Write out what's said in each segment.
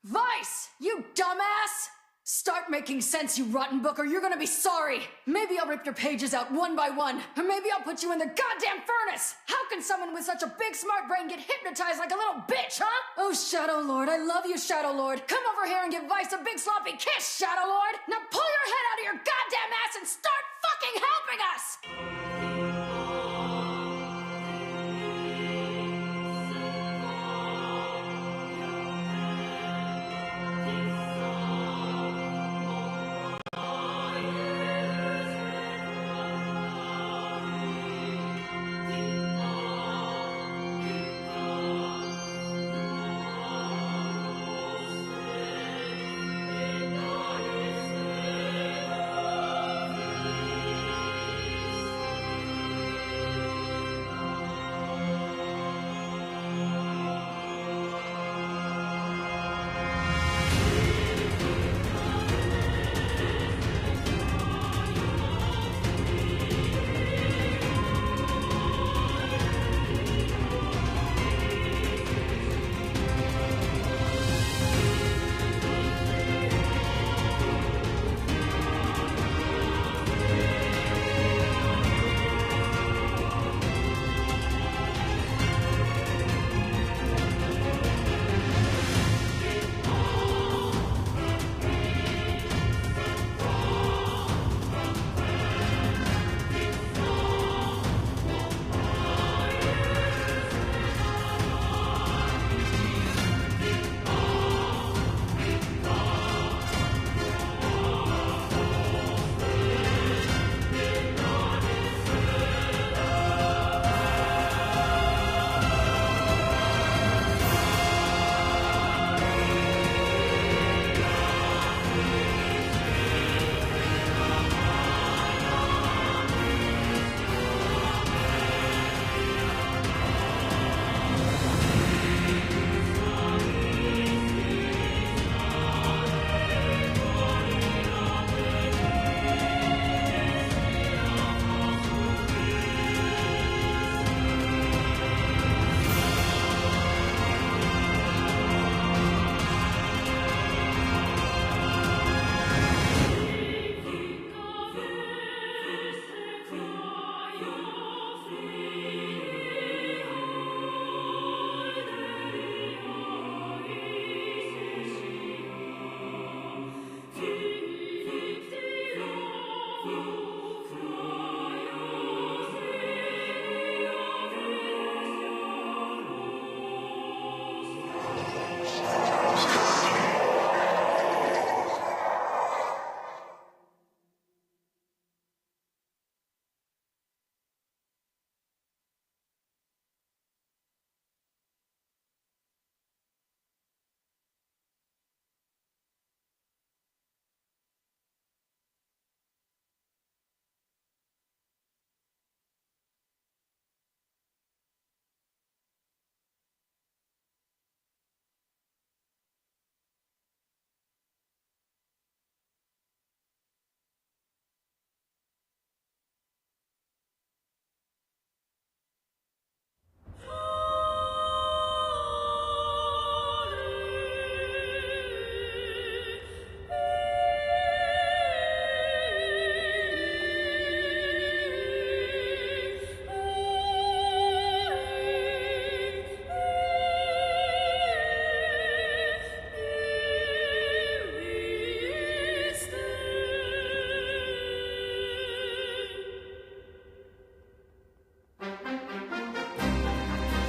Vice! You dumbass! Start making sense, you rotten book, or you're gonna be sorry! Maybe I'll rip your pages out one by one, or maybe I'll put you in the goddamn furnace! How can someone with such a big smart brain get hypnotized like a little bitch, huh? Oh, Shadow Lord, I love you, Shadow Lord! Come over here and give Vice a big sloppy kiss, Shadow Lord! Now pull your head out of your goddamn ass and start fucking helping us!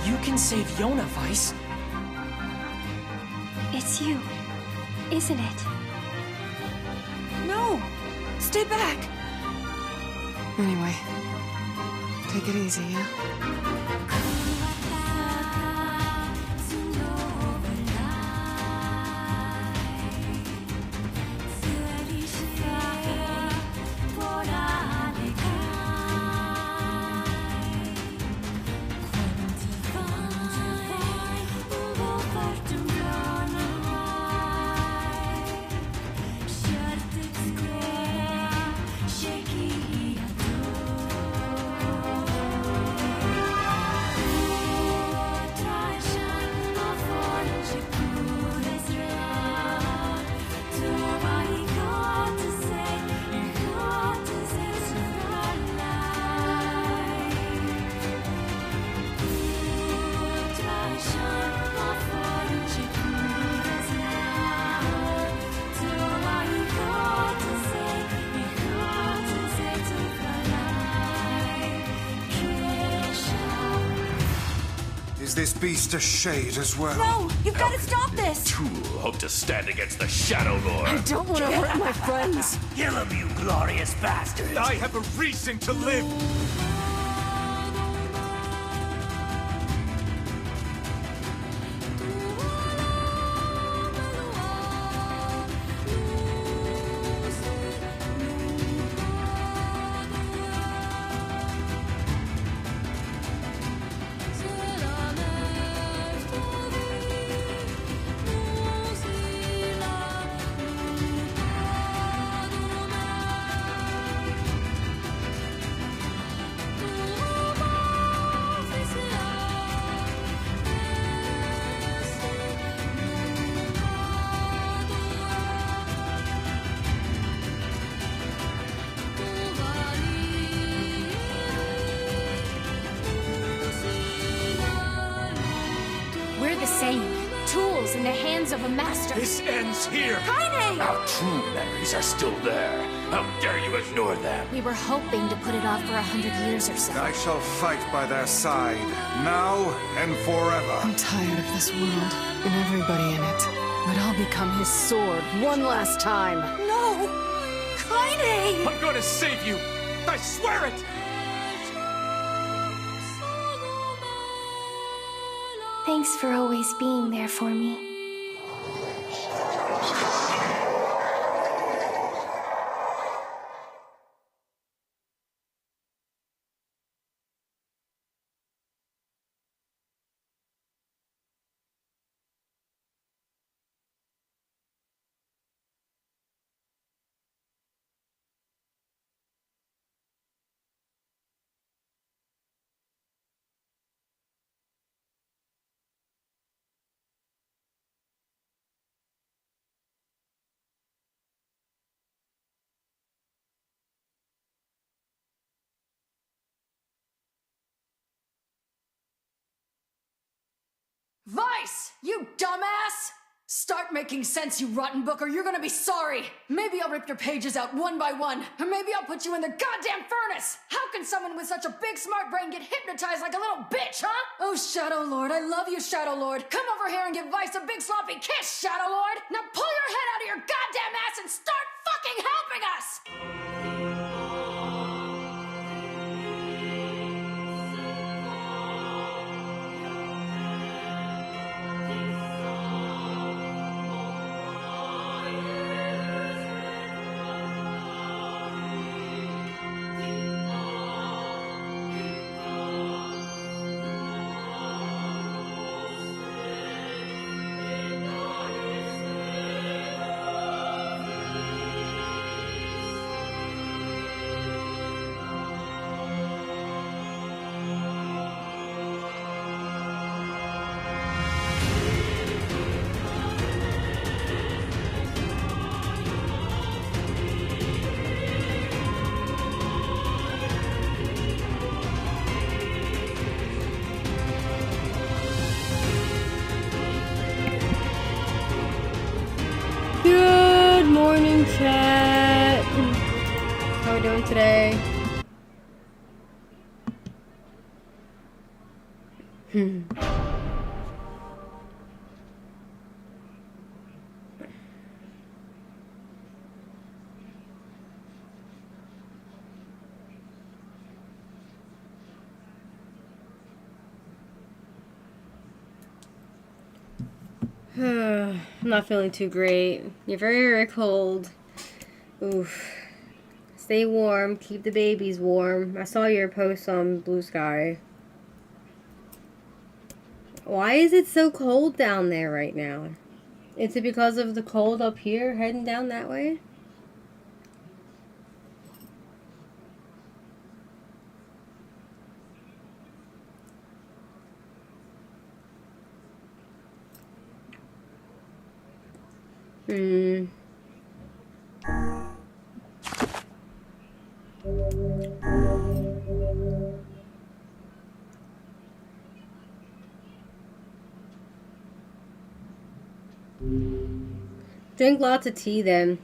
You can save Yona, Vice. It's you, isn't it? No! Stay back! Anyway, take it easy, yeah? Is this beast a shade as well? No! You've got to stop this! Tool hope to stand against the Shadow Lord. I don't want to hurt my friends! Kill him, you glorious bastard! I have a reason to live! We're the same. Tools in the hands of a master. This ends here! Kaine! Our true memories are still there. How dare you ignore them? We were hoping to put it off for 100 years or so. I shall fight by their side, now and forever. I'm tired of this world and everybody in it. But I'll become his sword one last time. No! Kaine! I'm gonna save you! I swear it! Thanks for always being there for me. Vice! You dumbass! Start making sense, you rotten book, or you're gonna be sorry! Maybe I'll rip your pages out one by one, or maybe I'll put you in the goddamn furnace! How can someone with such a big smart brain get hypnotized like a little bitch, huh? Oh, Shadow Lord, I love you, Shadow Lord. Come over here and give Vice a big sloppy kiss, Shadow Lord! Now pull your head out of your goddamn ass and start fucking helping us! Good morning, chat. How are we doing today? I'm not feeling too great. You're very, very cold. Oof. Stay warm. Keep the babies warm. I saw your post on Blue Sky. Why is it so cold down there right now? Is it because of the cold up here heading down that way? Drink lots of tea then.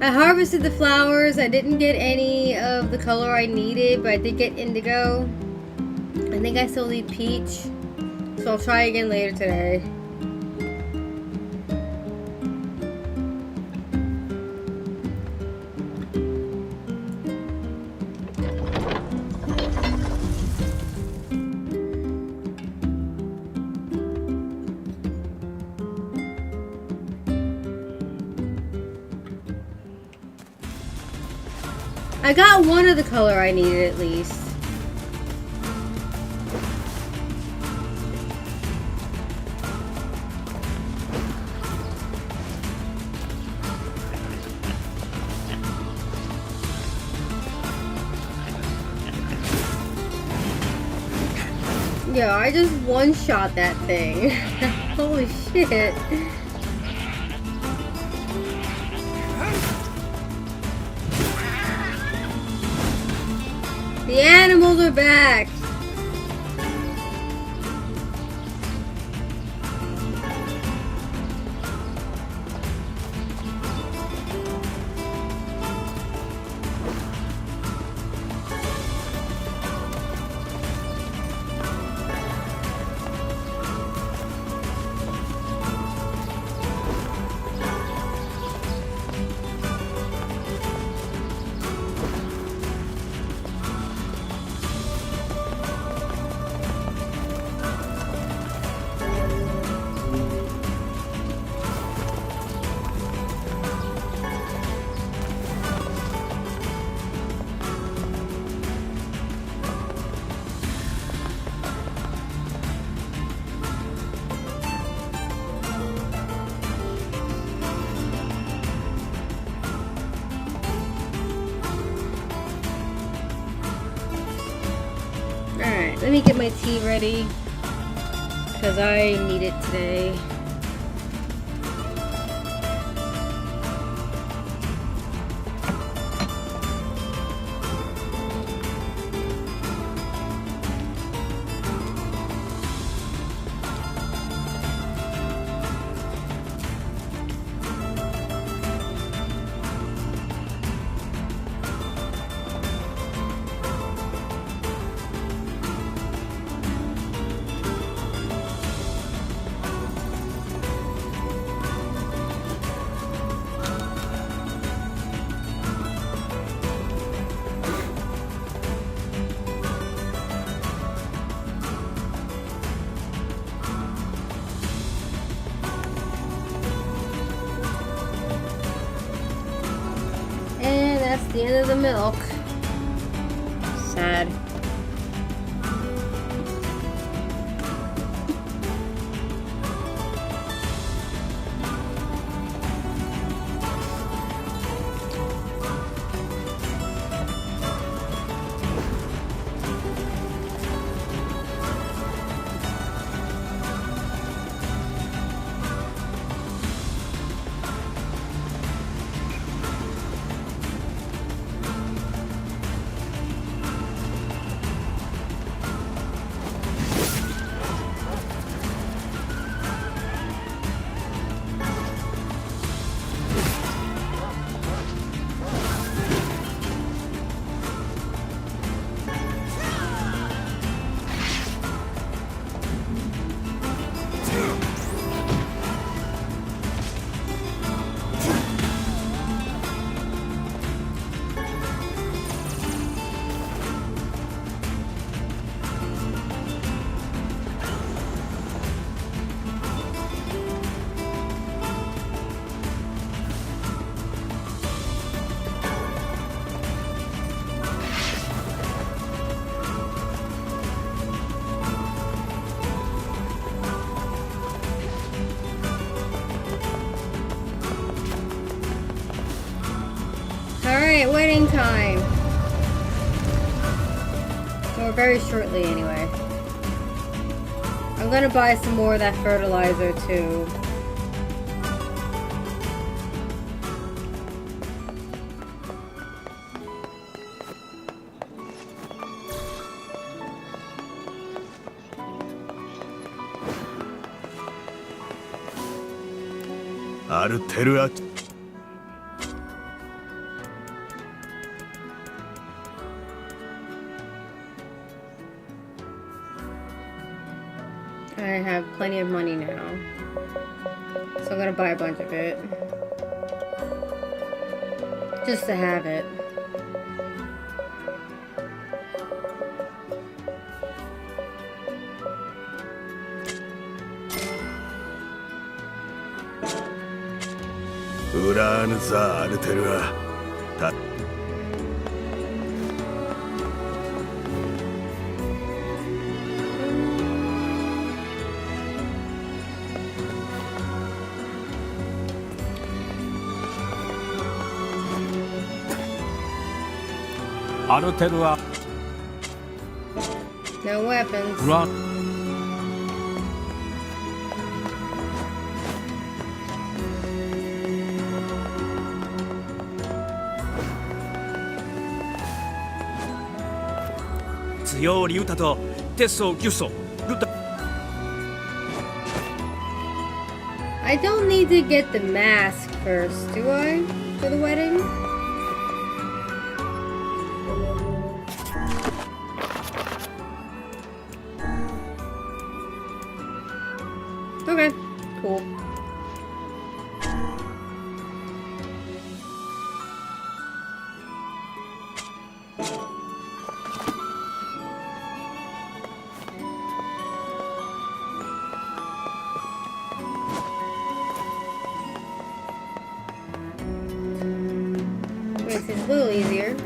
I harvested the flowers. I didn't get any of the color I needed, but I did get indigo. I think I still need peach, so I'll try again later today. I got one of the color I needed at least. Yo, I just one-shot that thing. Holy shit. The animals are back! Alright, let me get my tea ready, because I need it today. That's the end of the milk. Sad. Alright, wedding time. Or very shortly, anyway. I'm gonna buy some more of that fertilizer, too. I have plenty of money now. So I'm gonna buy a bunch of it. Just to have it. No weapons. I don't need to get the mask first, do I? For the wedding? Okay, cool. Makes it a little easier.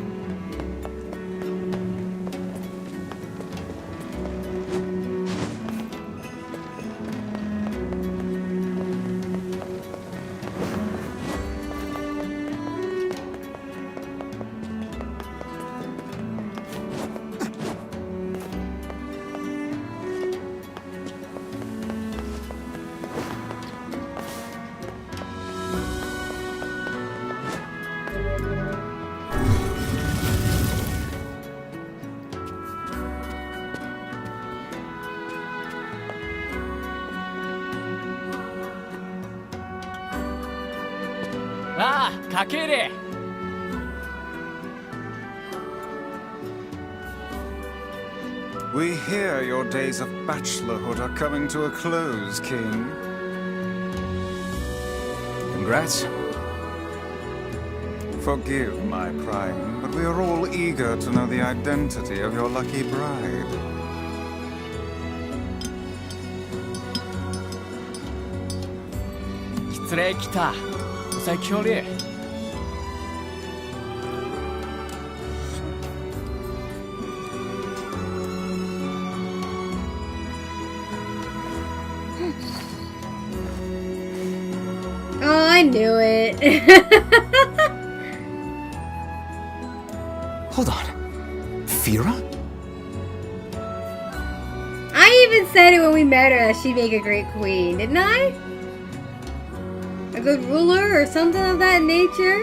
We hear your days of bachelorhood are coming to a close, King. Congrats. Forgive my prying, but we are all eager to know the identity of your lucky bride. Oh, I knew it. Hold on. Fira? I even said it when we met her that she'd make a great queen, didn't I? A good ruler or something of that nature?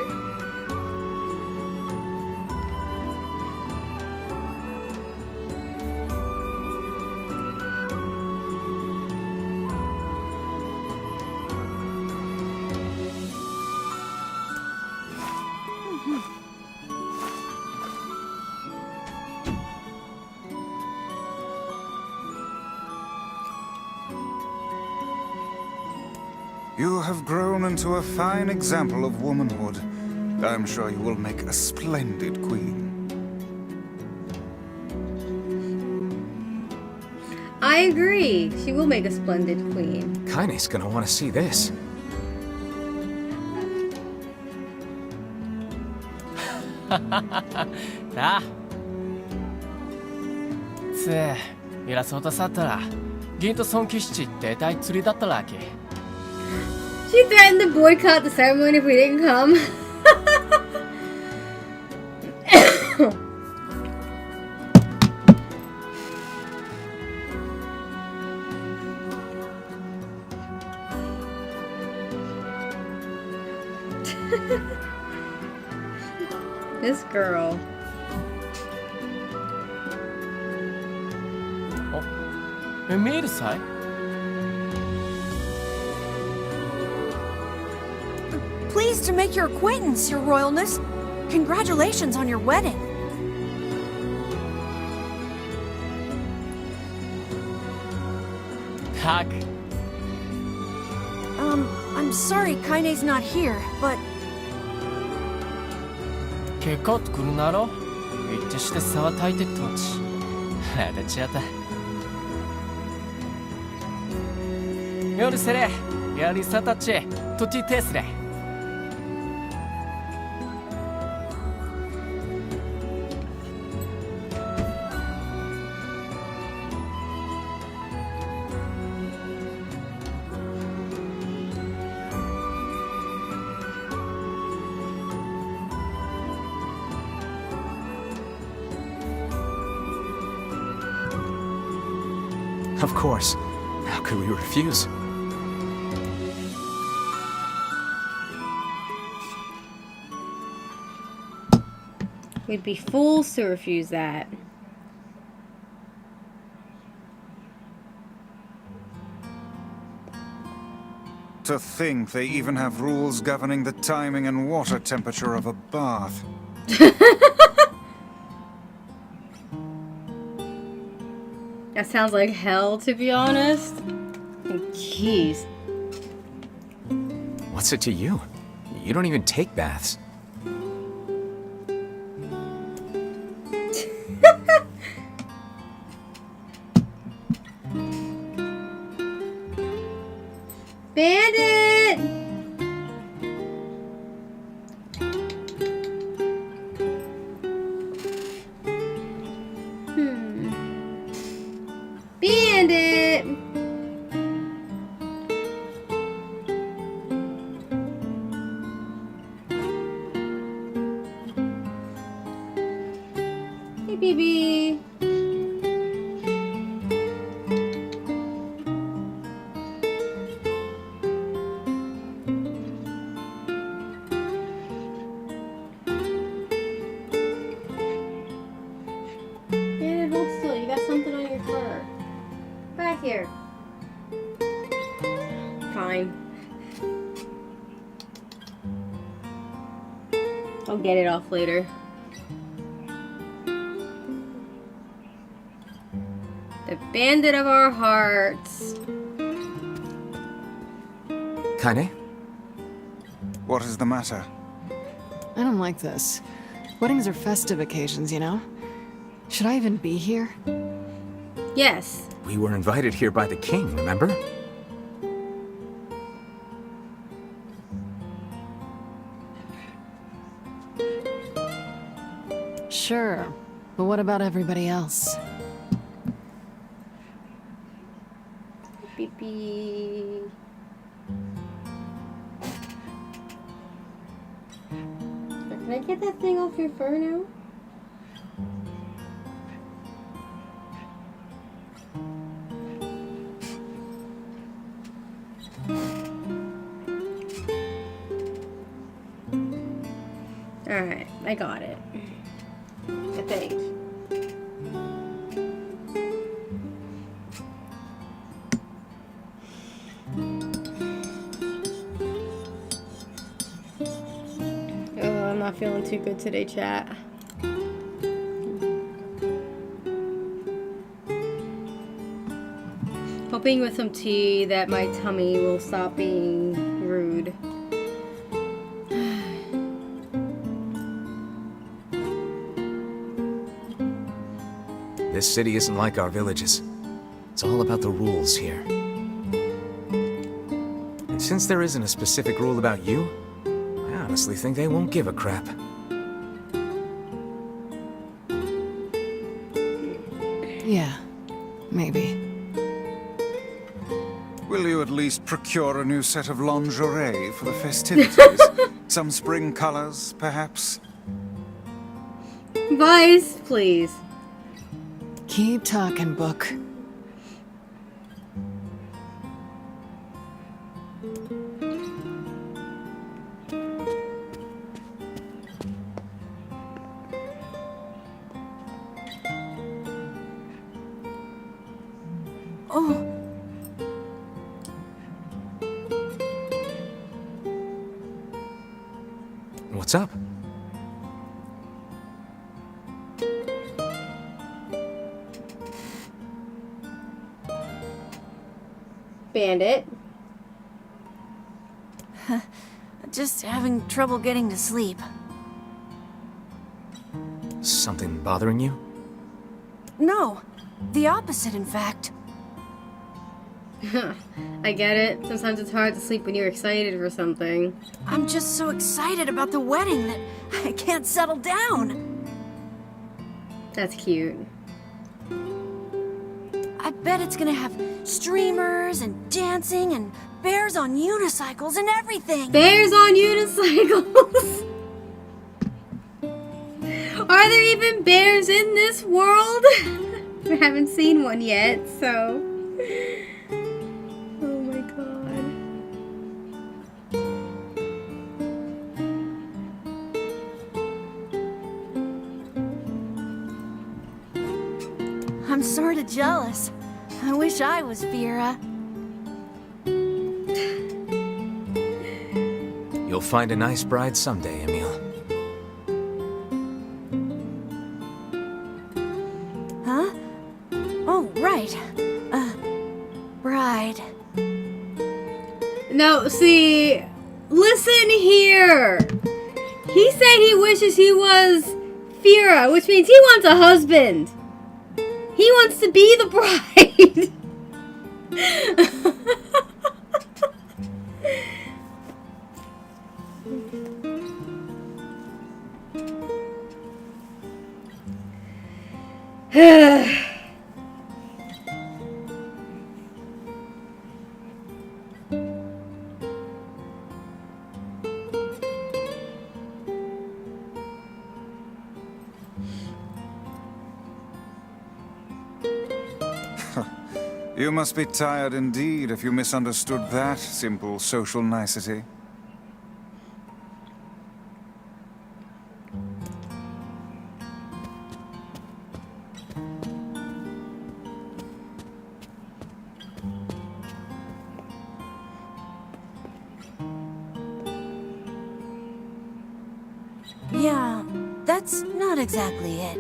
You have grown into a fine example of womanhood. I'm sure you will make a splendid queen. I agree. She will make a splendid queen. Kaine's gonna want to see this. 자. つえ、いらそうとさったら、銀と尊騎士って大釣りだったらけ。She threatened to boycott the ceremony if we didn't come. This girl. Oh, 見えるさい? Pleased to make your acquaintance, Your Royalness. Congratulations on your wedding. たく。 I'm sorry Kaine's not here, but 結果ってくるなろ一致して差炊いてってもち。あだちやった。夜せれ、やりさたち、とちてすれ。 Of course. How could we refuse? We'd be fools to refuse that. To think they even have rules governing the timing and water temperature of a bath. That sounds like hell, to be honest. Jeez. What's it to you? You don't even take baths. Bandit! Bandit! Hey, baby. Bandit, hold still. You got something on your fur. Back here. Fine. I'll get it off later. The bandit of our hearts. Kaine? What is the matter? I don't like this. Weddings are festive occasions, you know? Should I even be here? Yes. We were invited here by the king, remember? Sure. But what about everybody else? Beep beep. Can I get that thing off your fur now? Alright, I got it. I think. Oh, I'm not feeling too good today, chat. Hoping with some tea that my tummy will stop being rude. This city isn't like our villages. It's all about the rules here. And since there isn't a specific rule about you, I honestly think they won't give a crap. Yeah, maybe. Will you at least procure a new set of lingerie for the festivities? Some spring colors, perhaps? Vice, please. Keep talking, book. oh, What's up? Bandit. Just having trouble getting to sleep. Something bothering you? No, the opposite, in fact. I get it. Sometimes it's hard to sleep when you're excited for something. I'm just so excited about the wedding that I can't settle down. That's cute. I bet it's gonna have streamers and dancing and bears on unicycles and everything. Bears on unicycles? Are there even bears in this world? I haven't seen one yet, so... Oh my god. I'm sorta jealous. I wish I was Vera. You'll find a nice bride someday, Emil. Huh? Oh, right. Bride. No, see, listen here. He said he wishes he was Fira, which means he wants a husband. He wants to be the bride. You must be tired indeed if you misunderstood that simple social nicety. Yeah, that's not exactly it.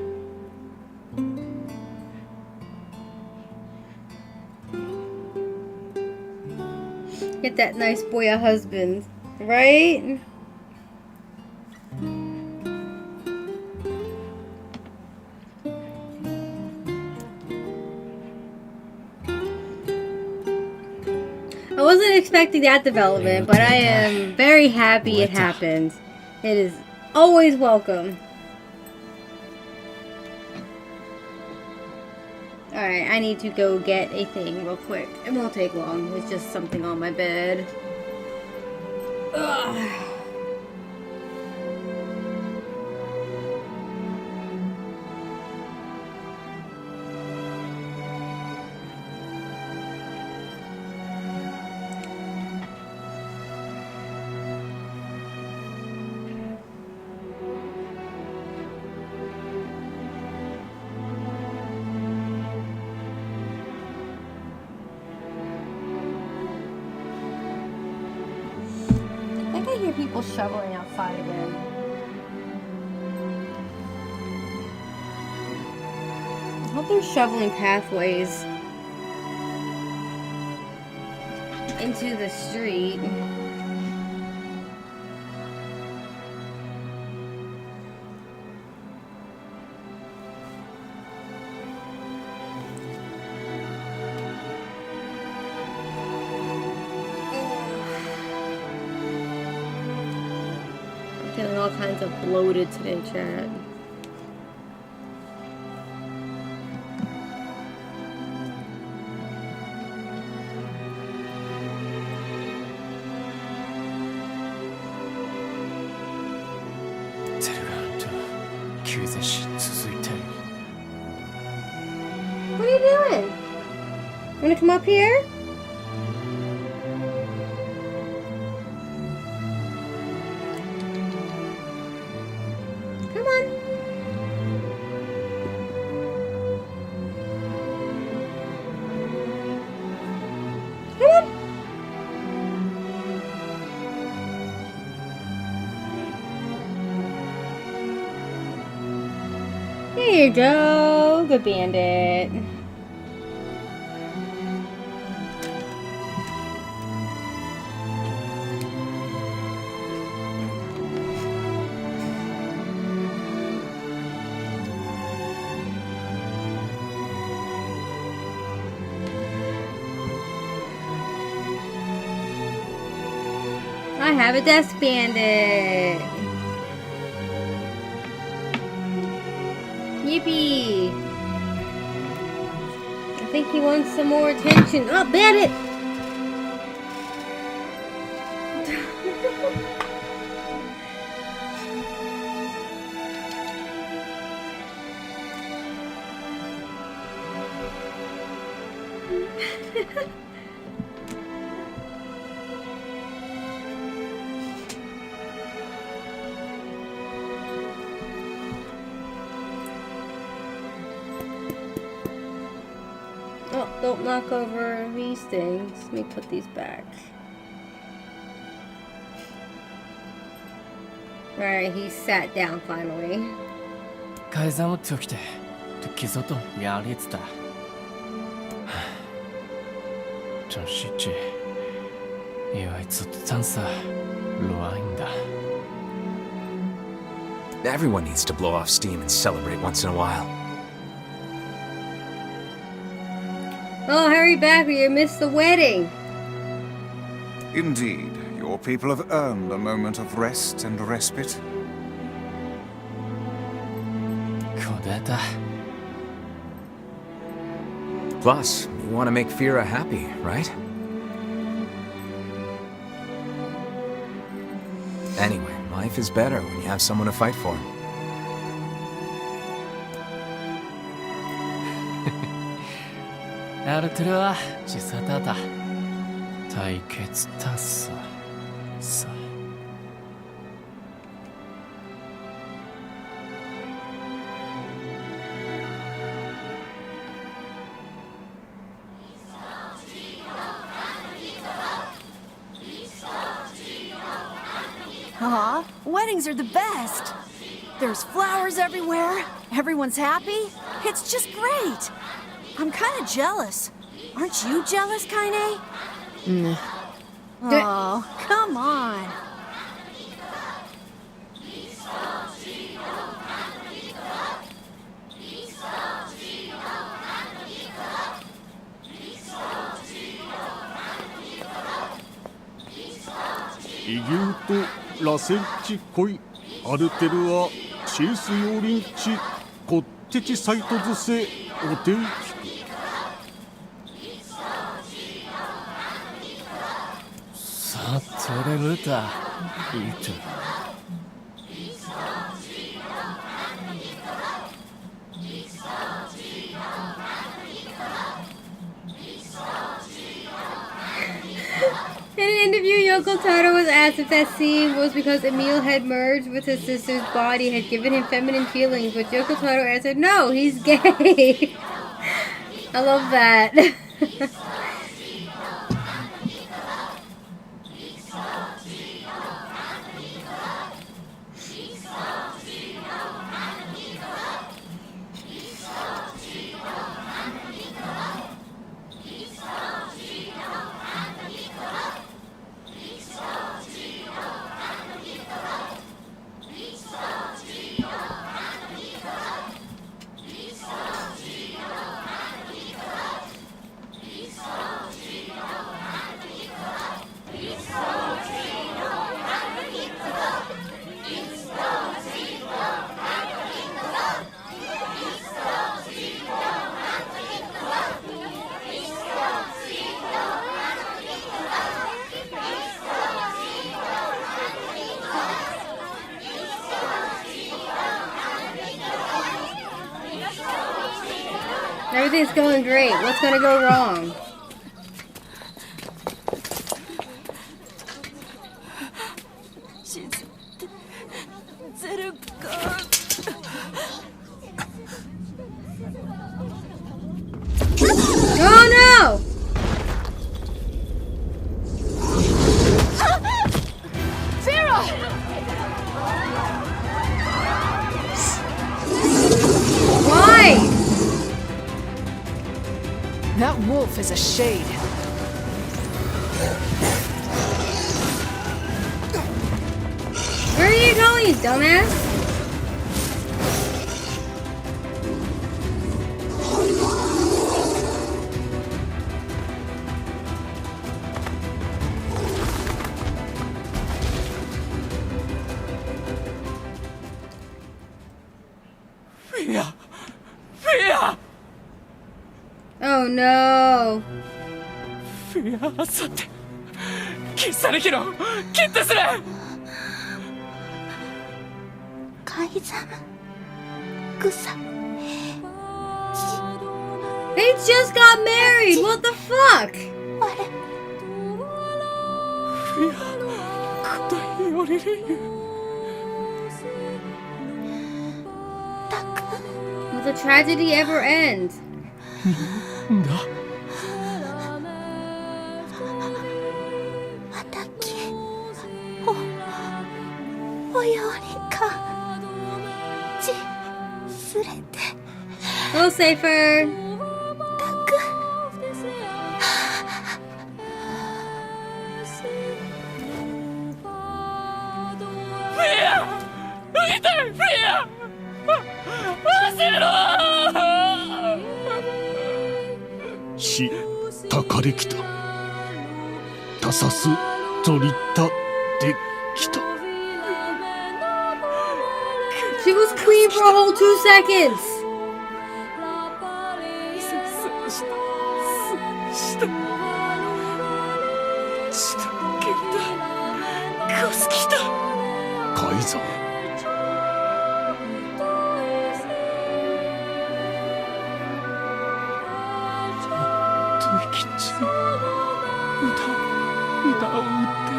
Get that nice boy a husband, right? I wasn't expecting that development, but I am very happy it happened. It is always welcome. Alright, I need to go get a thing real quick. It won't take long. It's just something on my bed. Ugh. I hear people shoveling outside again. I hope they're shoveling pathways into the street. Feeling all kinds of bloated today, chat. What are you doing? Wanna come up here? Come on. Come on. There you go. Good bandit. I have a desk bandit. Yippee! I think he wants some more attention. Oh, bandit! Oh, don't knock over these things. Let me put these back. Alright, he sat down finally. 改ざんをつきて、기소도 야리했다. 전 쉽지. 이와 있어도 찬사 로아인다. Everyone needs to blow off steam and celebrate once in a while. Oh, hurry back or you missed the wedding. Indeed, your people have earned a moment of rest and respite. Kodeta. Plus, you want to make Fira happy, right? Anyway, life is better when you have someone to fight for. 아르트르와 지사다다. 다이케츠 타스. 사. Aw, weddings are the best. There's flowers everywhere. Everyone's happy. It's just great. I'm kind of jealous. Aren't you jealous, Kaine? Nah. Oh, come on. 이기우토 라센치 코이 아르테르와 시스 요린치 고테치 사이토ズせ 오테이키. 사토레르다. 이트. In an interview, Yoko Taro was asked if that scene was because Emil had merged with his sister's body, had given him feminine feelings, but Yoko Taro answered, no, he's gay. I love that. Everything's going great. What's gonna go wrong? Oh no! Vera! Why? That wolf is a shade. Where are you going, you dumbass? Oh no. フィアサテンキサリヒロキッテスレ They just got married. What the fuck? フィア答えよりるゆ Will the tragedy ever end? なんだ Go safer. フィア痛いフィア走ろしたかれきたたさすとりたできた She was clean for a whole 2 seconds. 改ざん吐息中歌を歌って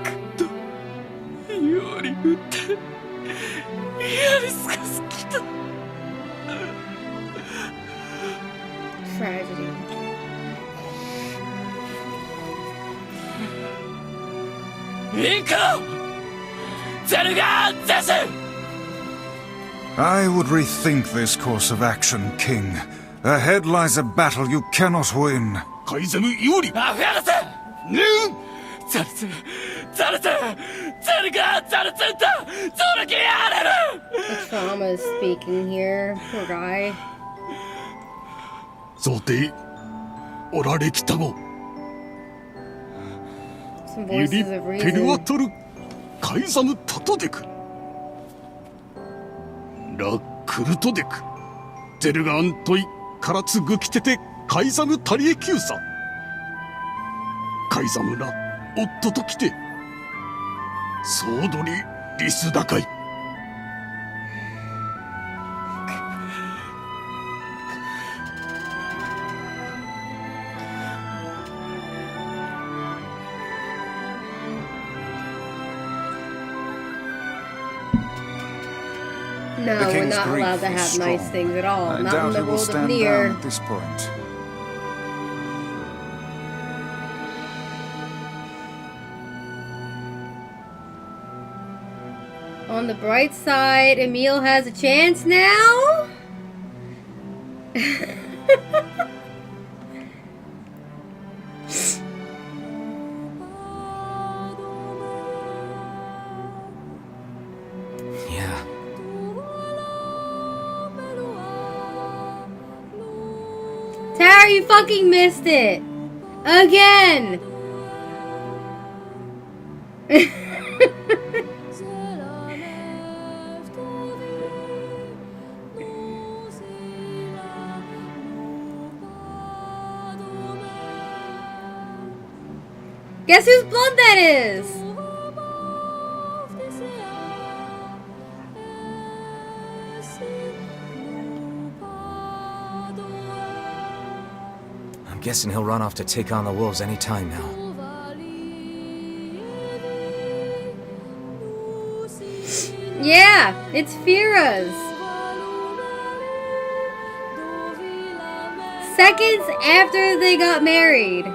くっとより歌やりすかすきた Tragedy. I would rethink this course of action, King. Ahead lies a battle you cannot win. カイザム有利あ、フィアナスねザルツザルツザルガザルツンタゾルキアレル The trauma is speaking here. Poor guy. 贈呈おられきたご Some ゆり voices of ペルワ reason. トルカイザムタトデクラクルトデクゼルガアントイカラツグキテテカイザムタリエキューサカイザムラ夫と来てソードリリスダカイ No, The we're king's not grief allowed to is have strong. nice things at all. I Not doubt in the he will world of stand down Nier. at this point. On the bright side, Emil has a chance now? Yeah. Tara, you fucking missed it! Again! Guess whose blood that is? I'm guessing he'll run off to take on the wolves any time now. Yeah, it's Fira's. Seconds after they got married.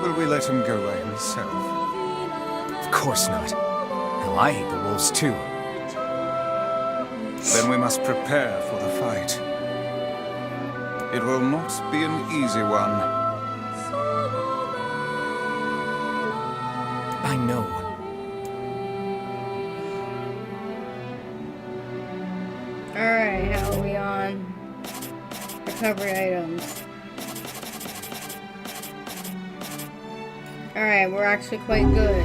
Will we let him go by himself? Of course not. Hell, I hate the wolves too. Then we must prepare for the fight. It will not be an easy one. I know. Alright, how are we on? Recovery items. Alright, we're actually quite good.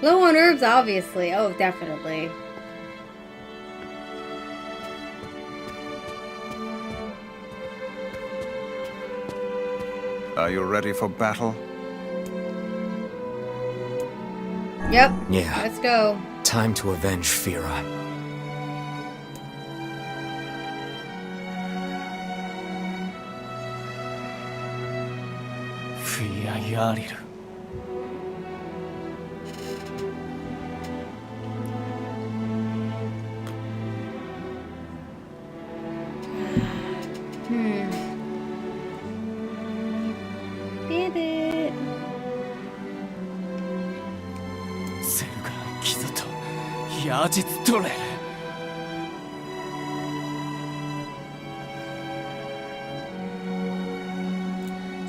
Low on herbs, obviously. Oh, definitely. Are you ready for battle? Yep. Yeah. Let's go. Time to avenge Fira. Fia Yariru. Did it. セルガン傷と矢実取れる。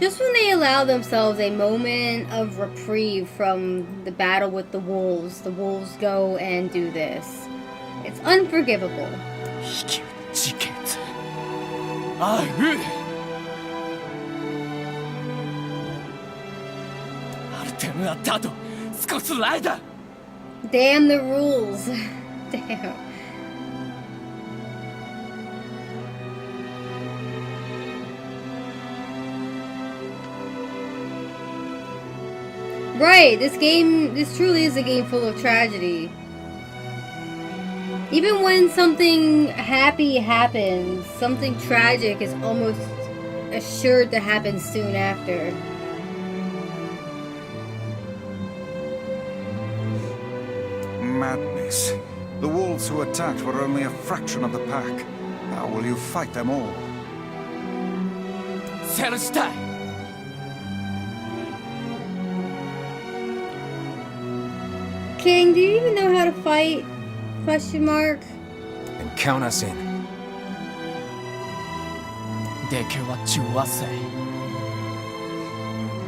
Just when they allow themselves a moment of reprieve from the battle with the wolves go and do this. It's unforgivable. 引き事件あうアルテムアタと少しライダー Damn the rules. Damn. Right, this truly is a game full of tragedy. Even when something happy happens, something tragic is almost assured to happen soon after. Madness. The wolves who attacked were only a fraction of the pack. How will you fight them all? セルしたい King, do you even know how to fight? Question mark. And count us in. でけは中和せ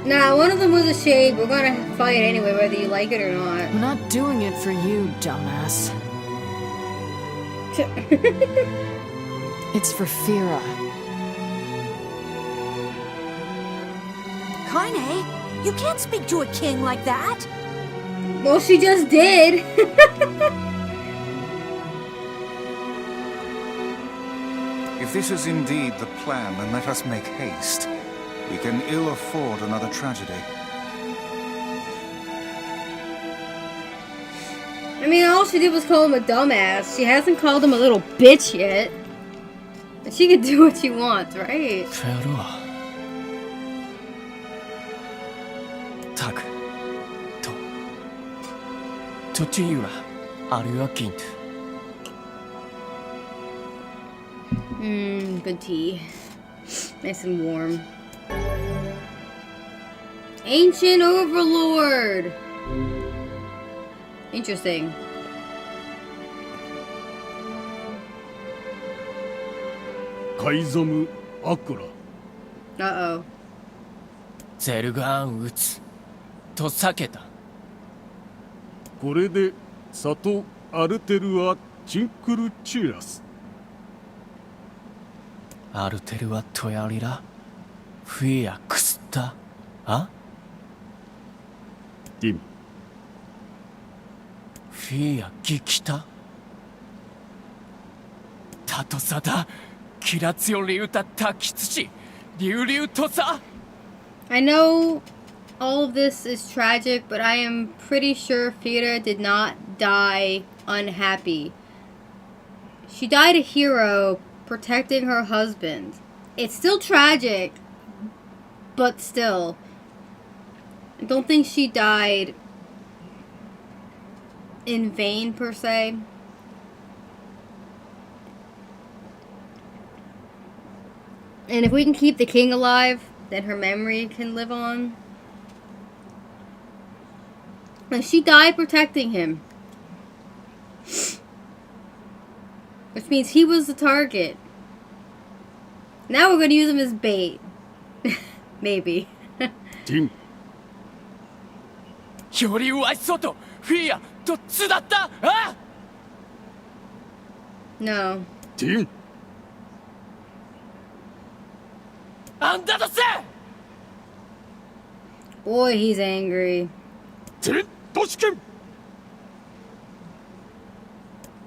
Nah, one of them was a shade. We're gonna fight anyway, whether you like it or not. I'm not doing it for you, dumbass. It's for Fira. Kaine, you can't speak to a king like that. Well, she just did. If this is indeed the plan, then let us make haste. We can ill afford another tragedy. I mean, all she did was call him a dumbass. She hasn't called him a little bitch yet. And she can do what she wants, right? やるわタクと途中ゆらあるいはキント Good tea. Nice and warm. Ancient Overlord! Interesting. Kaizamu Akura. Uh-oh. ゼルガーン撃つと避けたこれで里アルテルはチンクルチーラス。アルテルはトヤリラフィアクスタあディム。フィアギキタタトサダキラツヨリウタタキツチリュウリュウトサ I know all of this is tragic, but I am pretty sure Fira did not die unhappy. She died a hero, protecting her husband. It's still tragic, but still. I don't think she died in vain, per se. And if we can keep the king alive, then her memory can live on. And she died protecting him. Which means he was the target. Now we're going to use him as bait. Maybe. ディム。よりうわい外フィアどっちだったあ No. ディム。あんだとせ Boy, he's angry. デッド試験。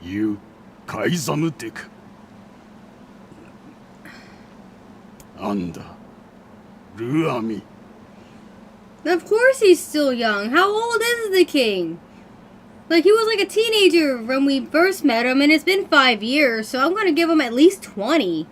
You Kaizamu Dick. Anda, Ruami. Of course he's still young. How old is the king? Like, he was like a teenager when we first met him, and it's been 5 years, so I'm gonna give him at least 20.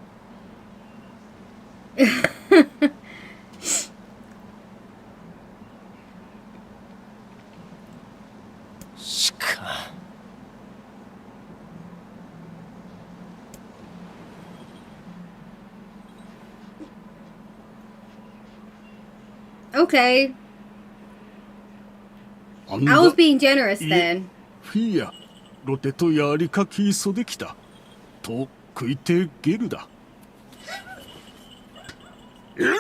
Okay. I was being generous then. フィア、ロテとやりかきそできた。と食いてゲルだ。エラ、ラー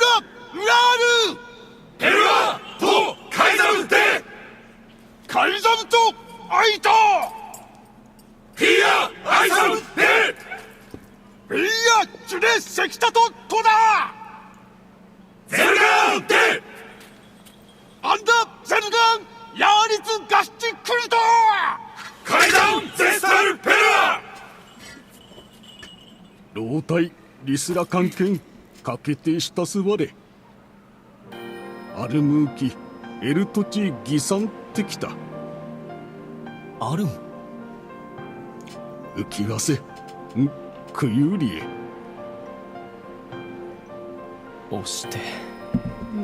ルエルラとカイザムってカイザムとアイタフィア、アイザムってフィア、ジュレセキタとトダゼルガンってアンダゼルガンヤーリツガシチクリトカイザンゼスタルペラ老体リスラ関係かけてしたすわれアルムーキエルトチギサンってきたアルム浮きわせんクユリエ押して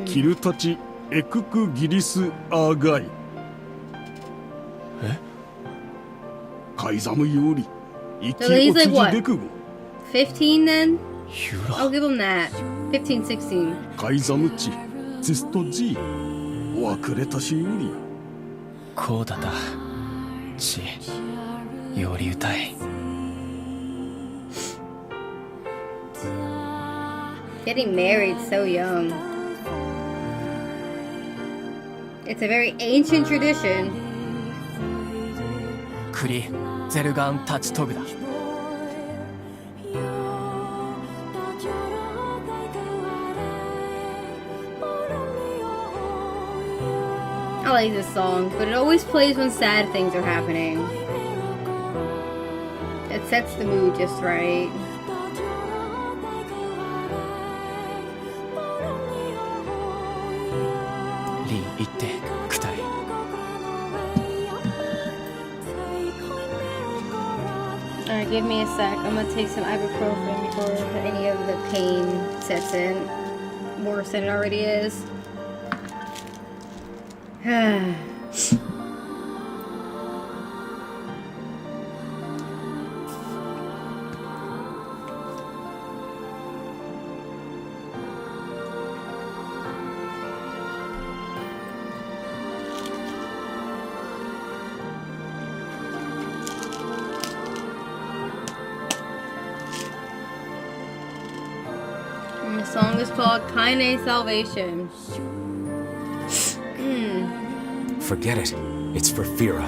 キルたちエククギリスアーガイえカイザムより生き落ちじでくご15 then? I'll give him that. 15, 16. カイザムチゼストジーおわくれたしよりこうだだちより歌い Getting married so young. It's a very ancient tradition. クリゼルガンタチトグだ I like this song, but it always plays when sad things are happening. It sets the mood just right. Lee, 行ってくたい Alright, give me a sec. I'm gonna take some ibuprofen before any of the pain sets in. Worse than it already is. And the song is called Kaine Salvation. Forget it. It's for Fira.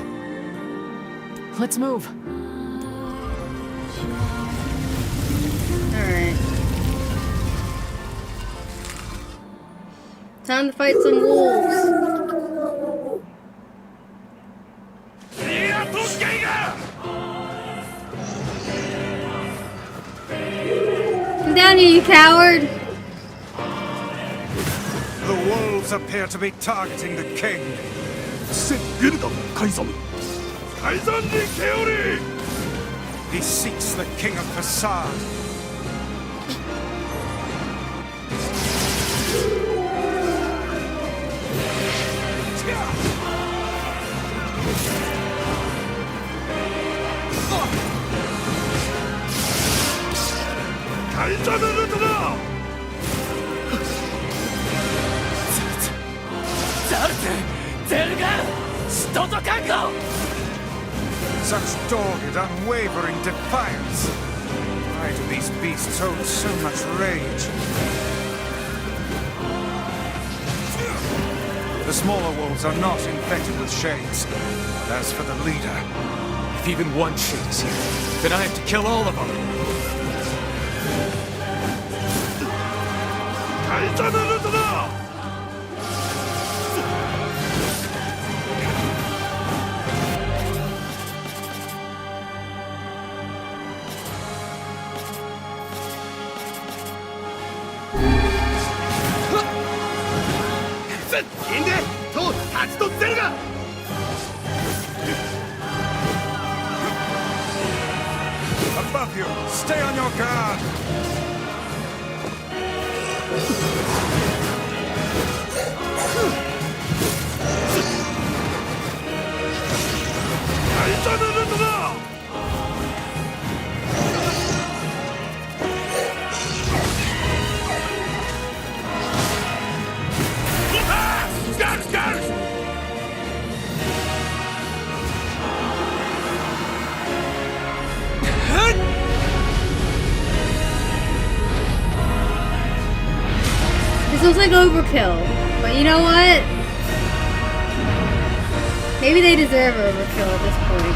Let's move. Alright. Time to fight some wolves. Come down here, you coward! The wolves appear to be targeting the king. セゲルダカイザムカイザンにケオリ He seeks the king of Facade. Such dogged, unwavering defiance. Why do these beasts hold so much rage? The smaller wolves are not infected with shades. But as for the leader... If even one shade is here, then I have to kill all of them. いいんでと立ち取ってるが Above you! Stay on your guard! This looks like overkill, but you know what? Maybe they deserve overkill at this point.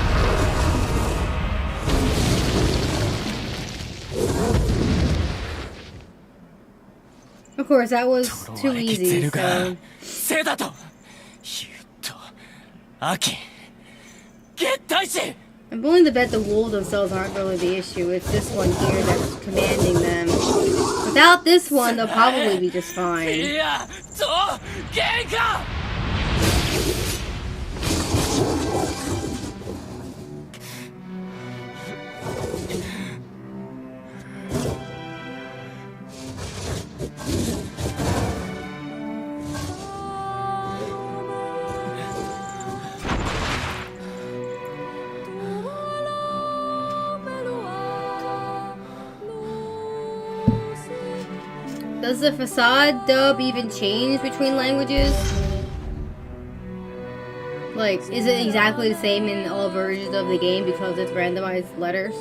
Of course, that was too easy, so... せだと言うと秋get 大使 I'm willing to bet the wolves themselves aren't really the issue. It's this one here that's commanding them. Without this one, they'll probably be just fine. いやと喧嘩 Does the facade dub even change between languages? Like, is it exactly the same in all versions of the game because it's randomized letters?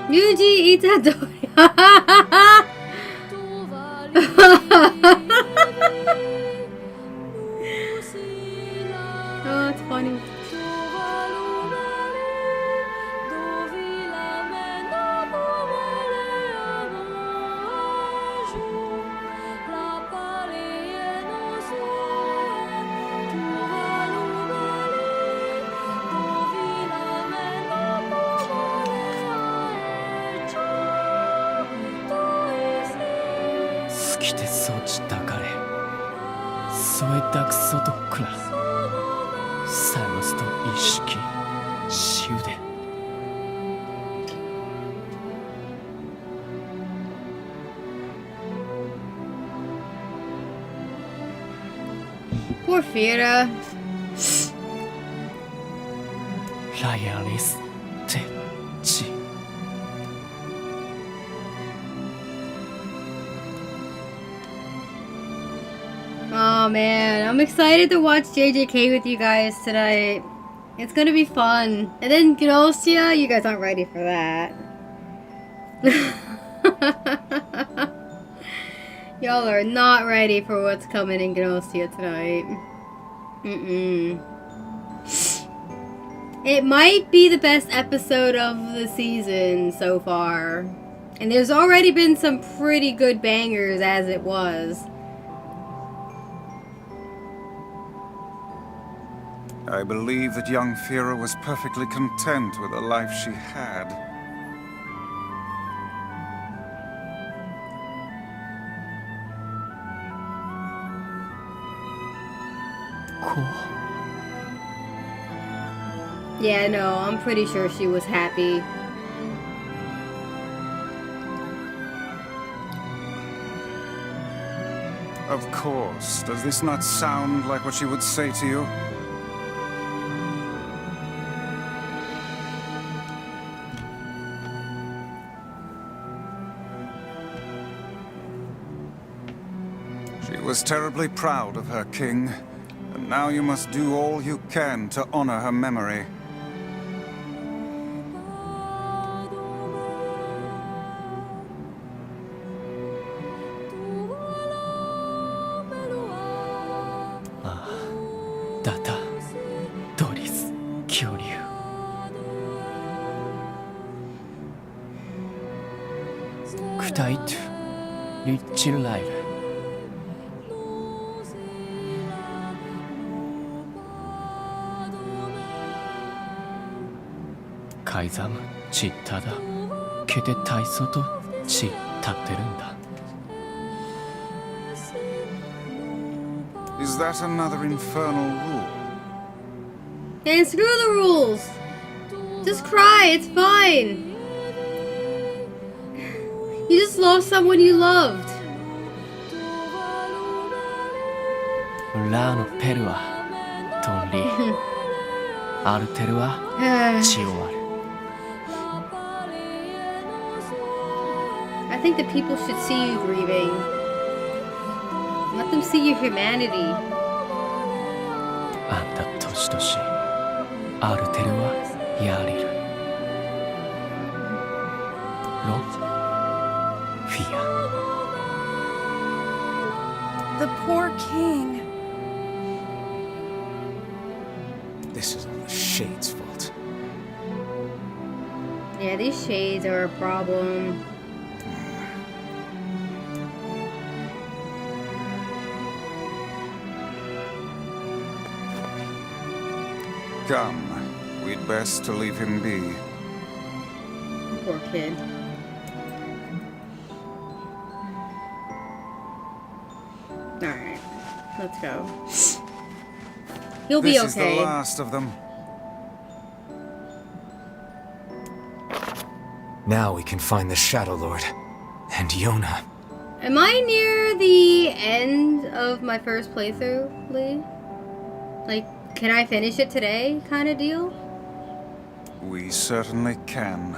Yuji Itadori. Oh, it's funny. Poor Fira. Oh man, I'm excited to watch JJK with you guys tonight. It's gonna be fun. And then Gnosia, you guys aren't ready for that. Y'all are not ready for what's coming in Gnosia tonight. It might be the best episode of the season so far. And there's already been some pretty good bangers as it was. I believe that young Fira was perfectly content with the life she had. Yeah, no, I'm pretty sure she was happy. Of course. Does this not sound like what she would say to you? She was terribly proud of her king, and now you must do all you can to honor her memory. 階座むちっただけで体操とち立ってるんだ Is that another infernal rule? And screw the rules! Just cry, it's fine! You just lost someone you loved. ラーのペルはトンリアルテルは血を割る I think that people should see you grieving. Let them see your humanity. あんた年々アルテルはやりるロフィア The poor king. This is all the Shade's fault. Yeah, these shades are a problem. Come, we'd best to leave him be. Poor kid. Alright, let's go. He'll be This is the okay. last of them. Now we can find the Shadow Lord. And Yona. Am I near the end of my first playthrough, Lee? Like, can I finish it today kind of deal? We certainly can.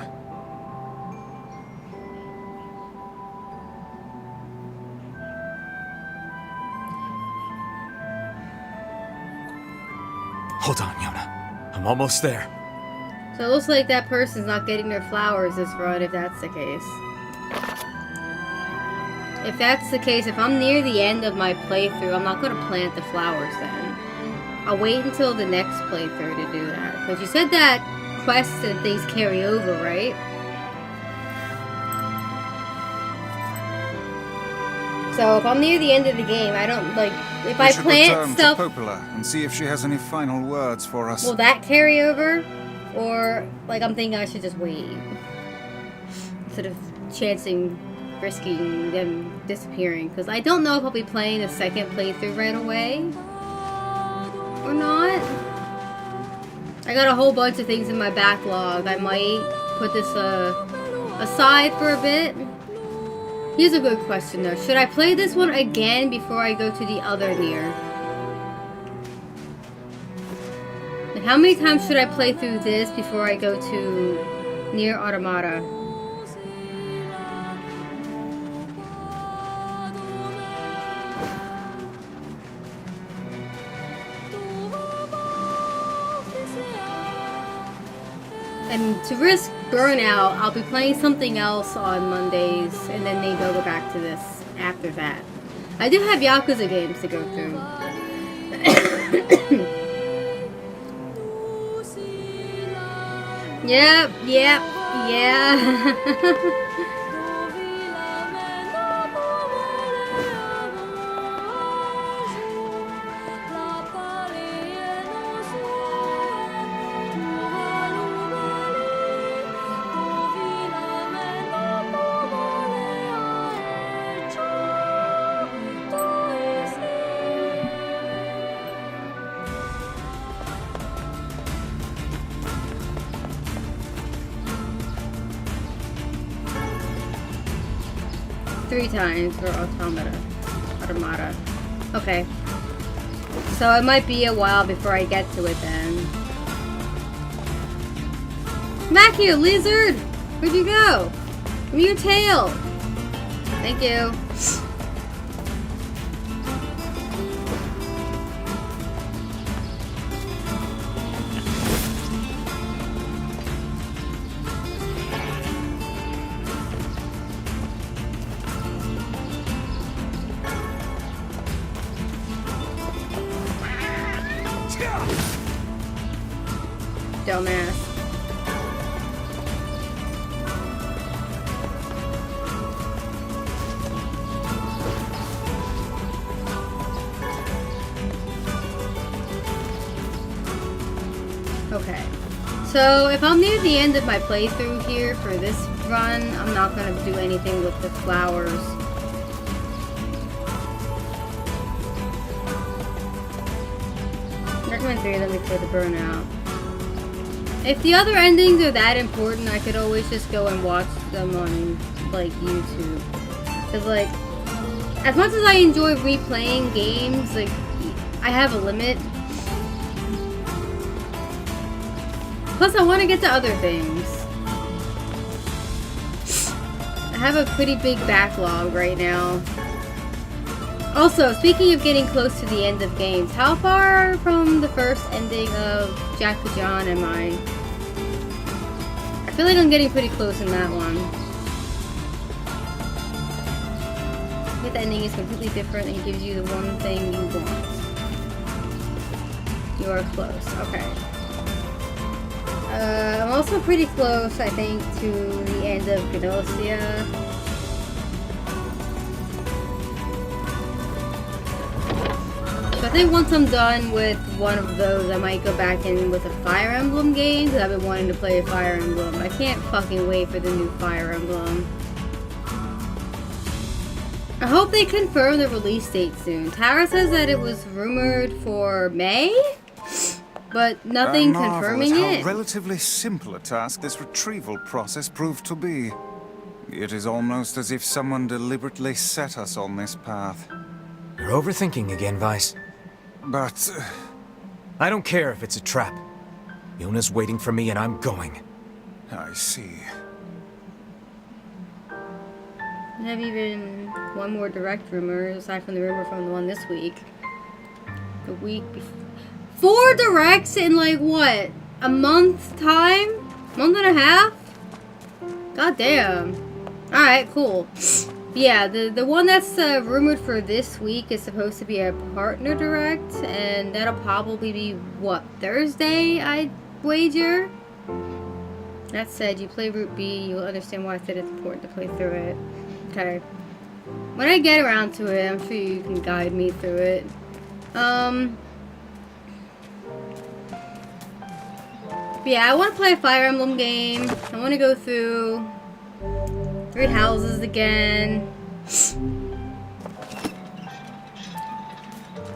Hold on, Yona. I'm almost there. So it looks like that person's not getting their flowers this run, if that's the case. If that's the case, if I'm near the end of my playthrough, I'm not going to plant the flowers then. I'll wait until the next playthrough to do that. Because you said that quests and things carry over, right? So if I'm near the end of the game, I don't, like, if I plant stuff... to Popola and see if she has any final words for us. Will that carry over? Or, like, I'm thinking I should just wait. Instead of risking them disappearing. Because I don't know if I'll be playing a second playthrough right away. Or not. I got a whole bunch of things in my backlog. I might put this aside for a bit. Here's a good question though. Should I play this one again before I go to the other Nier? Like, how many times should I play through this before I go to Nier Automata? And to risk burnout, I'll be playing something else on Mondays, and then maybe I'll go back to this after that. I do have Yakuza games to go through. Yep. Three times for Automata. Okay. So it might be a while before I get to it then. Come back here, lizard! Where'd you go? Give me your tail! Thank you. Dumbass. Okay. So if I'm near the end of my playthrough here for this run, I'm not going to do anything with the flowers. I recommend 3 of them before the burnout. If the other endings are that important, I could always just go and watch them on, like, YouTube. Because, like, as much as I enjoy replaying games, like, I have a limit. Plus, I want to get to other things. I have a pretty big backlog right now. Also, speaking of getting close to the end of games, how far from the first ending of Jack the John am I? I feel like I'm getting pretty close in that one. I think the ending is completely different and gives you the one thing you want. You are close. Okay. I'm also pretty close, I think, to the end of Gnosia. So I think once I'm done with one of those, I might go back in with a Fire Emblem game, because I've been wanting to play a Fire Emblem. I can't fucking wait for the new Fire Emblem. I hope they confirm the release date soon. Tara says that it was rumored for May? But nothing confirming it. How relatively simple a task this retrieval process proved to be. It is almost as if someone deliberately set us on this path. You're overthinking again, Vice. But... I don't care if it's a trap. Yona's waiting for me and I'm going. I see. I have even one more direct rumor, aside from the rumor from the one this week. The week before. 4 directs in, like, what? A month time? Month and a half? God damn. Alright, cool. Yeah, the one that's rumored for this week is supposed to be a partner direct, and that'll probably be, what, Thursday, I'd wager? That said, you play Route B, you'll understand why I said it's important to play through it. Okay. When I get around to it, I'm sure you can guide me through it. Yeah, I want to play a Fire Emblem game. I want to go through 3 houses again.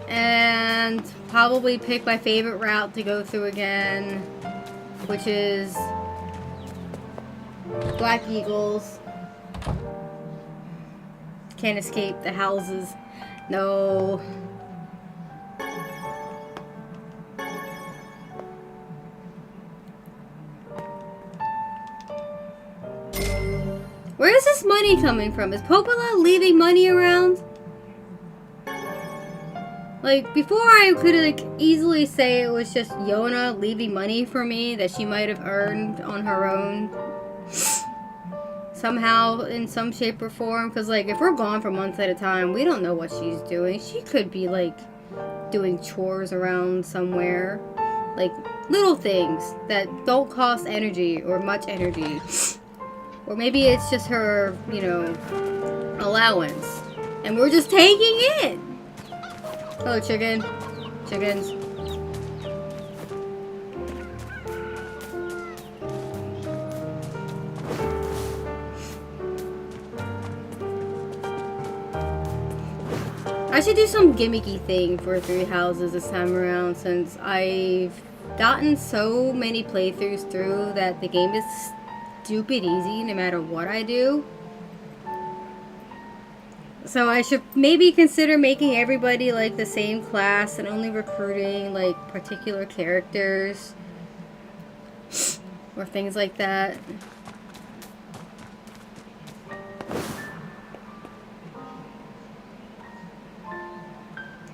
And probably pick my favorite route to go through again, which is Black Eagles. Can't escape the houses. No. Where is this money coming from? Is Popola leaving money around? Like, before I could, like, easily say it was just Yona leaving money for me that she might have earned on her own. Somehow, in some shape or form. Because, like, if we're gone for months at a time, we don't know what she's doing. She could be, like, doing chores around somewhere. Like, little things that don't cost energy or much energy. Or maybe it's just her, you know, allowance. And we're just taking it! Hello, chicken. Chickens. I should do some gimmicky thing for 3 houses this time around, since I've gotten so many playthroughs through that the game is stupid easy no matter what I do. So I should maybe consider making everybody like the same class and only recruiting like particular characters or things like that.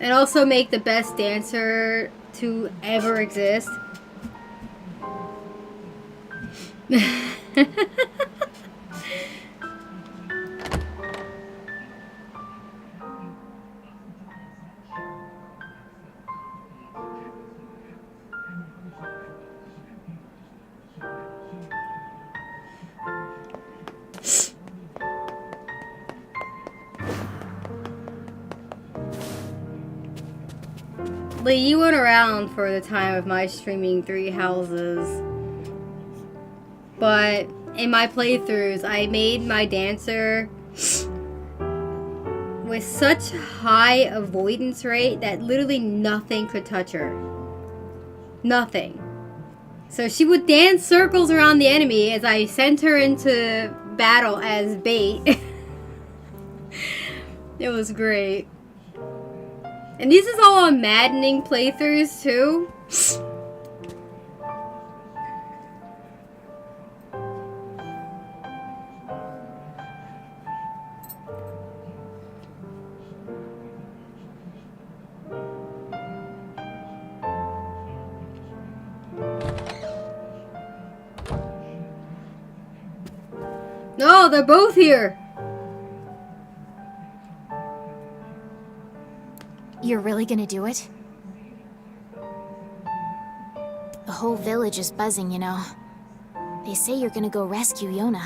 And also make the best dancer to ever exist. Lee, you weren't around for the time of my streaming 3 houses. but in my playthroughs, I made my dancer with such high avoidance rate that literally nothing could touch her. Nothing. So she would dance circles around the enemy as I sent her into battle as bait. It was great. And this is all on maddening playthroughs too. No, they're both here. You're really gonna do it? The whole village is buzzing, you know. They say you're gonna go rescue Yona.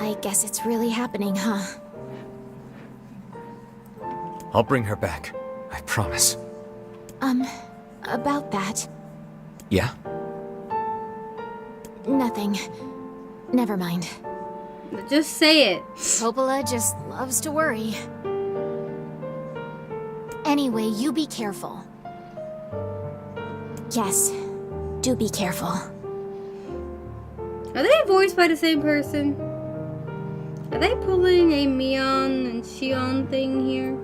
I guess it's really happening, huh? I'll bring her back. I promise. About that. Yeah? Nothing. Never mind. Just say it. Popola just loves to worry. Anyway, you be careful. Yes, do be careful. Are they voiced by the same person? Are they pulling a Mion and Shion thing here?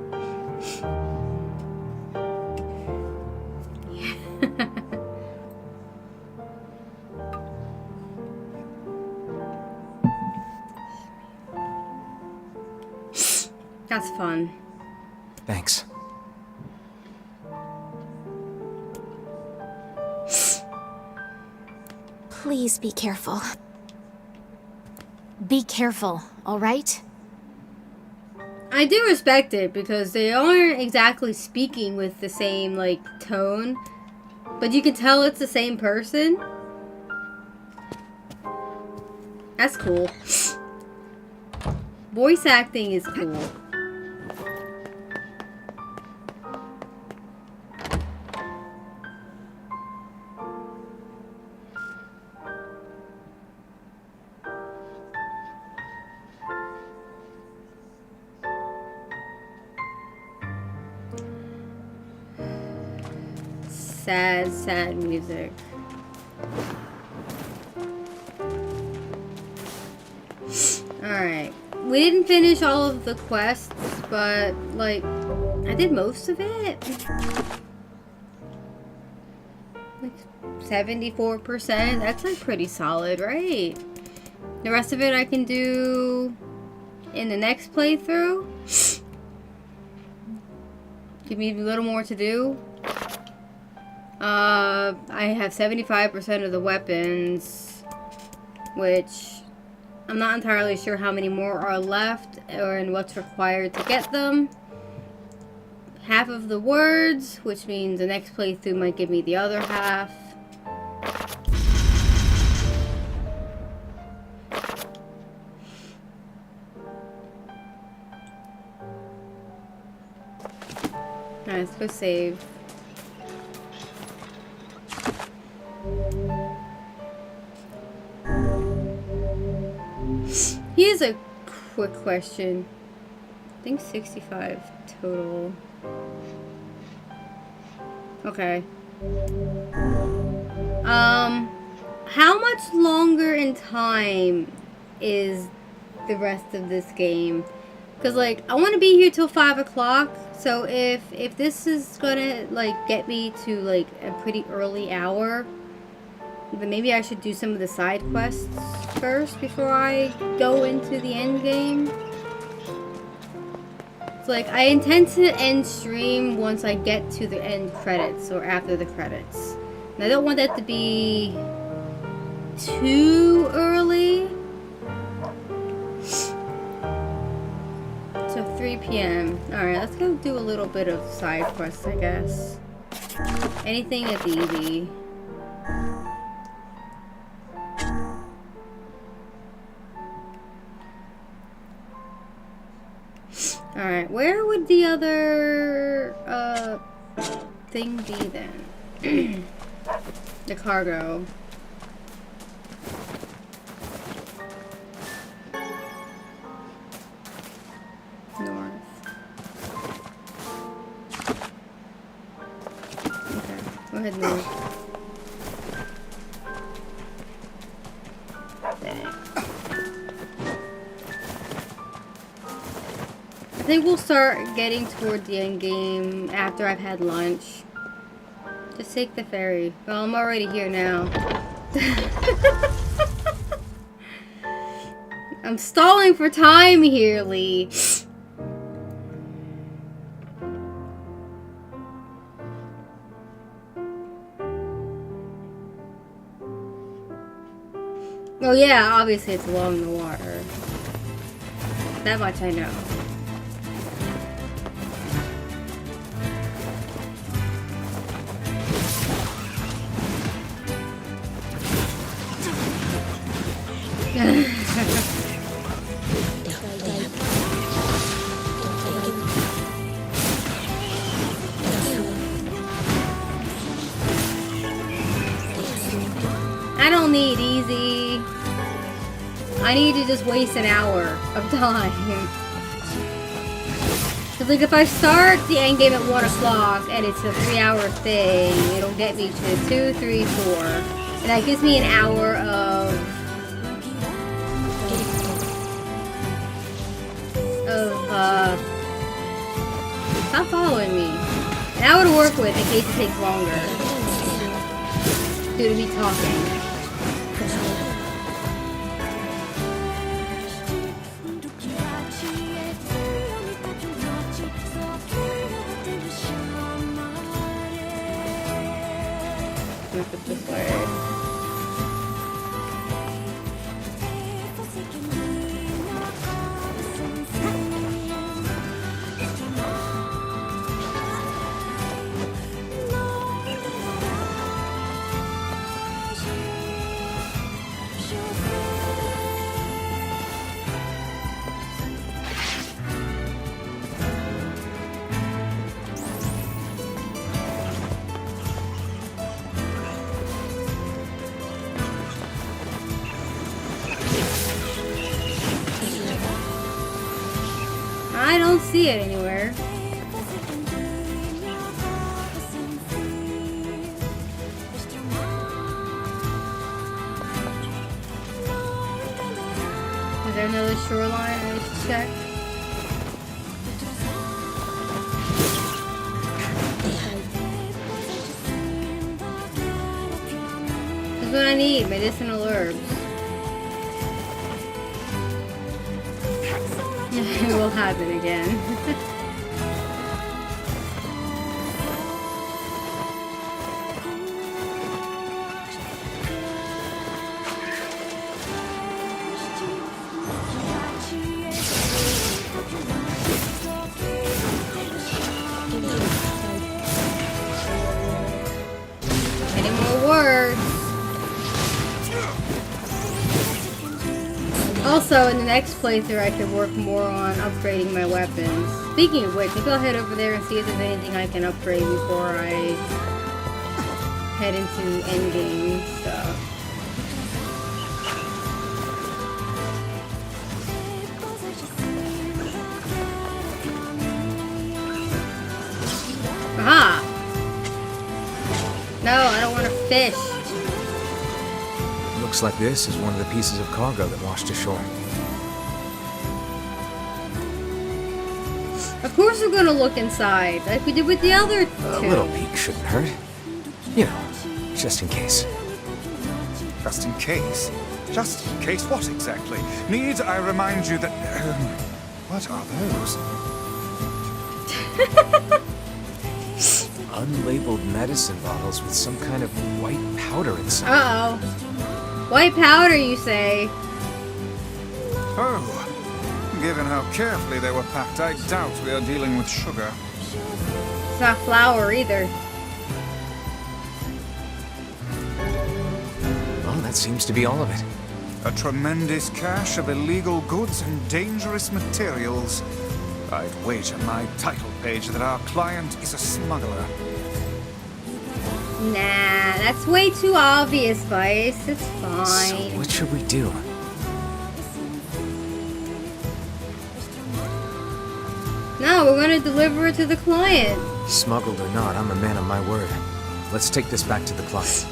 That's fun. Thanks. Please be careful. Be careful, alright? I do respect it because they aren't exactly speaking with the same, like, tone. But you can tell it's the same person. That's cool. Voice acting is cool. Sad, sad music. Alright. We didn't finish all of the quests, but, like, I did most of it. Like, 74%. That's, like, pretty solid, right? The rest of it I can do in the next playthrough. Give me a little more to do. I have 75% of the weapons, which I'm not entirely sure how many more are left or in what's required to get them. Half of the words, which means the next playthrough might give me the other half. Alright, let's go save. Here's a quick question. I think 65 total. Okay. How much longer in time is the rest of this game? Because, like, I want to be here till 5 o'clock. So if this is gonna, like, get me to, like, a pretty early hour, then maybe I should do some of the side quests first before I go into the end game. It's like, I intend to end stream once I get to the end credits or after the credits. And I don't want that to be too early. So 3 p.m. Alright, let's go do a little bit of side quests, I guess. Anything that's easy. Alright, where would the other thing be then? The cargo. North. Okay, go ahead and move. I think we'll start getting toward the end game after I've had lunch. Just take the ferry. Well, I'm already here now. I'm stalling for time here, Lee. Oh yeah, obviously it's along the water. That much I know. I don't need easy. I need to just waste an hour of time. Cause like if I start the end game at 1 o'clock and it's a 3-hour thing, it'll get me to 2, 3, 4. And that gives me an hour of stop following me. An hour to work with in case it takes longer. Due to me talking. Look at this way. I don't see it anywhere. Is there another shoreline I need to check? This is what I need, medicinal herbs. It will happen again. Any more words? Also, in the next playthrough, I can work more on upgrading my weapons. Speaking of which, maybe I'll head over there and see if there's anything I can upgrade before I head into endgame stuff. Aha! No, I don't want to fish. Looks like this is one of the pieces of cargo that washed ashore. Of course we're gonna look inside, like we did with the other two. A little peek shouldn't hurt. You know, just in case. Just in case? Just in case what exactly? Need I remind you that... what are those? Unlabeled medicine bottles with some kind of white powder inside. Uh-oh. White powder, you say? Oh, given how carefully they were packed, I doubt we are dealing with sugar. It's not flour either. Well, that seems to be all of it. A tremendous cache of illegal goods and dangerous materials. I'd wager my title page that our client is a smuggler. Nah, that's way too obvious, Vice. It's fine. So what should we do? No, we're gonna deliver it to the client. Smuggled or not, I'm a man of my word. Let's take this back to the client.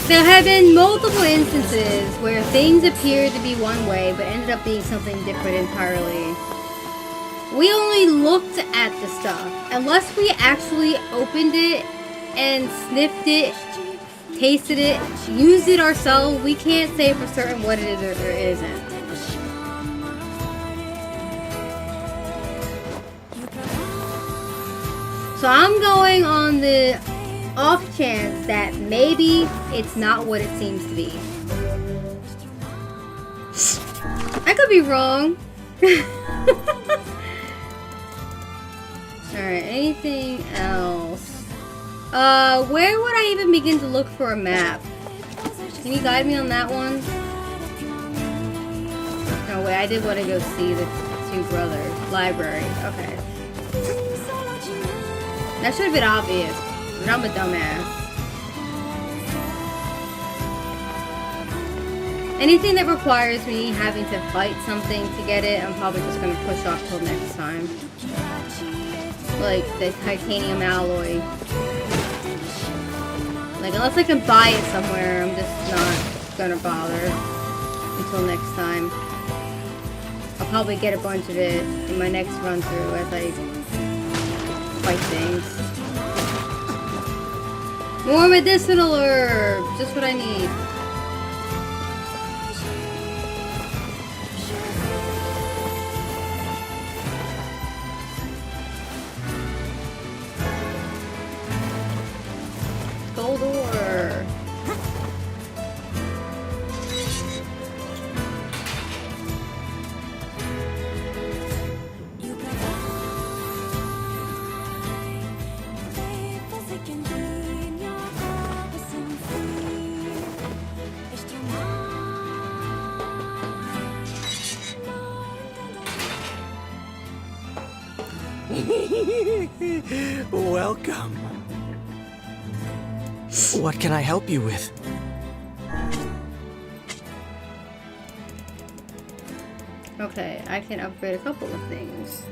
There have been multiple instances where things appeared to be one way but ended up being something different entirely. We only looked at the stuff. Unless we actually opened it and sniffed it, tasted it, used it ourselves, we can't say for certain what it is or isn't. So I'm going on the off chance that maybe it's not what it seems to be. I could be wrong. Alright, anything else? Where would I even begin to look for a map? Can you guide me on that one? No, wait, I did want to go see the two brothers. Library, okay. That should have been obvious. But I'm a dumbass. Anything that requires me having to fight something to get it, I'm probably just going to push off till next time. Like the titanium alloy. Like, unless I can buy it somewhere, I'm just not going to bother until next time. I'll probably get a bunch of it in my next run through as I fight things. More medicinal herbs! Just what I need. Gold ore. Welcome. What can I help you with? Okay, I can upgrade a couple of things.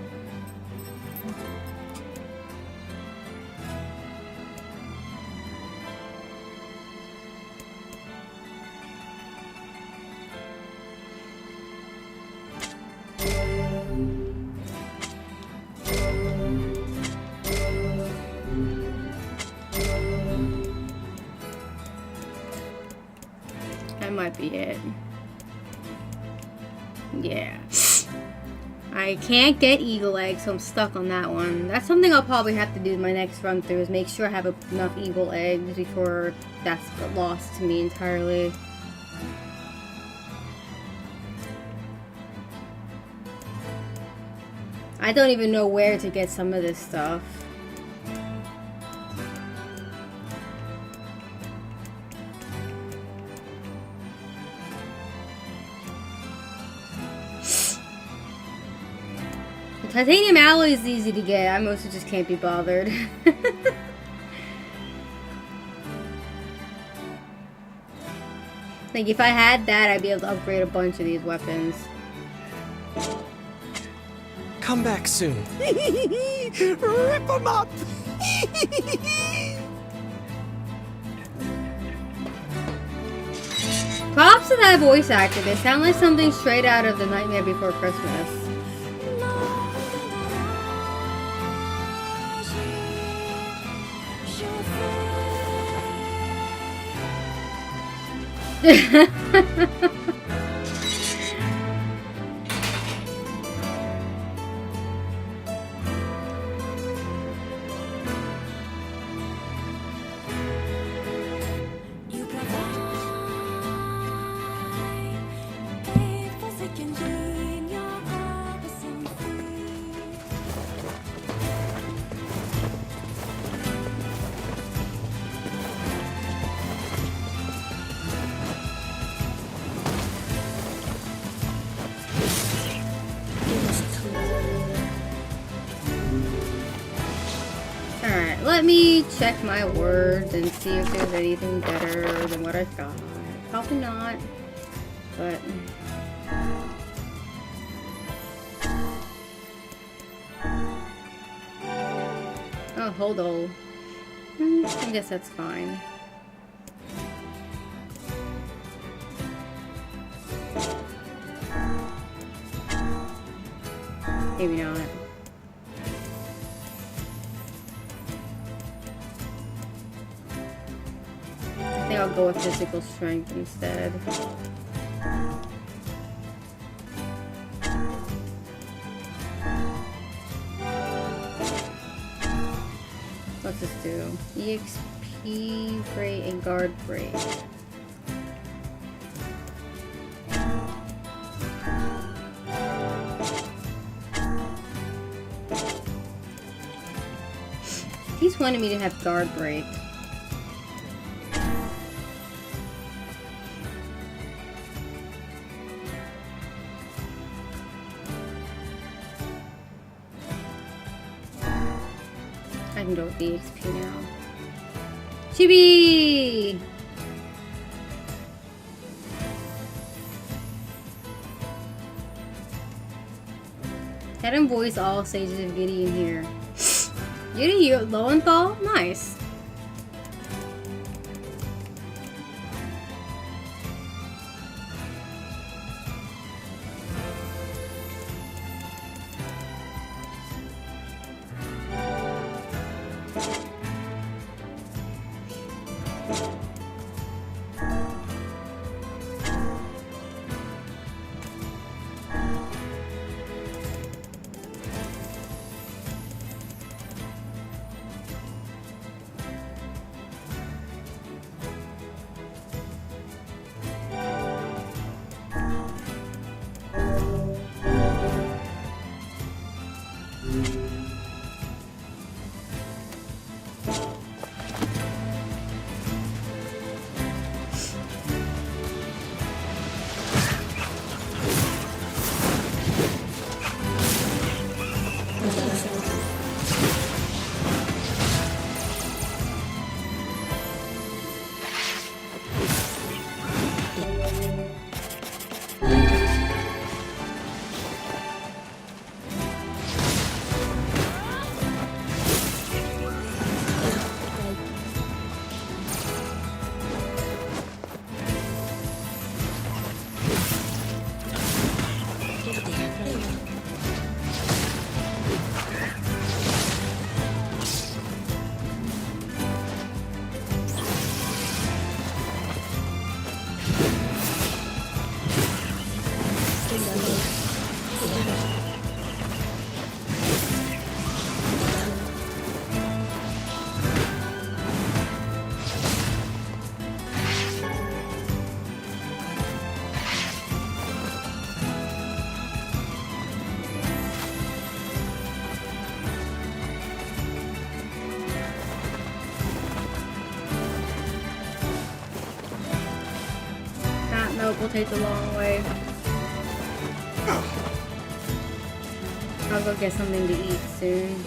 That might be it. Yeah. I can't get eagle eggs, so I'm stuck on that one. That's something I'll probably have to do in my next run through, is make sure I have enough eagle eggs before that's lost to me entirely. I don't even know where to get some of this stuff. Titanium alloy is easy to get. I mostly just can't be bothered. Like, if I had that, I'd be able to upgrade a bunch of these weapons. Come back soon. Rip 'em up! Props to that voice actor. They sound like something straight out of The Nightmare Before Christmas. let me check my words and see if there's anything better than what I've got. Probably not, but... Oh, hold on. I guess that's fine. Maybe not. I think I'll go with physical strength instead. What's this do? EXP break and guard break. He's wanting me to have guard break. I can go with the XP now. Chibi! Had him voice all stages of Gideon here. Gideon, Lowenthal? Nice. We'll take the long way. I'll go get something to eat soon.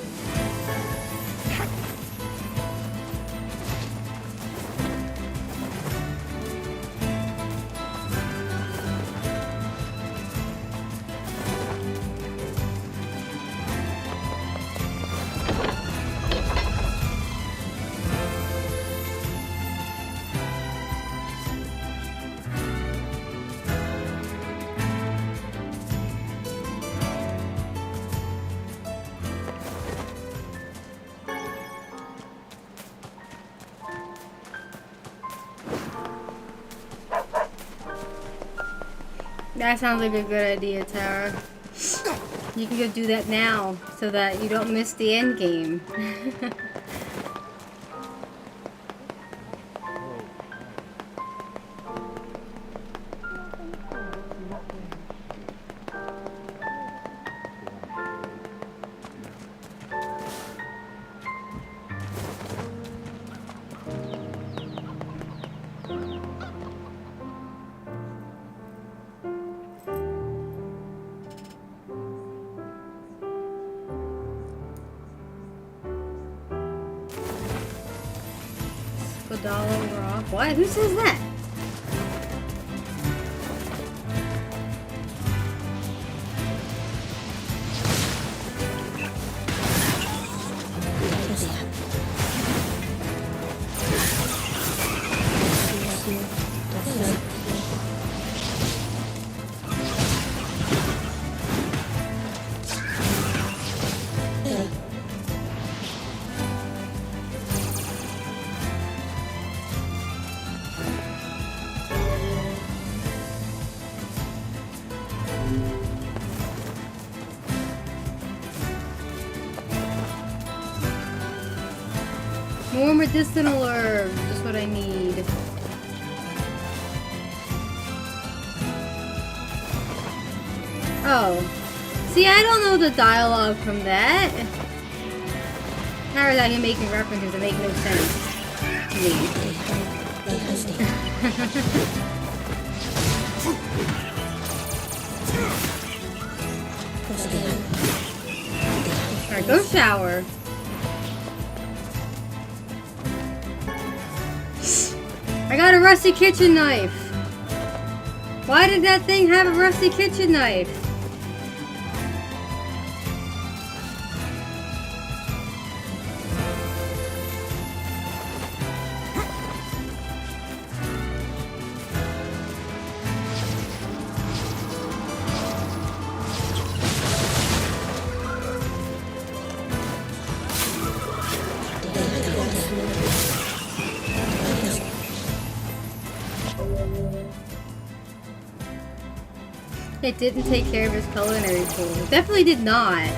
That sounds like a good idea, Tara. You can go do that now so that you don't miss the end game. $1 off. What? Who says that? More medicinal herbs, just what I need. Oh. See, I don't know the dialogue from that. How is that him making references that make no sense to me? Alright, go shower. I got a rusty kitchen knife. Why did that thing have a rusty kitchen knife? It didn't take care of his culinary tools. It definitely did not.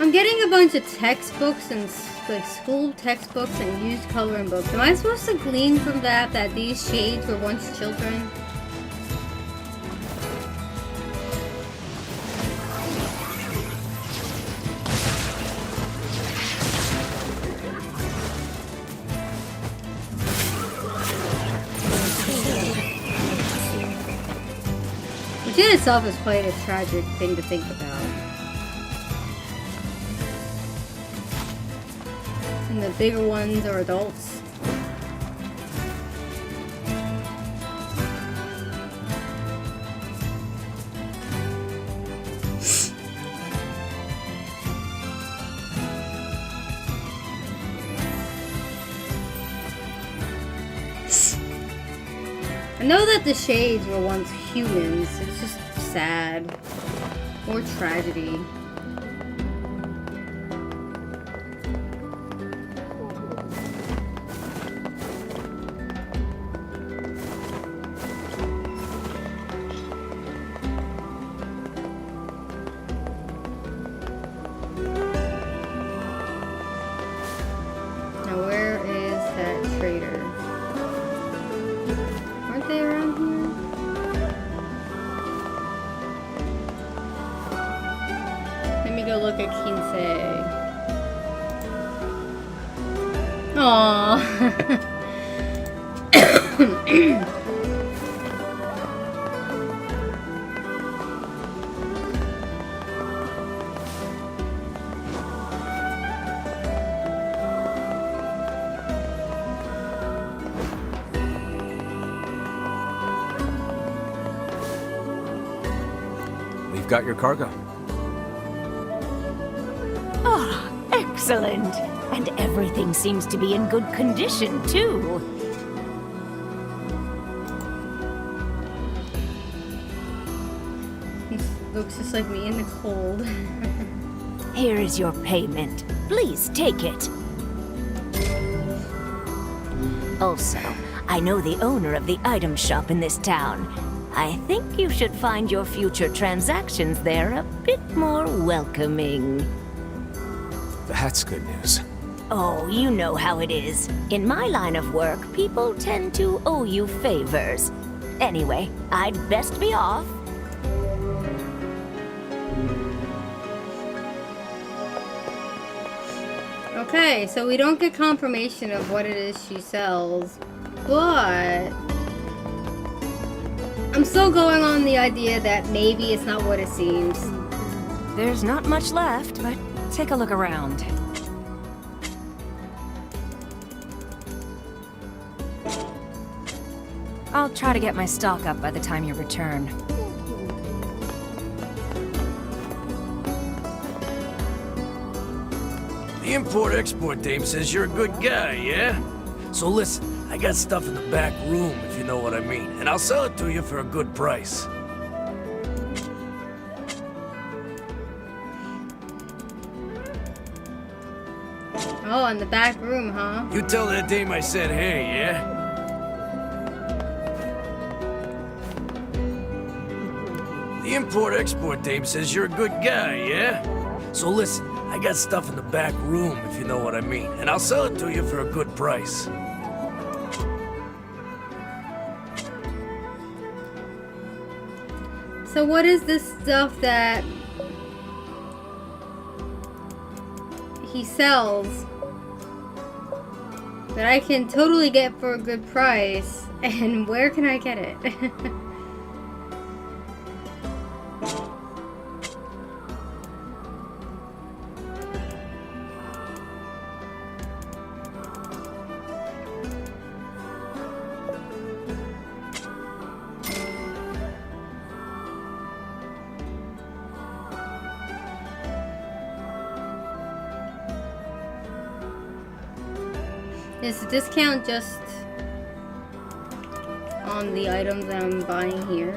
I'm getting a bunch of textbooks and like school textbooks and used coloring books. Am I supposed to glean from that these shades were once children? Which in itself is quite a tragic thing to think about. And the bigger ones are adults. I know that the shades were once humans. It's just sad. Or tragedy. Got your cargo. Ah, excellent. And everything seems to be in good condition, too. He looks just like me in the cold. Here is your payment. Please take it. Also, I know the owner of the item shop in this town. I think you should find your future transactions there a bit more welcoming. That's good news. Oh, you know how it is. In my line of work, people tend to owe you favors. Anyway, I'd best be off. Okay, so we don't get confirmation of what it is she sells, but I'm still going on the idea that maybe it's not what it seems. There's not much left, but take a look around. I'll try to get my stock up by the time you return. The import-export dame says you're a good guy, yeah? So listen, I got stuff in the back room, if you know what I mean, and I'll sell it to you for a good price. Oh, in the back room, huh? You tell that dame I said hey, yeah? The import-export dame says you're a good guy, yeah? So listen, I got stuff in the back room, if you know what I mean, and I'll sell it to you for a good price. So what is this stuff that he sells that I can totally get for a good price, and where can I get it? Is the discount just on the items that I'm buying here?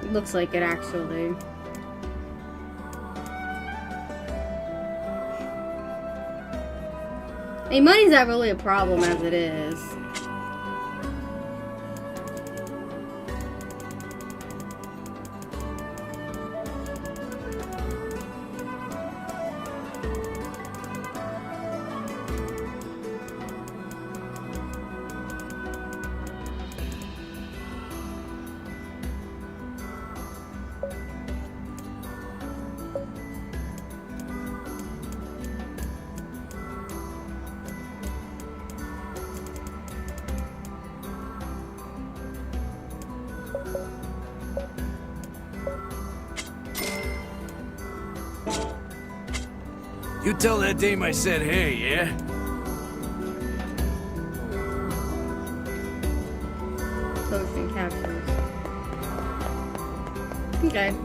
It looks like it actually. I mean, money's not really a problem as it is. You tell that dame I said hey, yeah? Potion capsules. Okay.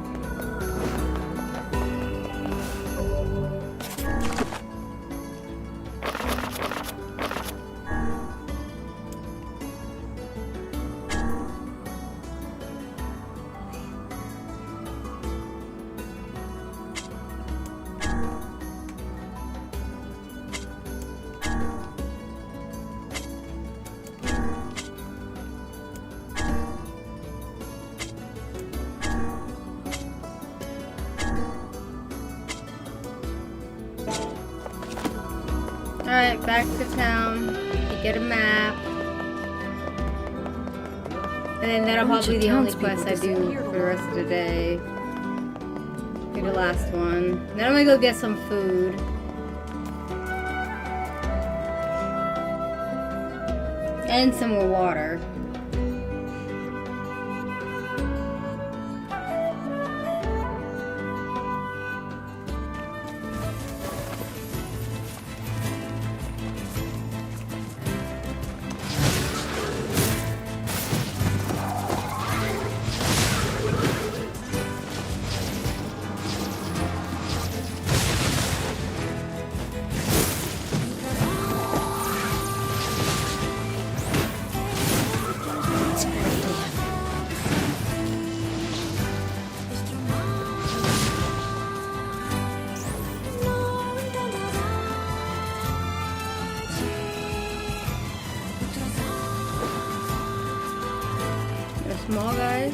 Alright, back to town. You get a map. And then that'll probably be the only quest I do for the rest of the day. Do the last one. Then I'm gonna go get some food. And some more water. Small guys.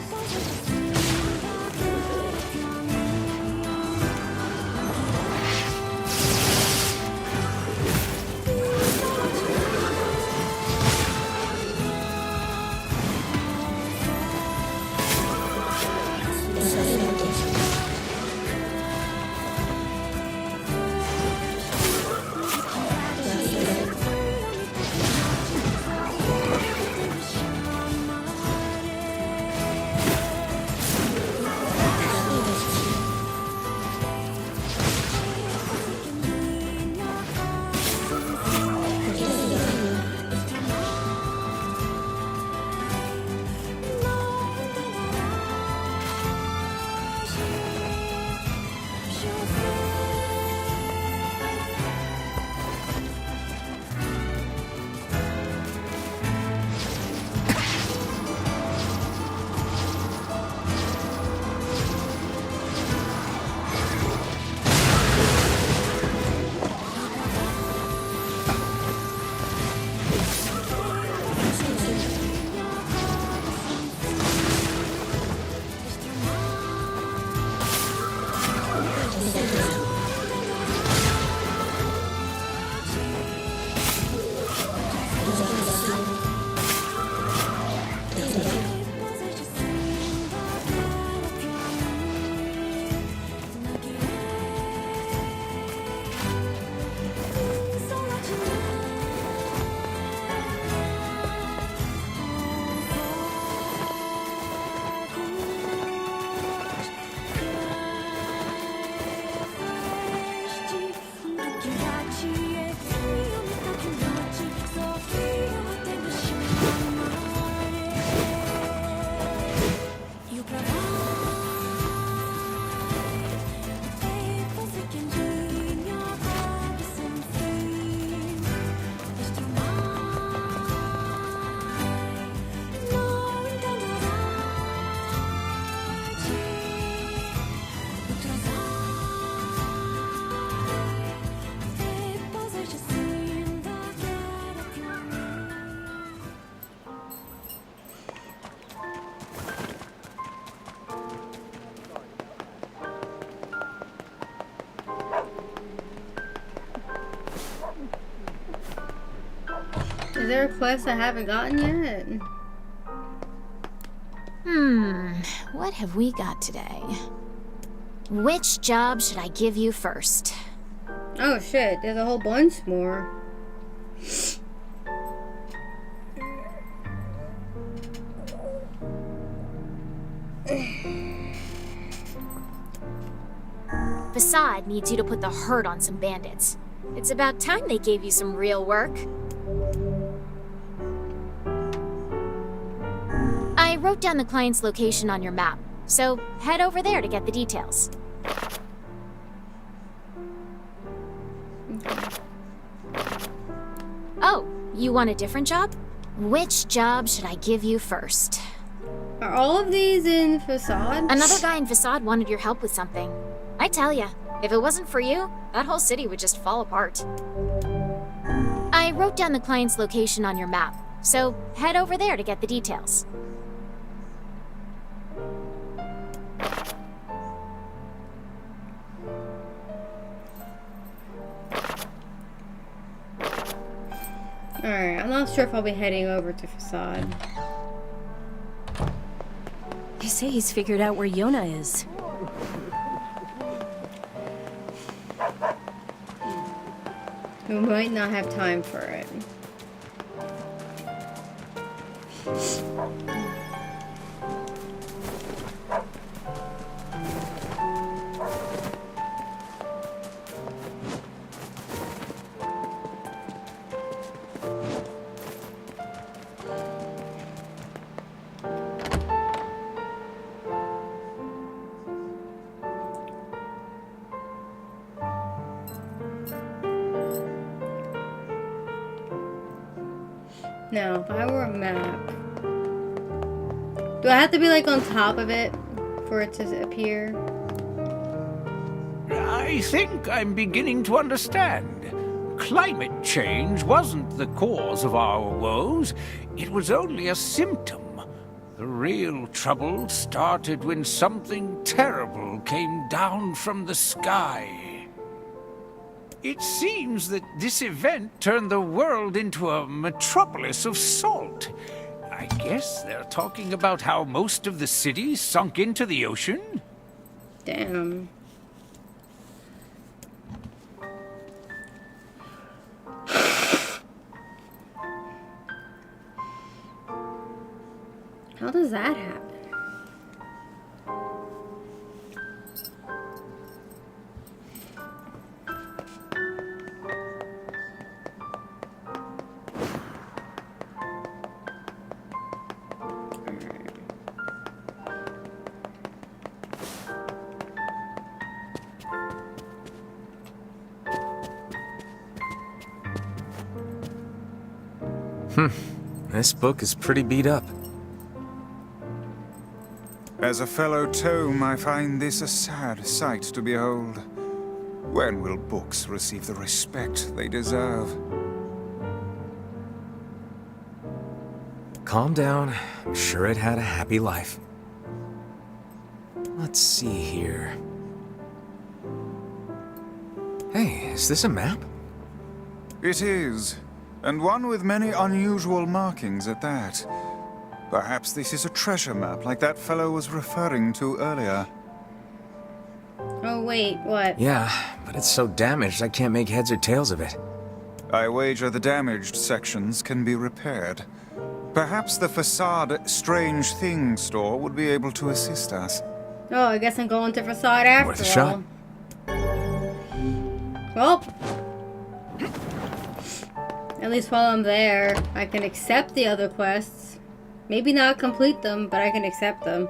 Is there a quest I haven't gotten yet? What have we got today? Which job should I give you first? Oh shit, there's a whole bunch more. Facade needs you to put the hurt on some bandits. It's about time they gave you some real work. I wrote down the client's location on your map, so head over there to get the details. Oh, you want a different job? Which job should I give you first? Are all of these in Facade? Another guy in Facade wanted your help with something. I tell ya, if it wasn't for you, that whole city would just fall apart. I wrote down the client's location on your map, so head over there to get the details. Alright, I'm not sure if I'll be heading over to Facade. They say he's figured out where Yona is. We might not have time for it. Now, if I were a map, do I have to be like on top of it for it to appear? I think I'm beginning to understand. Climate change wasn't the cause of our woes. It was only a symptom. The real trouble started when something terrible came down from the sky. It seems that this event turned the world into a metropolis of salt. I guess they're talking about how most of the city sunk into the ocean? Damn. How does that happen? This book is pretty beat up. As a fellow tome, I find this a sad sight to behold. When will books receive the respect they deserve? Calm down. I'm sure it had a happy life. Let's see here. Hey, is this a map? It is, and one with many unusual markings at that. Perhaps this is a treasure map like that fellow was referring to earlier. Oh wait, what? Yeah, but it's so damaged I can't make heads or tails of it. I wager the damaged sections can be repaired. Perhaps the Facade Strange Things store would be able to assist us. Oh, I guess I'm going to Facade after Worth a shot. Well, at least while I'm there, I can accept the other quests. Maybe not complete them, but I can accept them.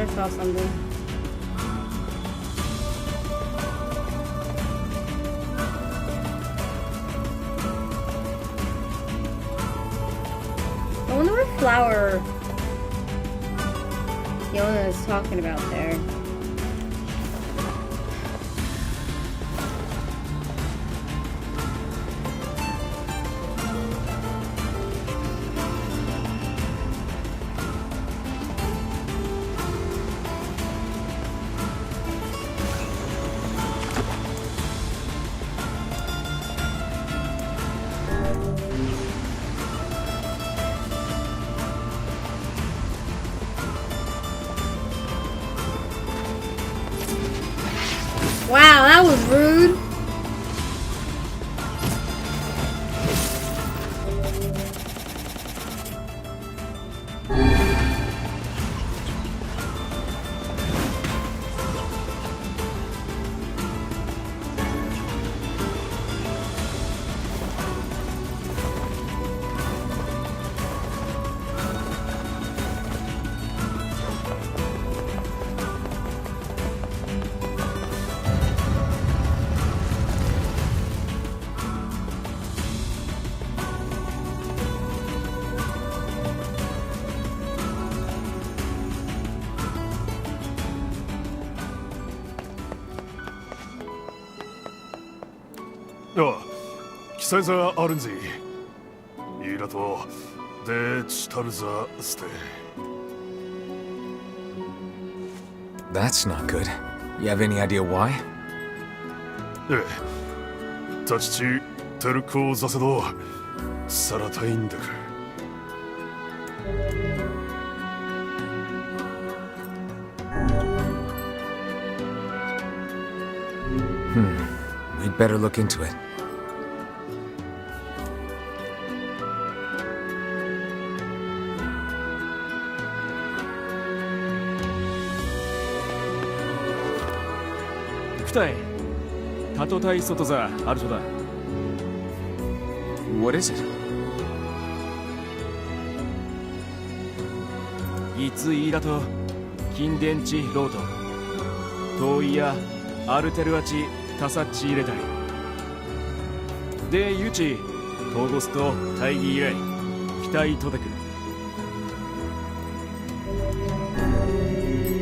I saw something. I wonder what flower Yona is talking about there. Wow, that was rude. 기사에서 아른지 이라도 내 치타르자 스테. That's not good. You have any idea why? 예, 자치치 데르코 자세도 사라타인데. We'd better look into it. What is it? いついらと近電地ロード遠いやアルテルアチタサッチ入れたいでユチトーゴスと大義以来期待とでく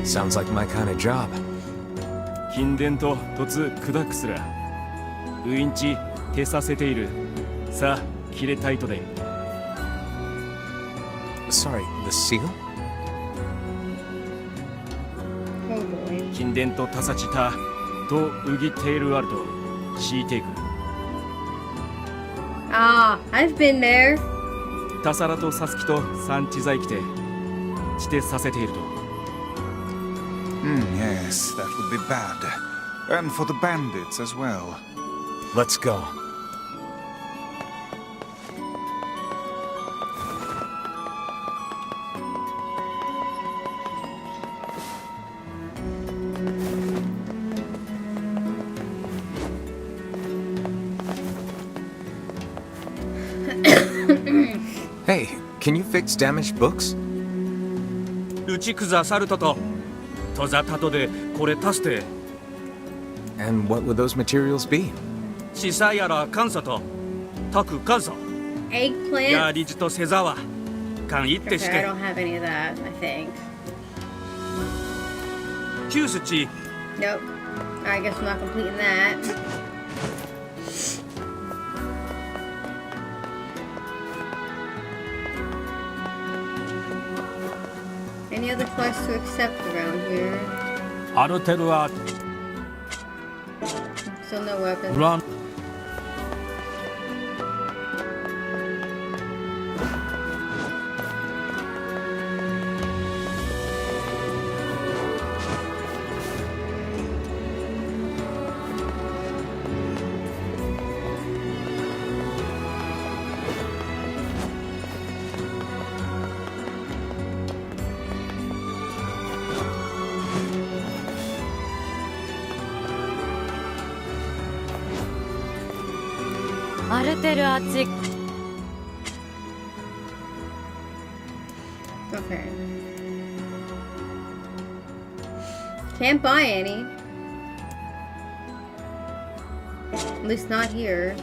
Sounds like my kind of job. 近電と突砕くすらウインチ手させているさあ切れたいとで Sorry, the seal? 近電とタサチタとウギテールアルト敷いていく Ah, I've been there. タサラとサスキと産地在来てしてさせていると Yes, that would be bad. And for the bandits as well. Let's go. Hey, can you fix damaged books? 打ち崩さるとととざたとでこれ足して And what would those materials be? シサやら監査とタク監査 Eggplant? やリジとセザワ勘一ってし Okay, I て don't have any of that, I think. キュースチ Nope. I guess I'm not completing that. Any other quests to accept around here? アルテルア Still no weapons. Run. Okay. Can't buy any. At least not here.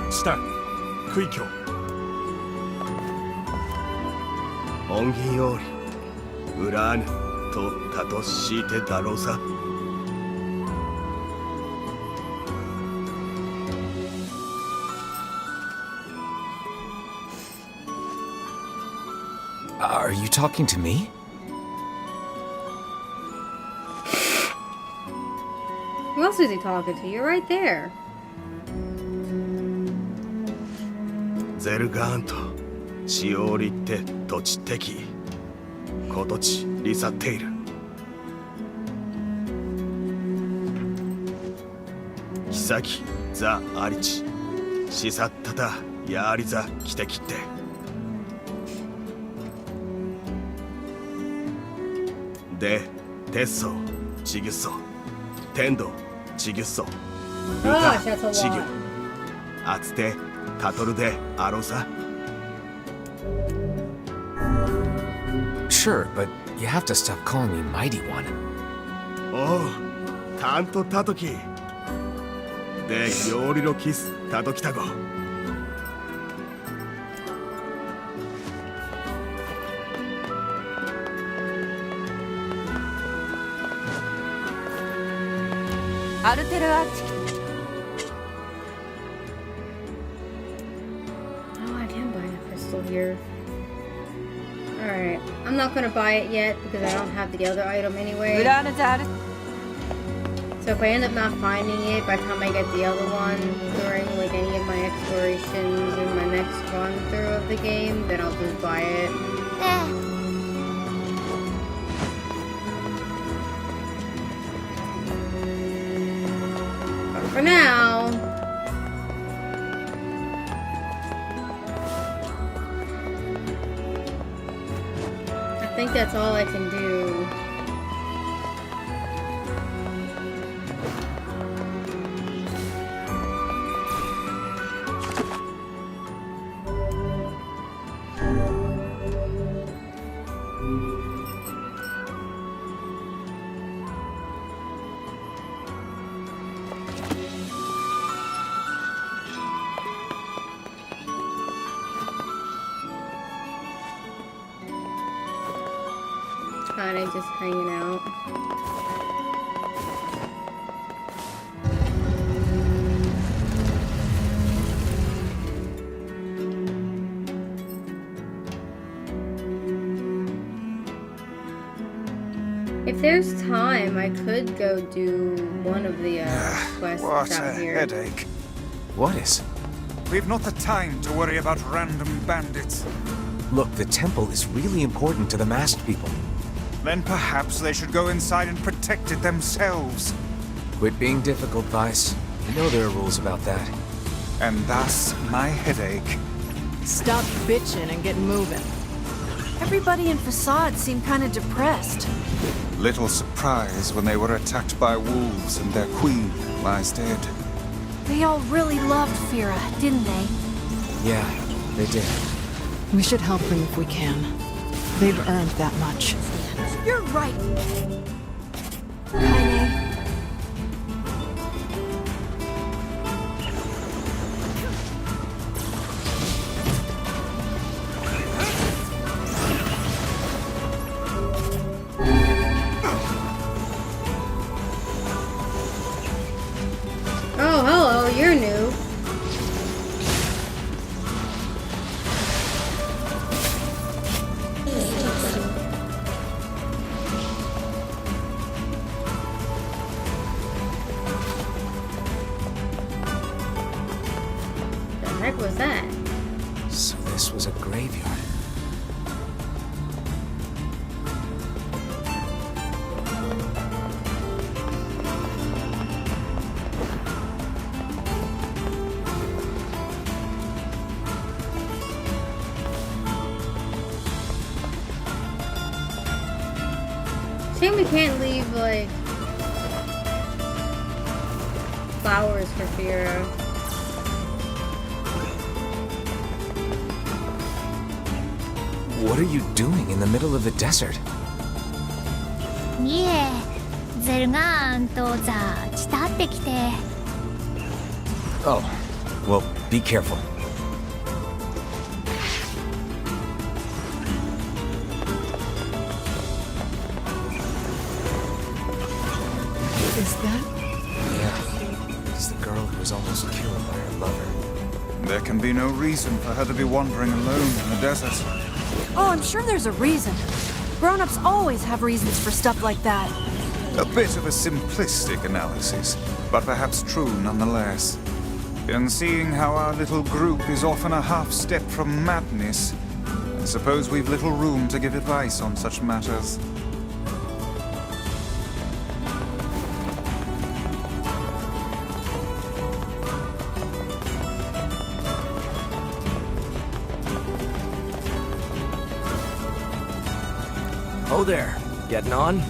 Start. 区域恩義より裏ぬとたとしてだろうさ。Are you talking to me? Who else is he talking to? You're right there. ゼルガーンとしおりって土地的ことちりさっている。妃ザ・アリチしさったたやりざ来てきって。で、テッソチギュッソ天道チギュッソ歌チギュあつてタトルであろうさ。Sure, but you have to stop calling me Mighty One. おう、タンとタトキ。で、料理のキスタトキタゴ。アルテルアーチ。Here. Alright, I'm not gonna buy it yet because I don't have the other item anyway. So if I end up not finding it by the time I get the other one during like any of my explorations in my next run through of the game, then I'll just buy it. But for now, I think that's all I can do. Kinda just hanging out. If there's time, I could go do one of the quests What out a here. headache. What is? We've not the time to worry about random bandits. Look, the temple is really important to the masked people. Then perhaps they should go inside and protect it themselves. Quit being difficult, Vice. You know there are rules about that. And thus, my headache. Stop bitching and get moving. Everybody in Facade seemed kind of depressed. Little surprise when they were attacked by wolves and their queen lies dead. They all really loved Fira, didn't they? Yeah, they did. We should help them if we can. They've earned that much. You're right. Kaine. Oh, hello, you're new. The heck was that? So this was a graveyard. Shame we can't leave, like, flowers for Fira. What are you doing in the middle of the desert? Nier, Zeldaとじゃあ来たってきて。Oh, well, be careful. Is that? Yeah, it's the girl who was almost killed by her lover. There can be no reason for her to be wandering alone in the desert. Oh, I'm sure there's a reason. Grown-ups always have reasons for stuff like that. A bit of a simplistic analysis, but perhaps true nonetheless. And seeing how our little group is often a half step from madness, I suppose we've little room to give advice on such matters. Oh there, getting on?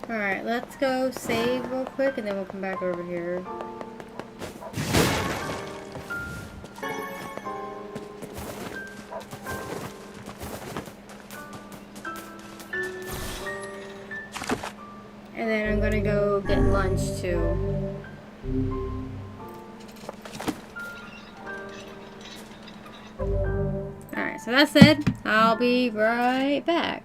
Alright, let's go save real quick and then we'll come back over here. And then I'm gonna go get lunch too. Alright, so that said, I'll be right back.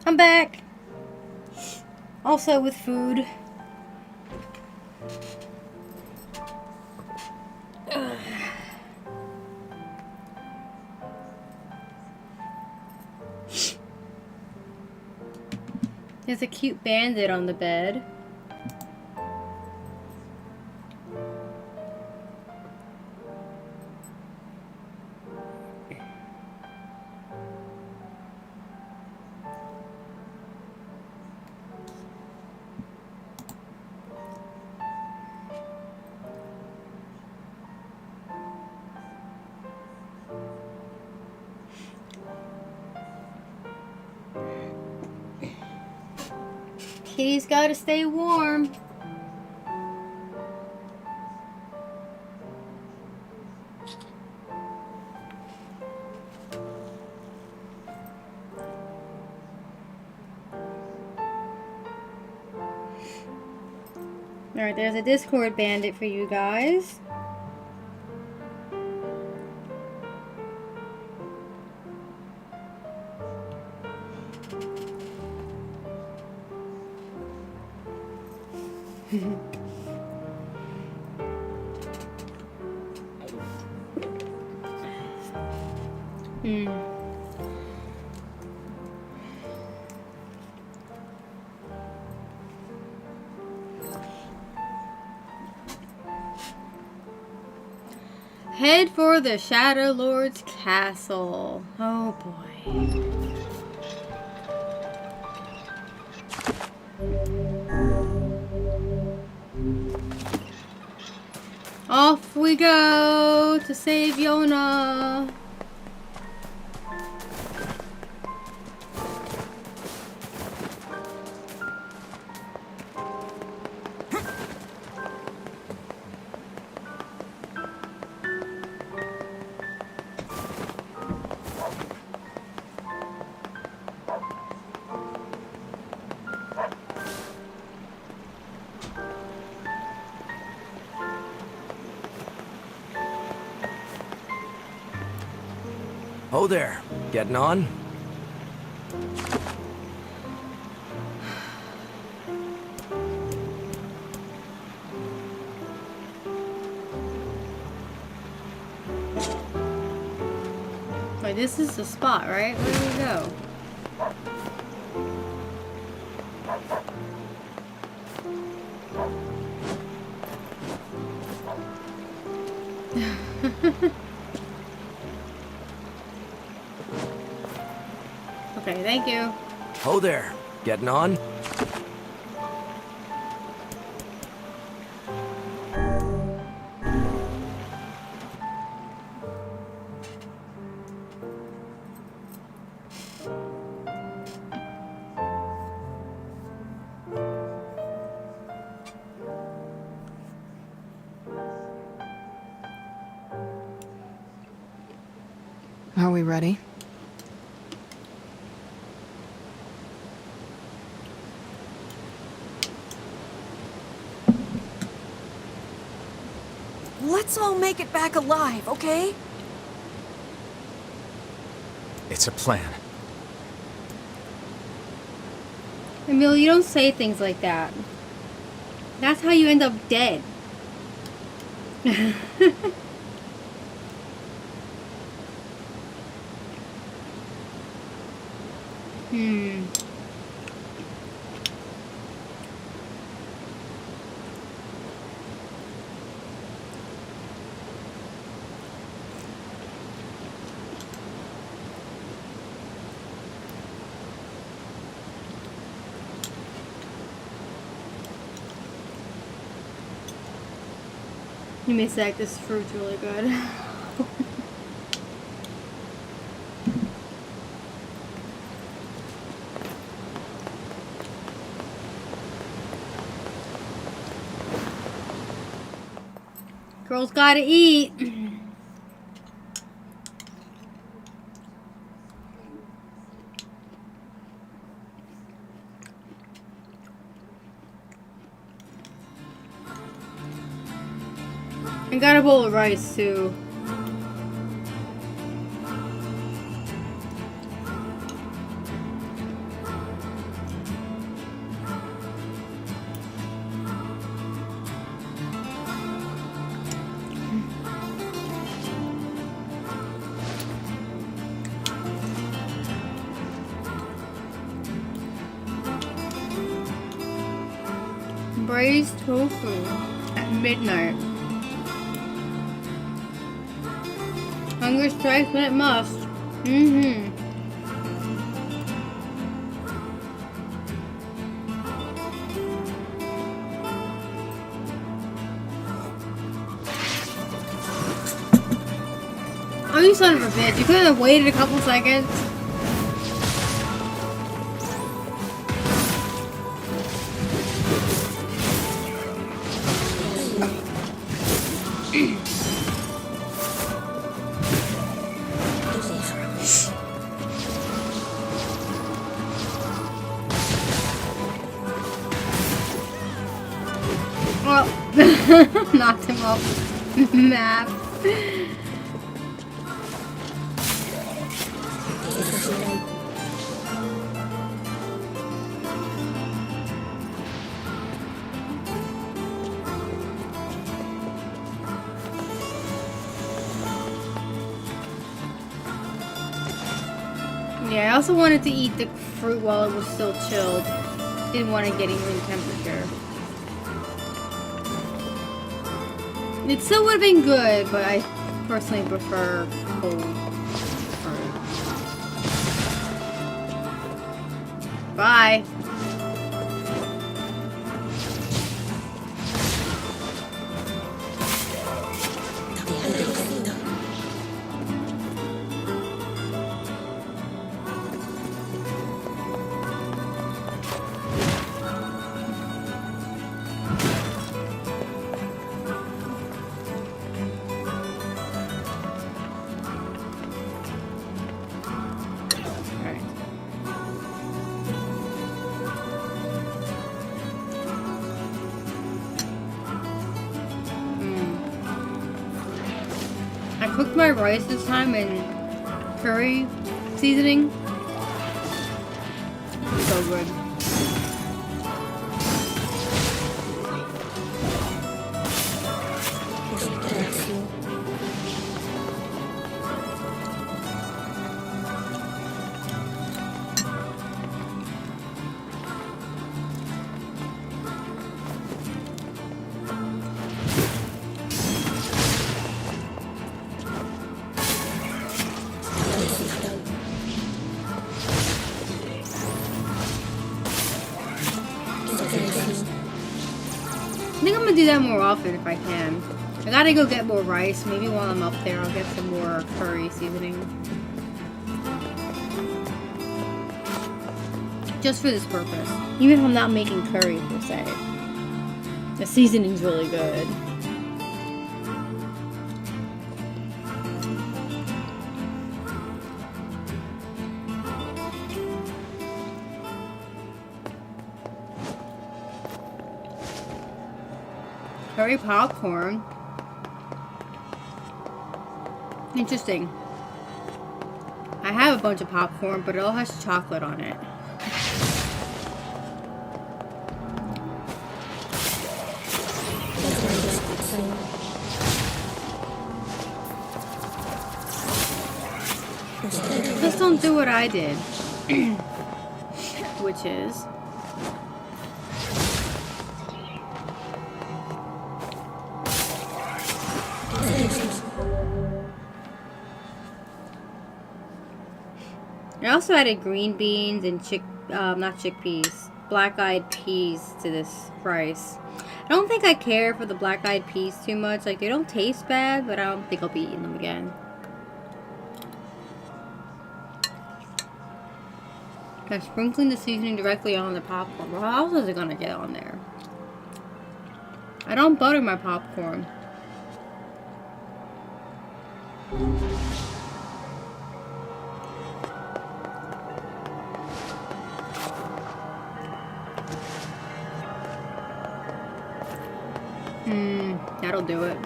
I'm back. Also with food. There's a cute bandit on the bed. Kitty's gotta stay warm. Alright, there's a Discord bandit for you guys. Head for the Shadow Lord's castle. Oh boy. Off we go to save Yona. Oh there, getting on? Wait, this is the spot, right? Where do we go? Okay, thank you. Oh there, getting on? Are we ready? Let's all make it back alive, okay? It's a plan. Emil, you don't say things like that. That's how you end up dead. You may say this fruit's really good. Girls gotta eat. I got a bowl of rice too. braised tofu at midnight. Hunger strikes when it must. Mm-hmm. Oh, you son of a bitch. You couldn't have waited a couple seconds. Oh, knocked him off the map. Yeah, I also wanted to eat the fruit while it was still chilled. Didn't want to get even room temperature. It still would have been good, but I personally prefer cold fruit. Bye. I cooked my rice this time in curry seasoning. So good. I think I'm gonna do that more often if I can. I gotta go get more rice. Maybe while I'm up there I'll get some more curry seasoning. Just for this purpose. Even if I'm not making curry per se. The seasoning's really good. Curry popcorn. Interesting. I have a bunch of popcorn, but it all has chocolate on it. Just don't do what I did. Which is... I also added green beans and not chickpeas, black-eyed peas to this rice. I don't think I care for the black-eyed peas too much. Like, they don't taste bad, but I don't think I'll be eating them again. I'm sprinkling the seasoning directly on the popcorn. Well, how else is it gonna get on there? I don't butter my popcorn. That'll do it.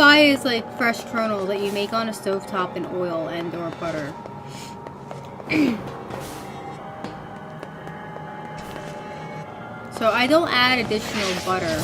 pie is like fresh kernel that you make on a stovetop in oil and or butter. So I don't add additional butter.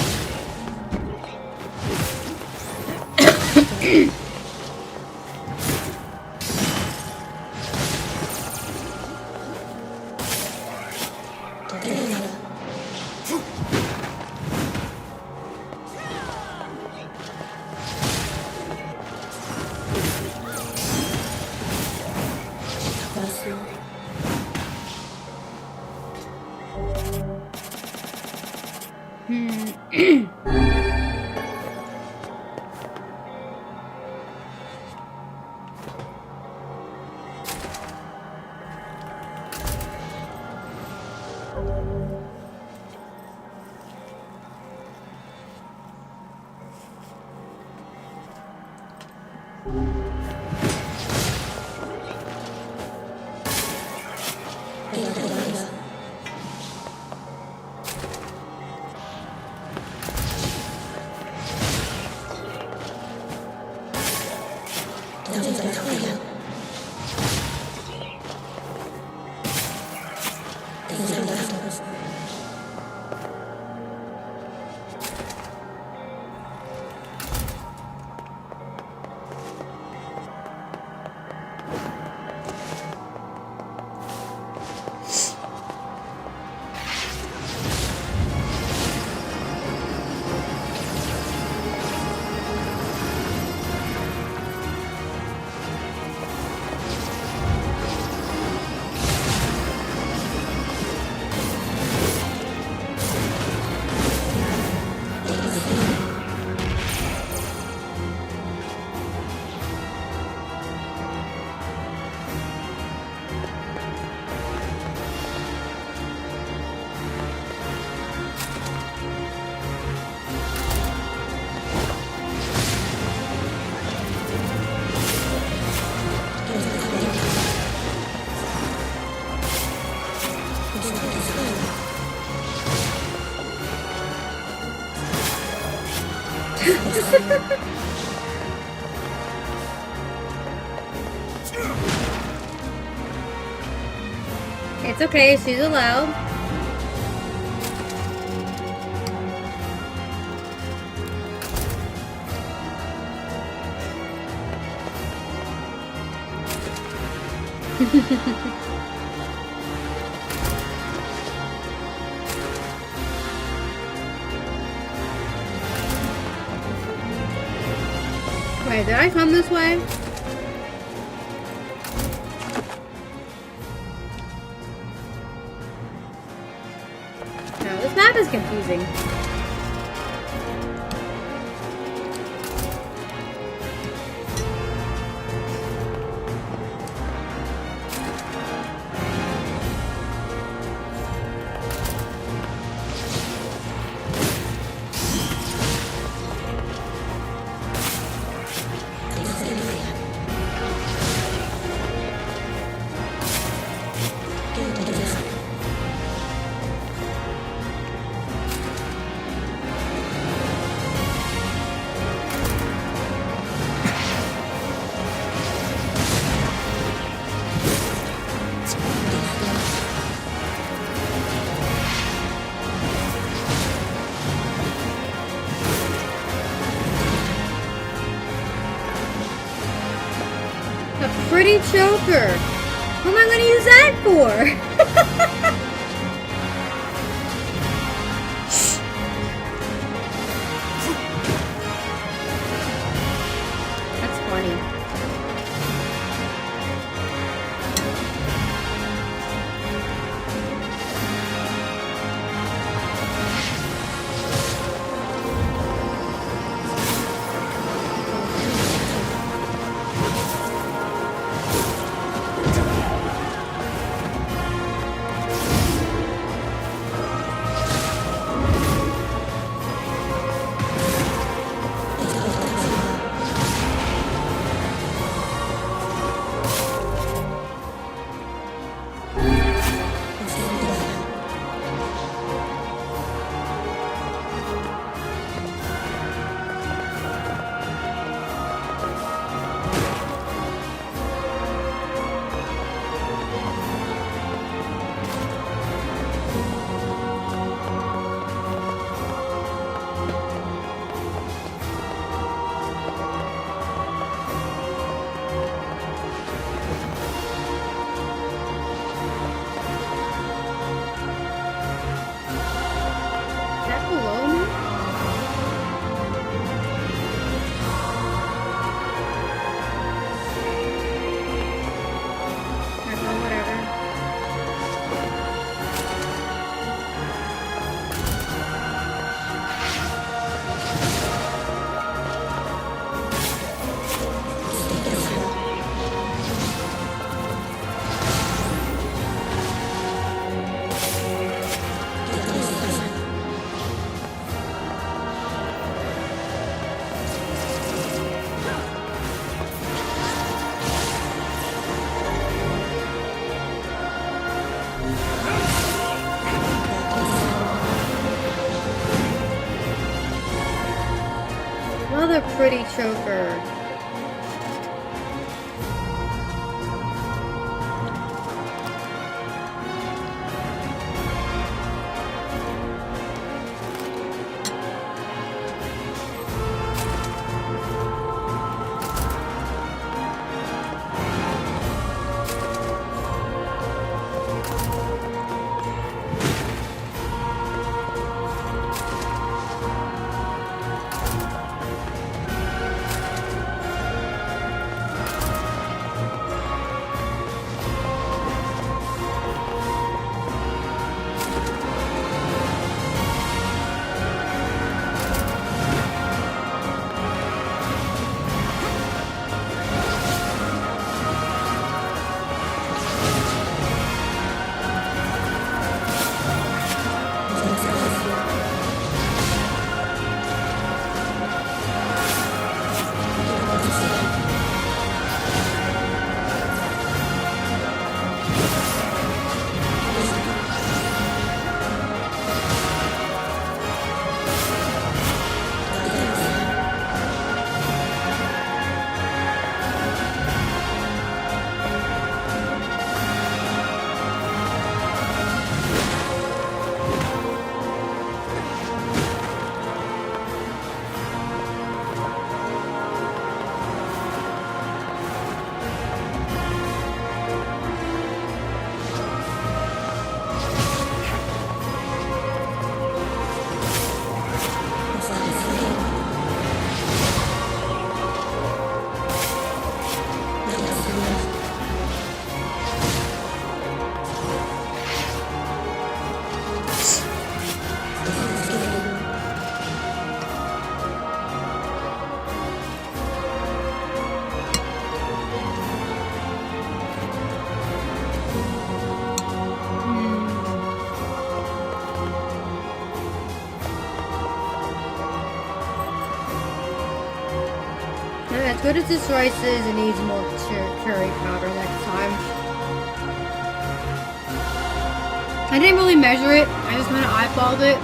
It's okay, she's allowed. Wait, did I come this way? No, this map is confusing. Pretty choker. What am I gonna use that for? That's funny. pretty choker. As good as this rice is, it needs more curry powder next time. I didn't really measure it, I just kind of eyeballed it.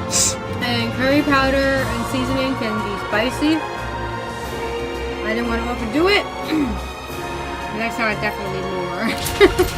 And curry powder and seasoning can be spicy. I didn't want to overdo it. Next time I definitely need more.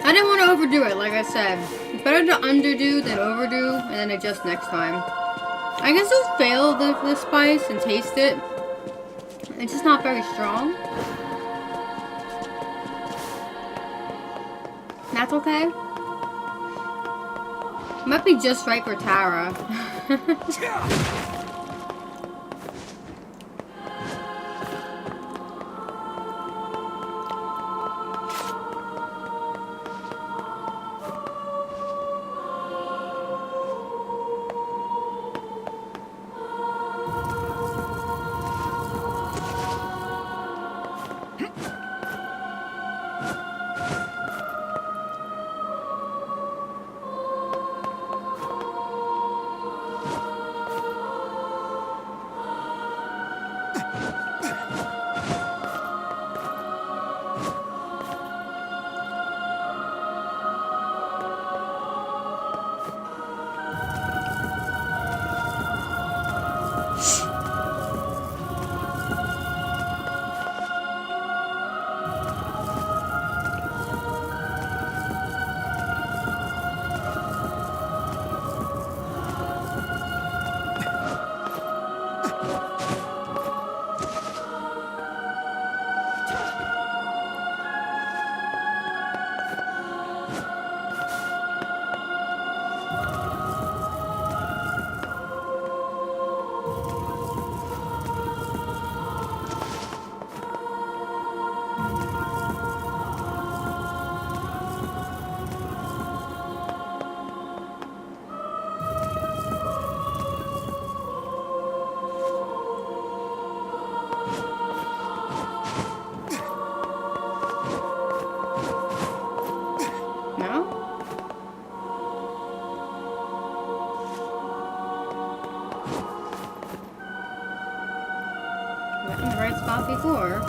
I didn't want to overdo it, like I said. It's better to underdo than overdo, and then adjust next time. I can still feel the spice and taste it. It's just not very strong. That's okay. It might be just right for Tara. before.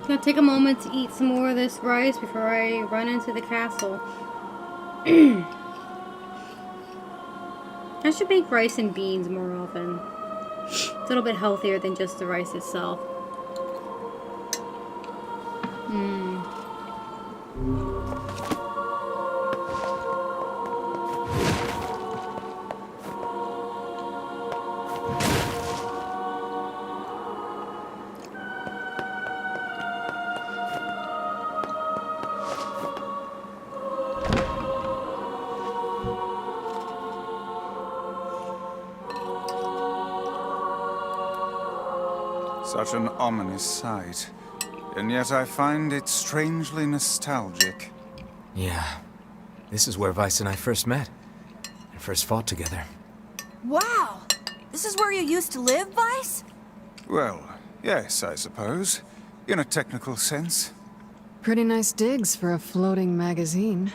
Gonna take a moment to eat some more of this rice before I run into the castle. I should make rice and beans more often. It's a little bit healthier than just the rice itself. Such an ominous sight. And yet I find it strangely nostalgic. Yeah. This is where Vice and I first met. And first fought together. Wow! This is where you used to live, Vice? Well, yes, I suppose. In a technical sense. Pretty nice digs for a floating magazine.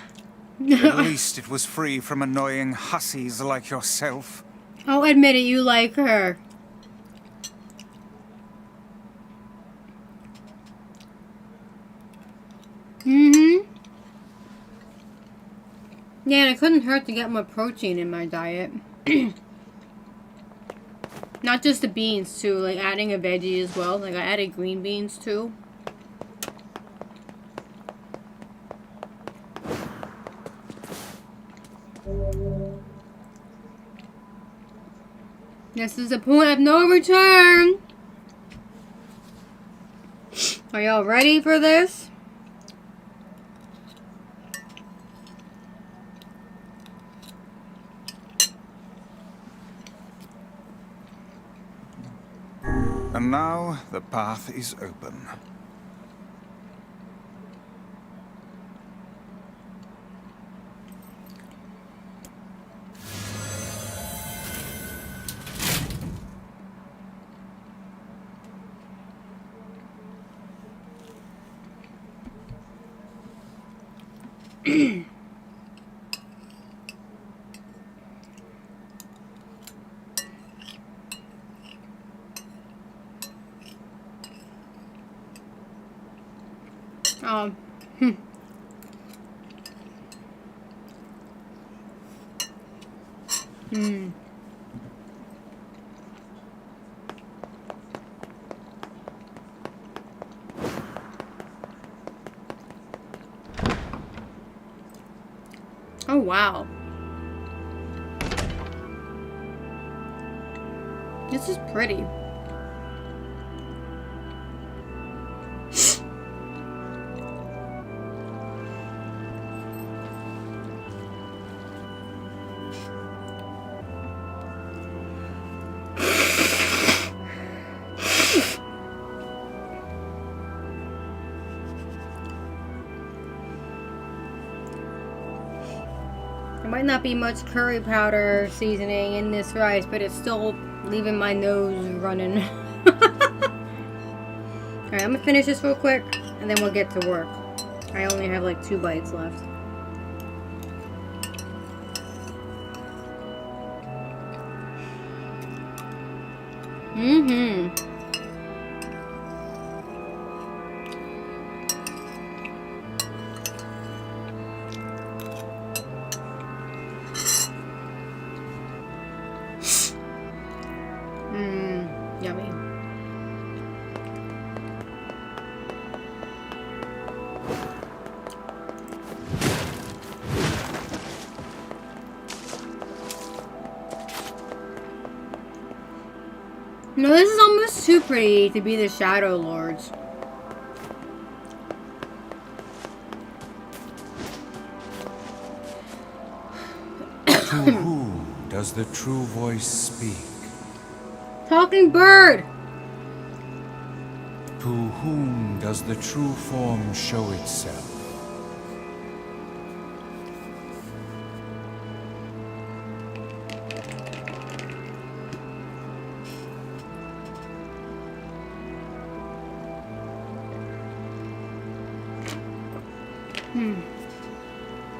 At least it was free from annoying hussies like yourself. I'll admit it, you like her. Yeah, and it couldn't hurt to get more protein in my diet. Not just the beans, too. Like, adding a veggie as well. Like, I added green beans, too. This is the point of no return. Are y'all ready for this? And now the path is open. Oh, wow. This is pretty. There might not be much curry powder seasoning in this rice, but it's still leaving my nose running. Alright, I'm gonna finish this real quick, and then we'll get to work. I only have like 2 bites left. Yummy. No, this is almost too pretty to be the Shadow Lords. To whom does the true voice speak? Talking bird! To whom does the true form show itself?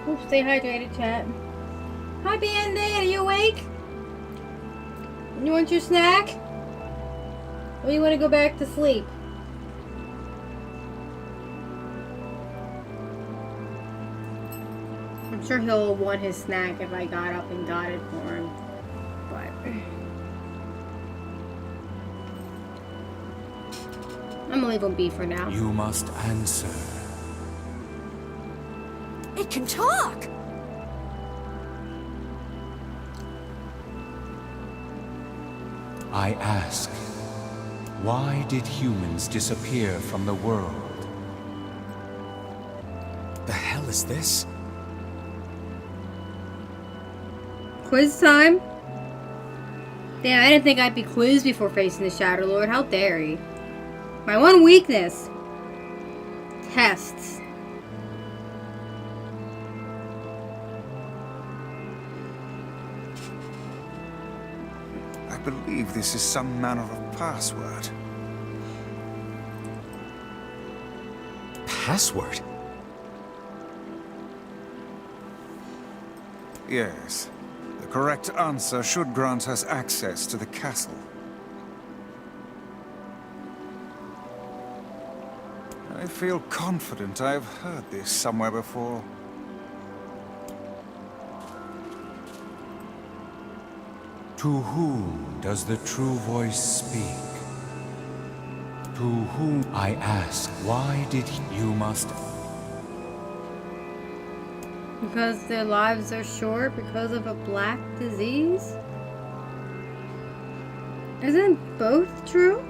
Oh, stay hydrated, chat. Hi, Band-Aid, are you awake? You want your snack? Or you want to go back to sleep? I'm sure he'll want his snack if I got up and got it for him. But I'm gonna leave him be for now. You must answer. It can talk! I ask, why did humans disappear from the world? The hell is this? Quiz time? Damn, I didn't think I'd be quizzed before facing the Shadow Lord. How dare he? My one weakness. Tests. I believe this is some manner of password. Password? Yes. The correct answer should grant us access to the castle. I feel confident I've heard this somewhere before. To whom does the true voice speak? To whom I ask, why did you must... Because their lives are short because of a black disease? Isn't both true?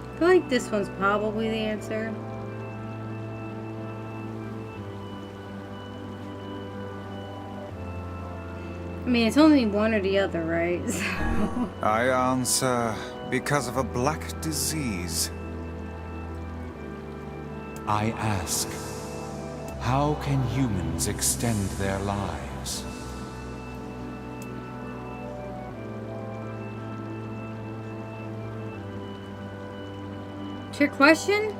I feel like this one's probably the answer. I mean, it's only one or the other, right? So. I answer, because of a black disease. I ask, how can humans extend their lives? Trick question?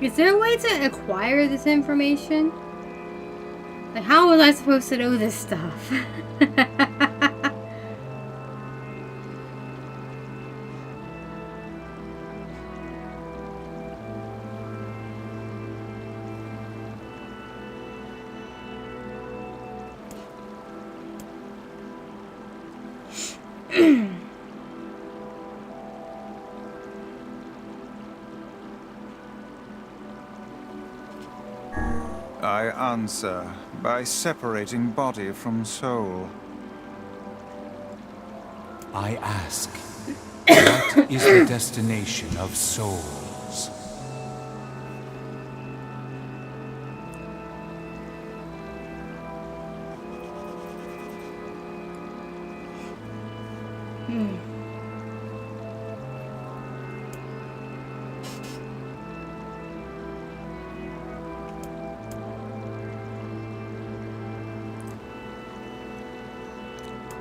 Is there a way to acquire this information? Like, how was I supposed to know this stuff? I answer by separating body from soul. I ask, what is the destination of souls?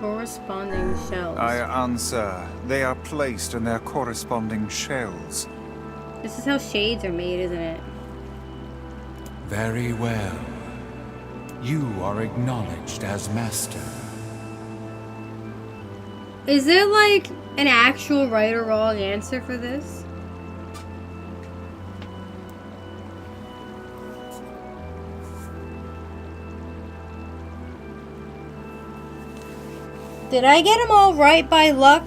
Corresponding shells. I answer, they are placed in their corresponding shells. This is how shades are made, isn't it? Very well. You are acknowledged as master. Is there like an actual right or wrong answer for this? Did I get them all right by luck?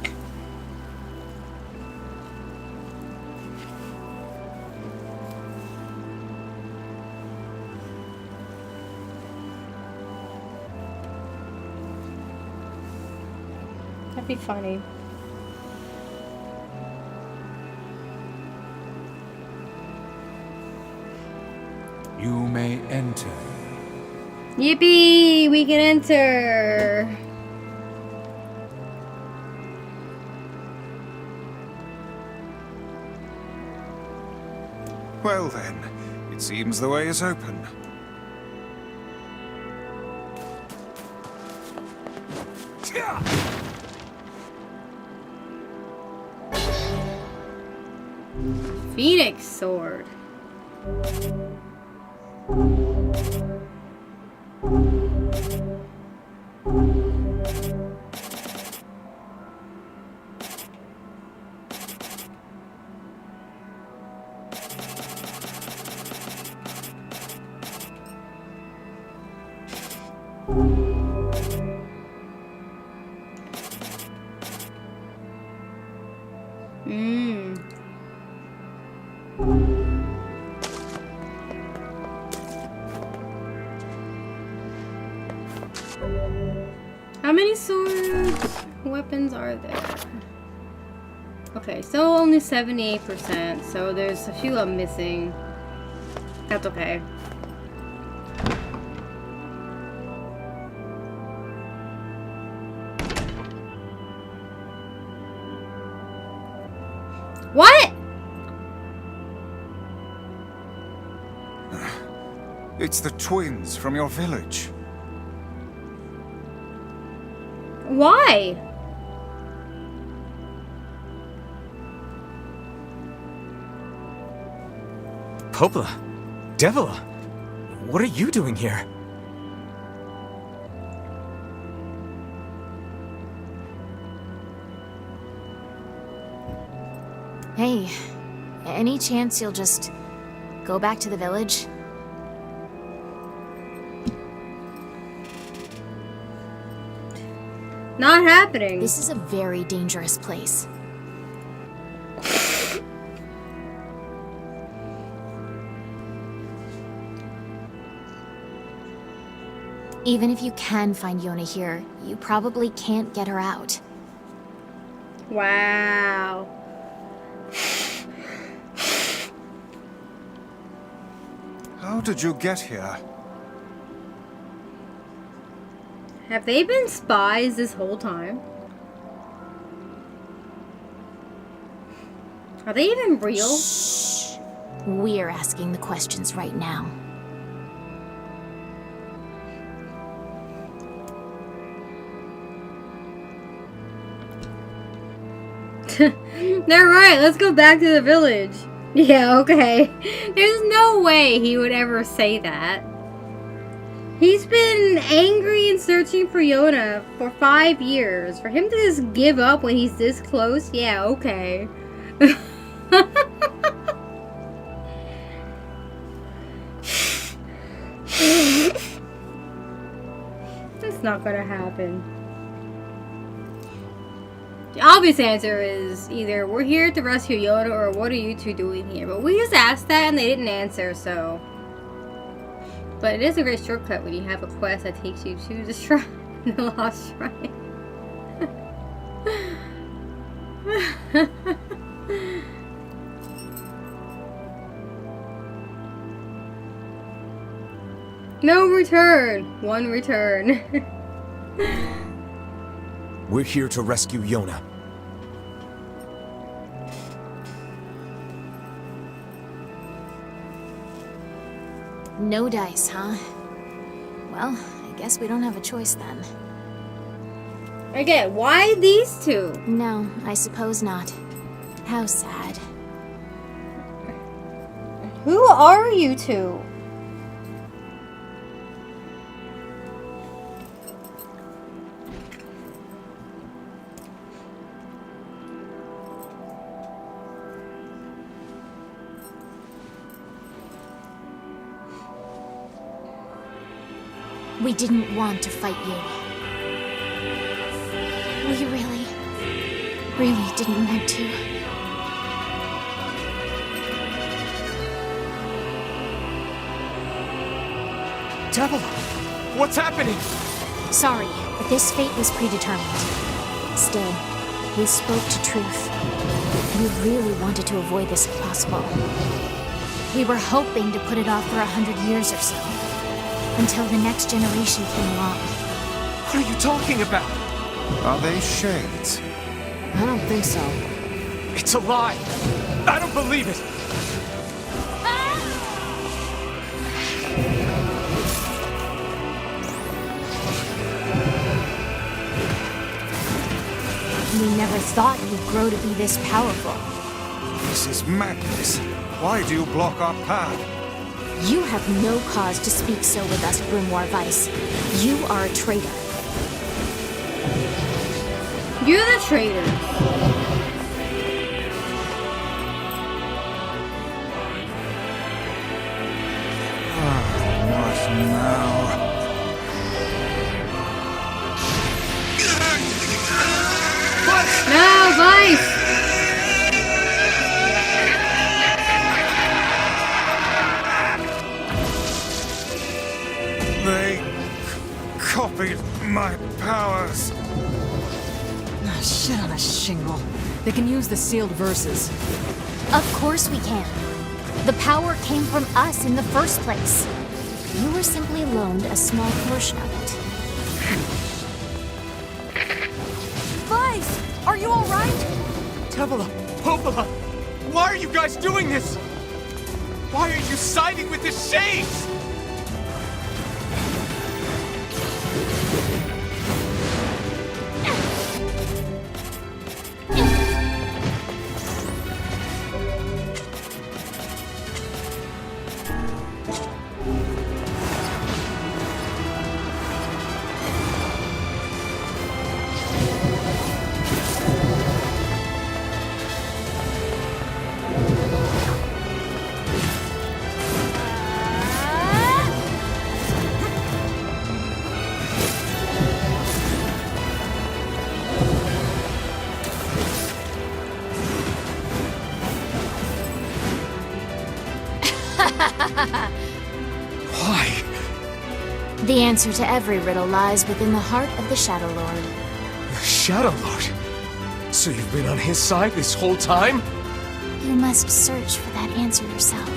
That'd be funny. You may enter. Yippee! We can enter! Well then, it seems the way is open. Phoenix sword. How many swords weapons are there? Okay, so only 78%, so there's a few I'm missing. That's okay. What? It's the twins from your village. Why? Popla, Devila, what are you doing here? Hey, any chance you'll just go back to the village? Not happening. This is a very dangerous place. Even if you can find Yona here, you probably can't get her out. Wow. How did you get here? Have they been spies this whole time? Are they even real? Shh. We're asking the questions right now. They're right. Let's go back to the village. Yeah, okay. There's no way he would ever say that. He's been angry and searching for Yona for 5 years. For him to just give up when he's this close, yeah, okay. That's not gonna happen. The obvious answer is either we're here to rescue Yona or what are you two doing here? But we just asked that and they didn't answer, so. But it is a great shortcut when you have a quest that takes you to the shrine, the lost shrine. No return. One return. We're here to rescue Yona. No dice, huh? Well, I guess we don't have a choice then. Again, why these two? No, I suppose not. How sad. Who are you two? We didn't want to fight you. We really didn't want to. Devil! What's happening? Sorry, but this fate was predetermined. Still, we spoke to truth. We really wanted to avoid this if possible. We were hoping to put it off for 100 years or so. Until the next generation came along. What are you talking about? Are they shades? I don't think so. It's a lie. I don't believe it. We never thought you'd grow to be this powerful. This is madness. Why do you block our path? You have no cause to speak so with us, Grimoire Vice. You are a traitor. You're the traitor. What now? No, Vice! They copied my powers. Ah, shit on a shingle. They can use the sealed verses. Of course we can. The power came from us in the first place. You were simply loaned a small portion of it. Vice, are you all right? Tevela, Popala, why are you guys doing this? Why are you siding with the shades? Why? The answer to every riddle lies within the heart of the Shadow Lord. The Shadow Lord? So you've been on his side this whole time? You must search for that answer yourself.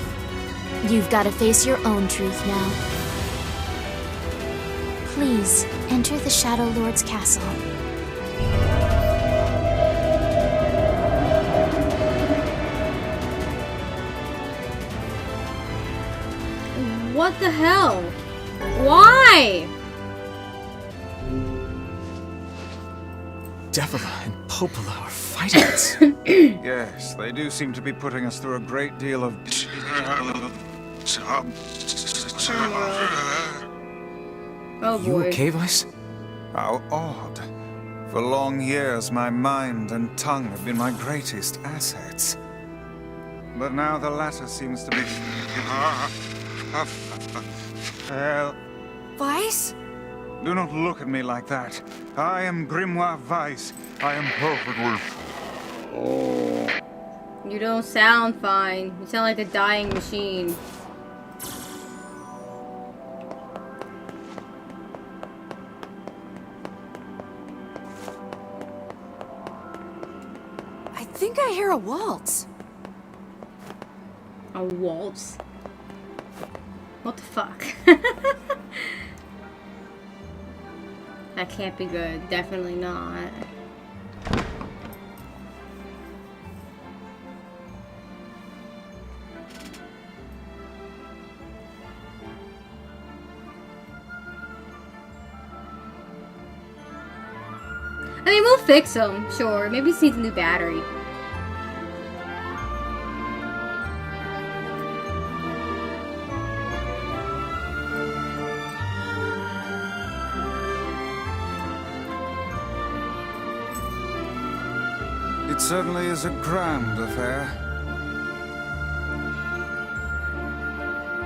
You've got to face your own truth now. Please, enter the Shadow Lord's castle. What the hell? Why? Devila and cupola are fighting us. Yes, they do seem to be putting us through a great deal of... Oh boy. You okay, Vice? How odd. For long years, my mind and tongue have been my greatest assets. But now the latter seems to be... Well... Vice? Do not look at me like that. I am Grimoire Vice. I am perfectly... You don't sound fine. You sound like a dying machine. I think I hear a waltz. A waltz? What the fuck? That can't be good. Definitely not. I mean, we'll fix them, sure. Maybe he needs a new battery. It certainly is a grand affair.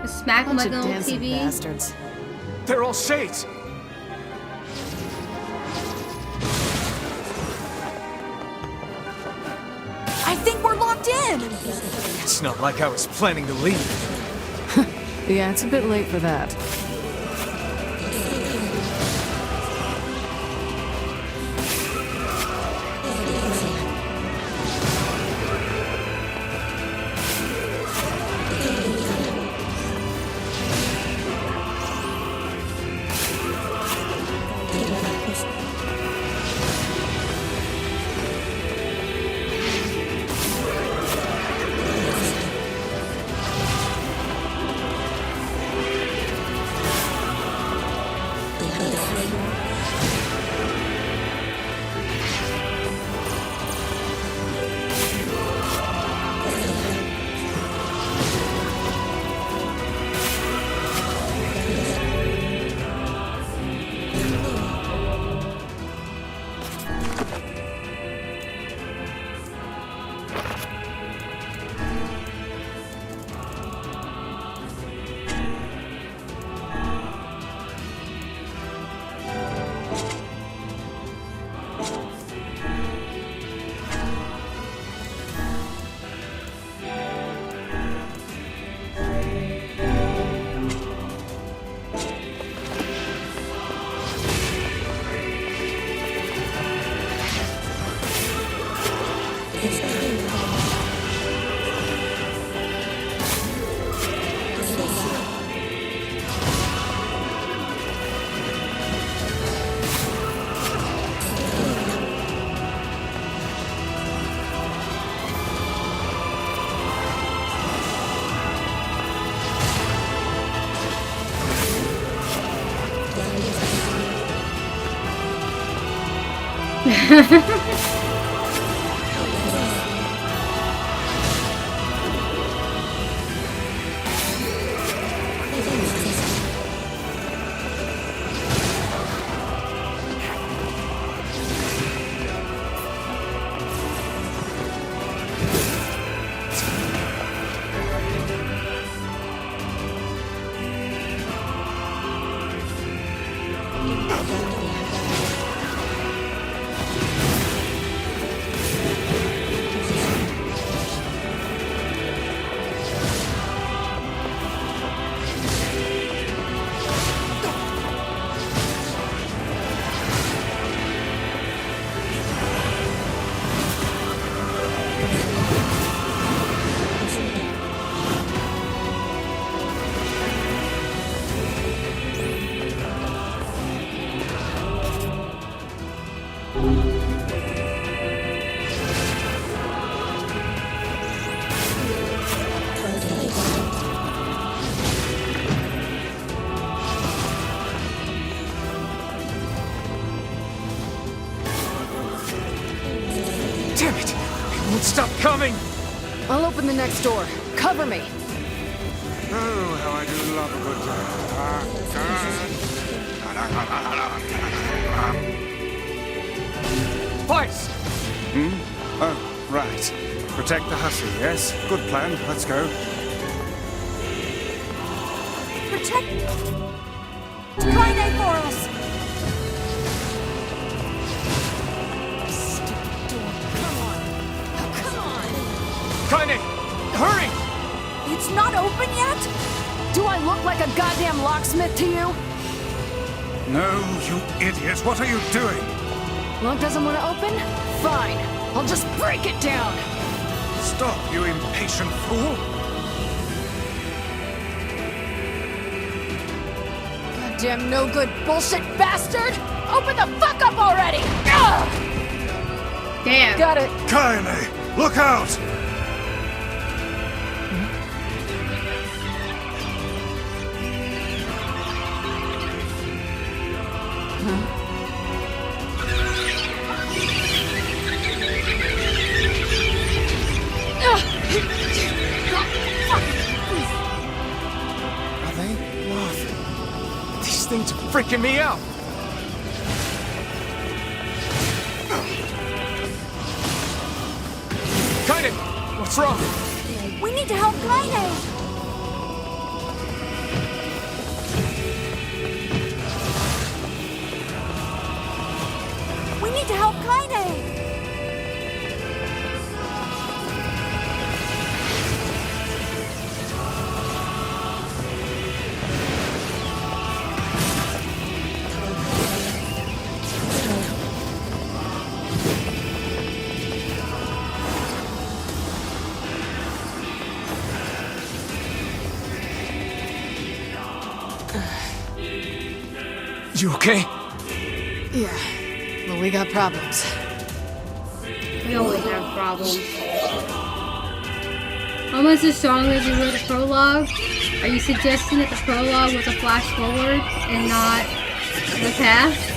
Just smack him like an old dancing TV. bastards. They're all shades! I think we're locked in! It's not like I was planning to leave. Yeah, it's a bit late for that. stop coming! I'll open the next door. Cover me. Oh, how I do love a good Fights! Oh, right. Protect the hussy, yes? Good plan. Let's go. Protect Kaine for us! Stupid door. Come on. Oh, come on! Kaine! Hurry! It's not open yet? Do I look like a goddamn locksmith to you? No, you idiot. What are you doing? Lock doesn't want to open? Fine. I'll just break it down. Stop, you impatient fool. Goddamn no good bullshit bastard! Open the fuck up already! Ugh! Damn. Got it. Kaine, look out! Are they laughing? These things are freaking me out! Kaine! What's wrong? We need to help Kaine! We need to help Kaine! You okay? Yeah. Well, we got problems. We always have problems. Almost as strong as you wrote the prologue. Are you suggesting that the prologue was a flash forward and not the past?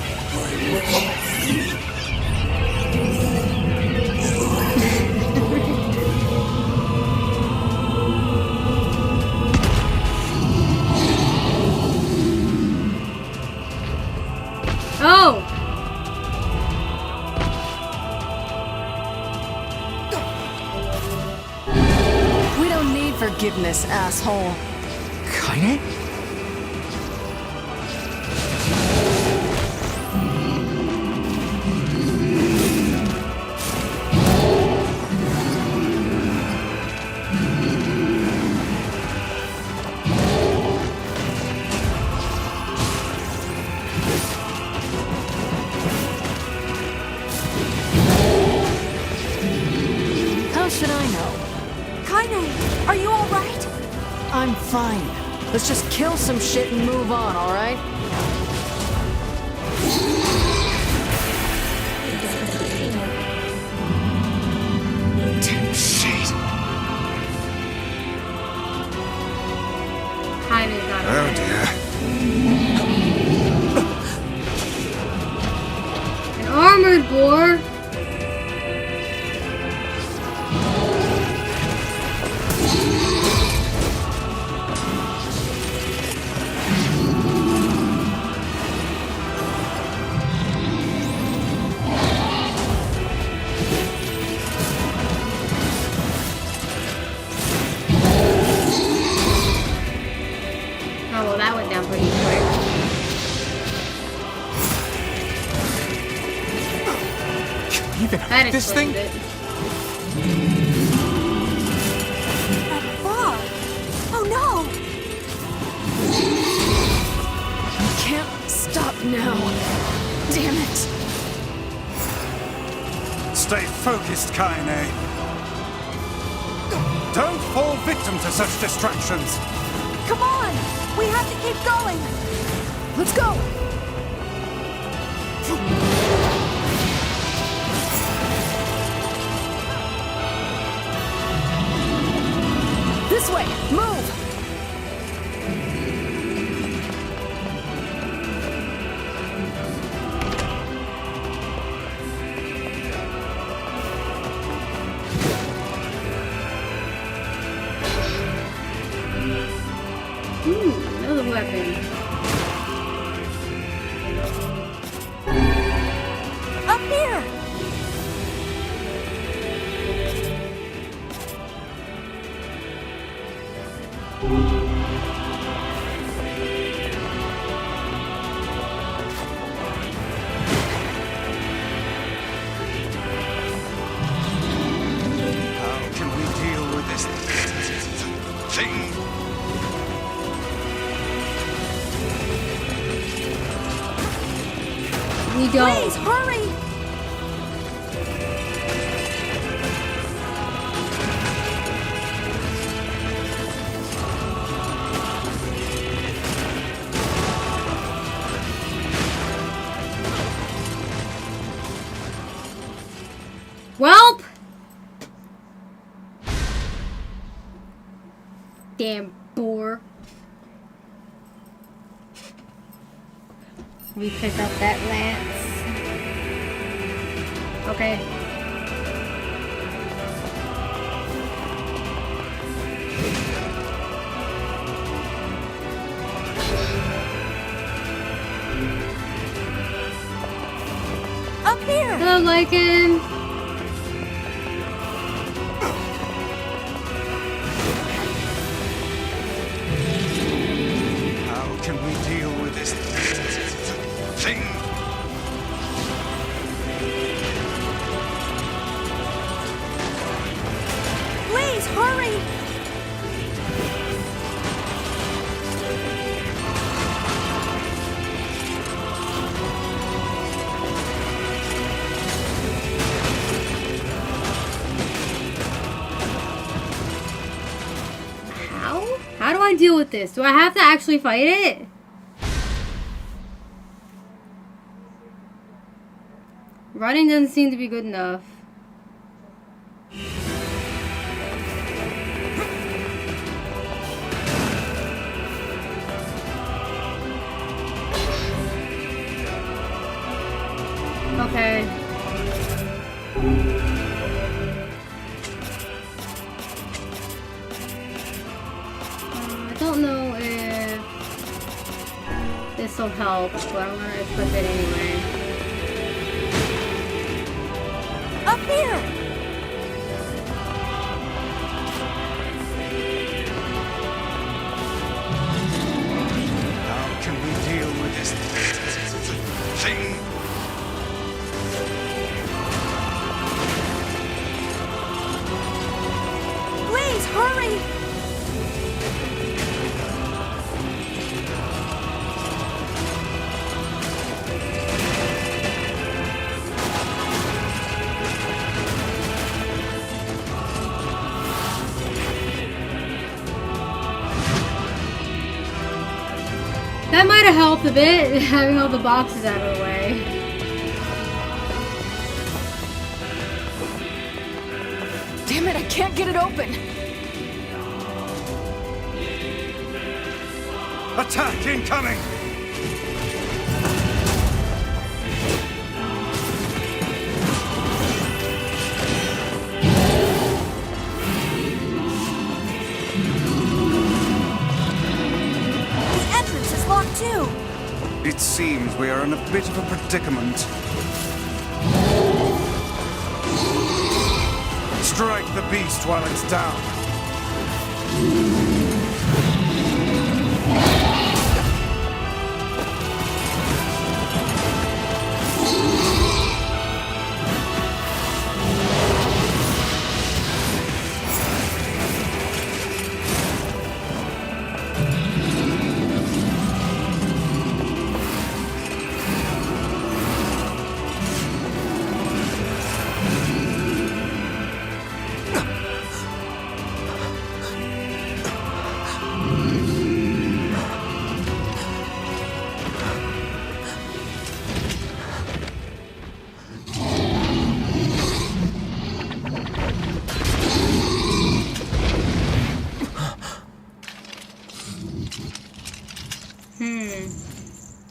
Oh! We don't need forgiveness, asshole. Kaine? How should I know? Kaine, are you alright? I'm fine. Let's just kill some shit and move on, alright? Damn shit. Kaine's not Oh alright. dear. An armored boar? Oh, well, that went down pretty quick. Even That this thing? explains it. That fog! Oh no! Can't stop now. Damn it. Stay focused, Kaine. Don't fall victim to such distractions. Come on! We have to keep going! Let's go! This way! Move! weapon. Up here! How can we deal with this thing? We don't. Please, hurry! Welp! Damn boar. We pick up that lance. Okay. Up here! Hello, Lycan. How can we deal with this thing? Please, hurry! How? How do I deal with this? Do I have to actually fight it? Running doesn't seem to be good enough. Okay. I don't know if this will help, but I'm gonna equip it anyway. Up here! How can we deal with this thing? Please, hurry! That might have helped a bit, having all the boxes out of the way. Damn it, I can't get it open. Attack incoming! The entrance is locked too! It seems we are in a bit of a predicament. Strike the beast while it's down.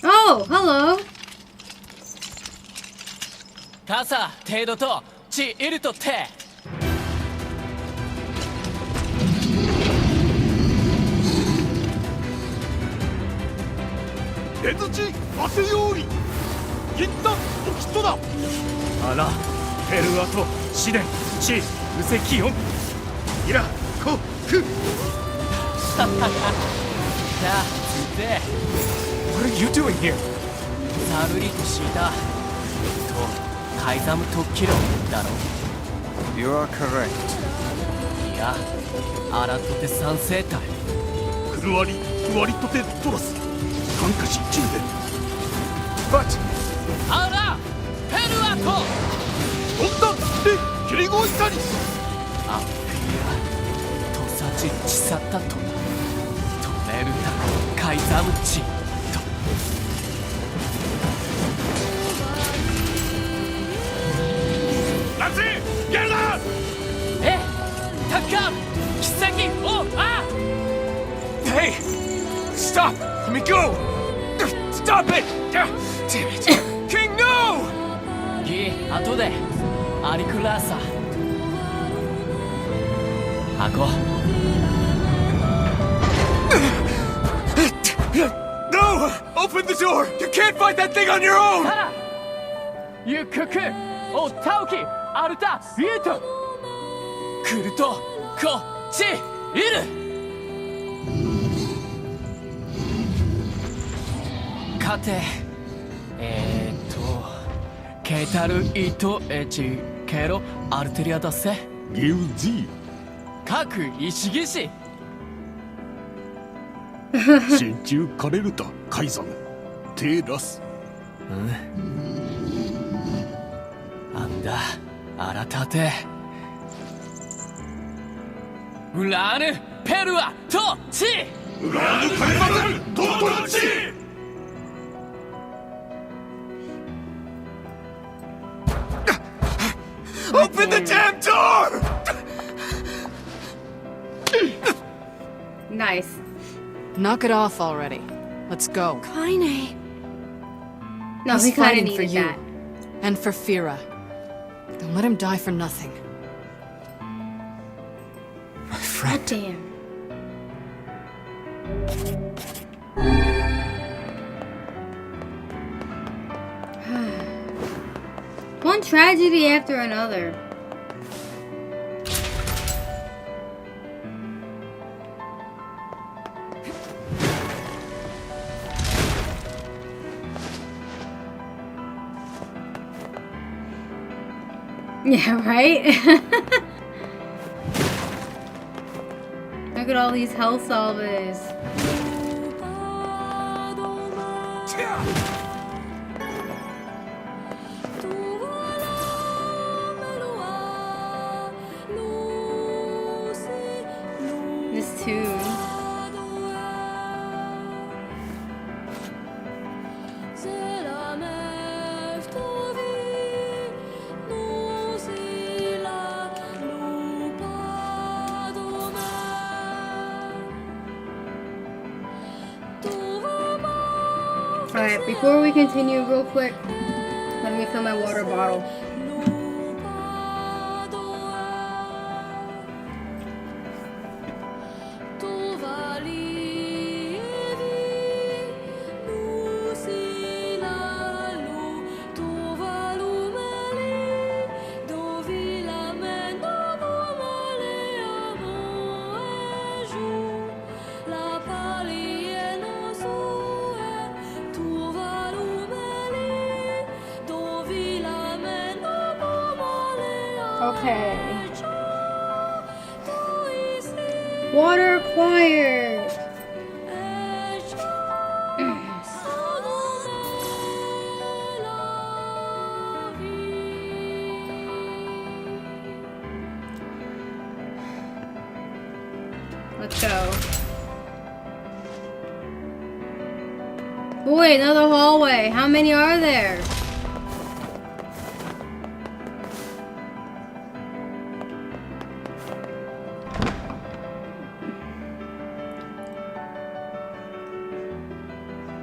Oh, hello. 傘程度と地いるとて What 出づちわせようり一旦おきとだあらペルアと試練地無責音イラコフなあつて What are you doing here? さるりとしたカイザム特機論だろ You are correct. いやアラトテ三世隊クルワリクワリとてトラス感化し中で But アラペルアトどんだでキリゴイタニアッピアトサチチサタトナトメルタカイザムチ Get it out! えタッカー奇跡をあ Hey! Stop! Let me go! Stop it! Damn it! King, no! ギ後でアリクラーサ箱 No! Open the door! You can't fight that thing on your own! ゆっくくおタオキアルタビート来るとこっちいる勝てケタルイトエチケロアルテリアだせギウジ各石騎士真鍮カレルタカイザムテラスなんだアラタテウラーヌペルアトチウラーヌカイザムトトチ Open the damn door! Nice. Knock it off already. Let's go. Kaine. No, He's we kind of fighting for needed you. that. And for Fira. Don't let him die for nothing. My friend. God damn. One tragedy after another. Yeah, right? Look at all these health salvers. This too. Alright, before we continue real quick, let me fill my water bottle. Okay. Water acquired. Let's go. Boy, another hallway. How many are there?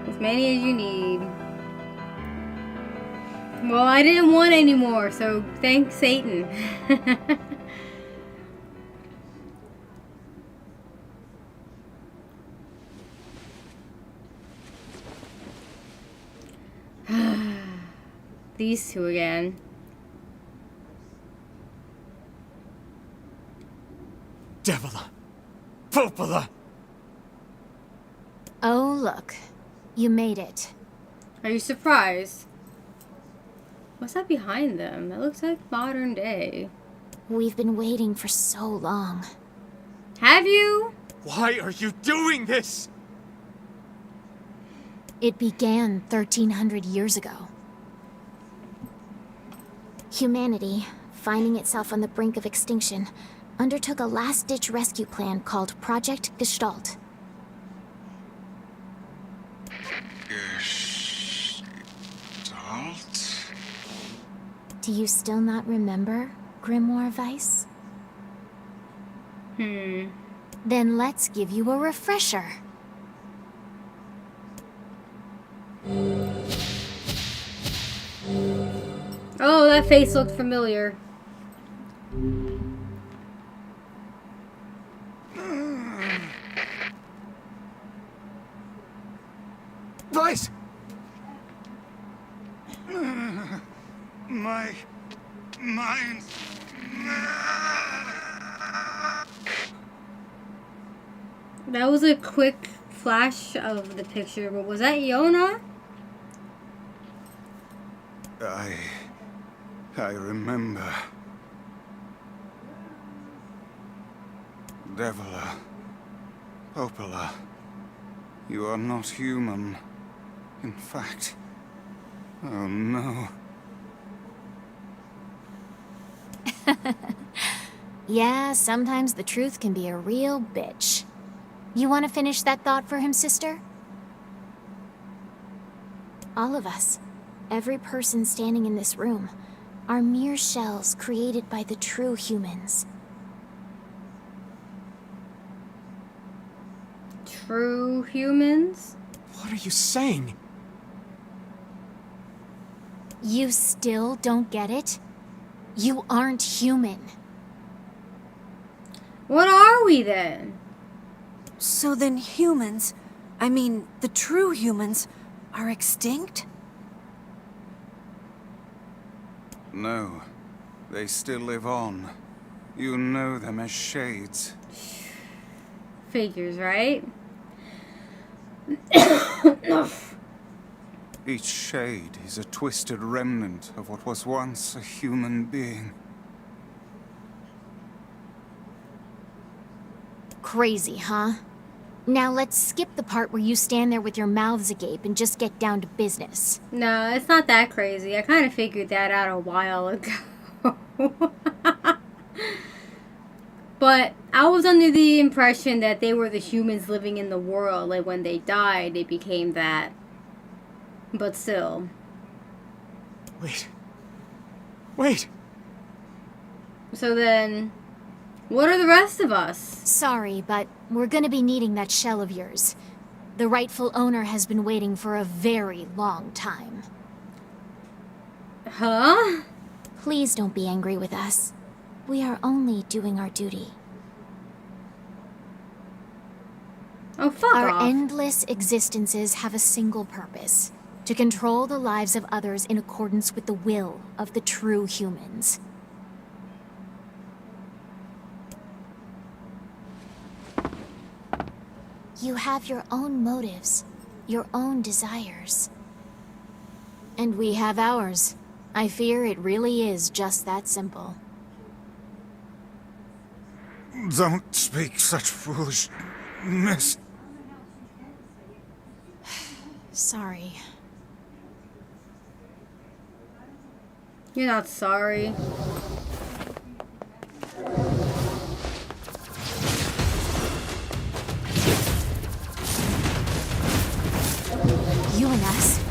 As many as you need. Well, I didn't want any more, so thanks, Satan. these two again. Devila! Popola! Oh, look. You made it. Are you surprised? What's that behind them? That looks like modern day. We've been waiting for so long. Have you? Why are you doing this? It began 1300 years ago. Humanity, finding itself on the brink of extinction, undertook a last-ditch rescue plan called Project Gestalt. Gestalt? Do you still not remember, Grimoire Weiss? Then let's give you a refresher. Oh, that face looked familiar. Weiss! My mind. That was a quick flash of the picture, but was that Yona? I remember. Devila. Popola. You are not human. In fact. Oh no. Yeah, sometimes the truth can be a real bitch. You want to finish that thought for him, sister? All of us, every person standing in this room, are mere shells created by the true humans. True humans? What are you saying? You still don't get it? You aren't human. What are we then? So then humans, I mean, the true humans, are extinct? No. They still live on. You know them as shades. Figures, right? Each shade is a twisted remnant of what was once a human being. Crazy, huh? Now let's skip the part where you stand there with your mouths agape and just get down to business. No, it's not that crazy. I kind of figured that out a while ago. But I was under the impression that they were the humans living in the world. Like when they died, they became that. But still. Wait. So then, what are the rest of us? Sorry, but we're gonna be needing that shell of yours. The rightful owner has been waiting for a very long time. Huh? Please don't be angry with us. We are only doing our duty. Oh, fuck Our off. endless existences have a single purpose. To control the lives of others in accordance with the will of the true humans. You have your own motives, your own desires. And we have ours. I fear it really is just that simple. Don't speak such foolishness. Sorry. You're not sorry. You and us,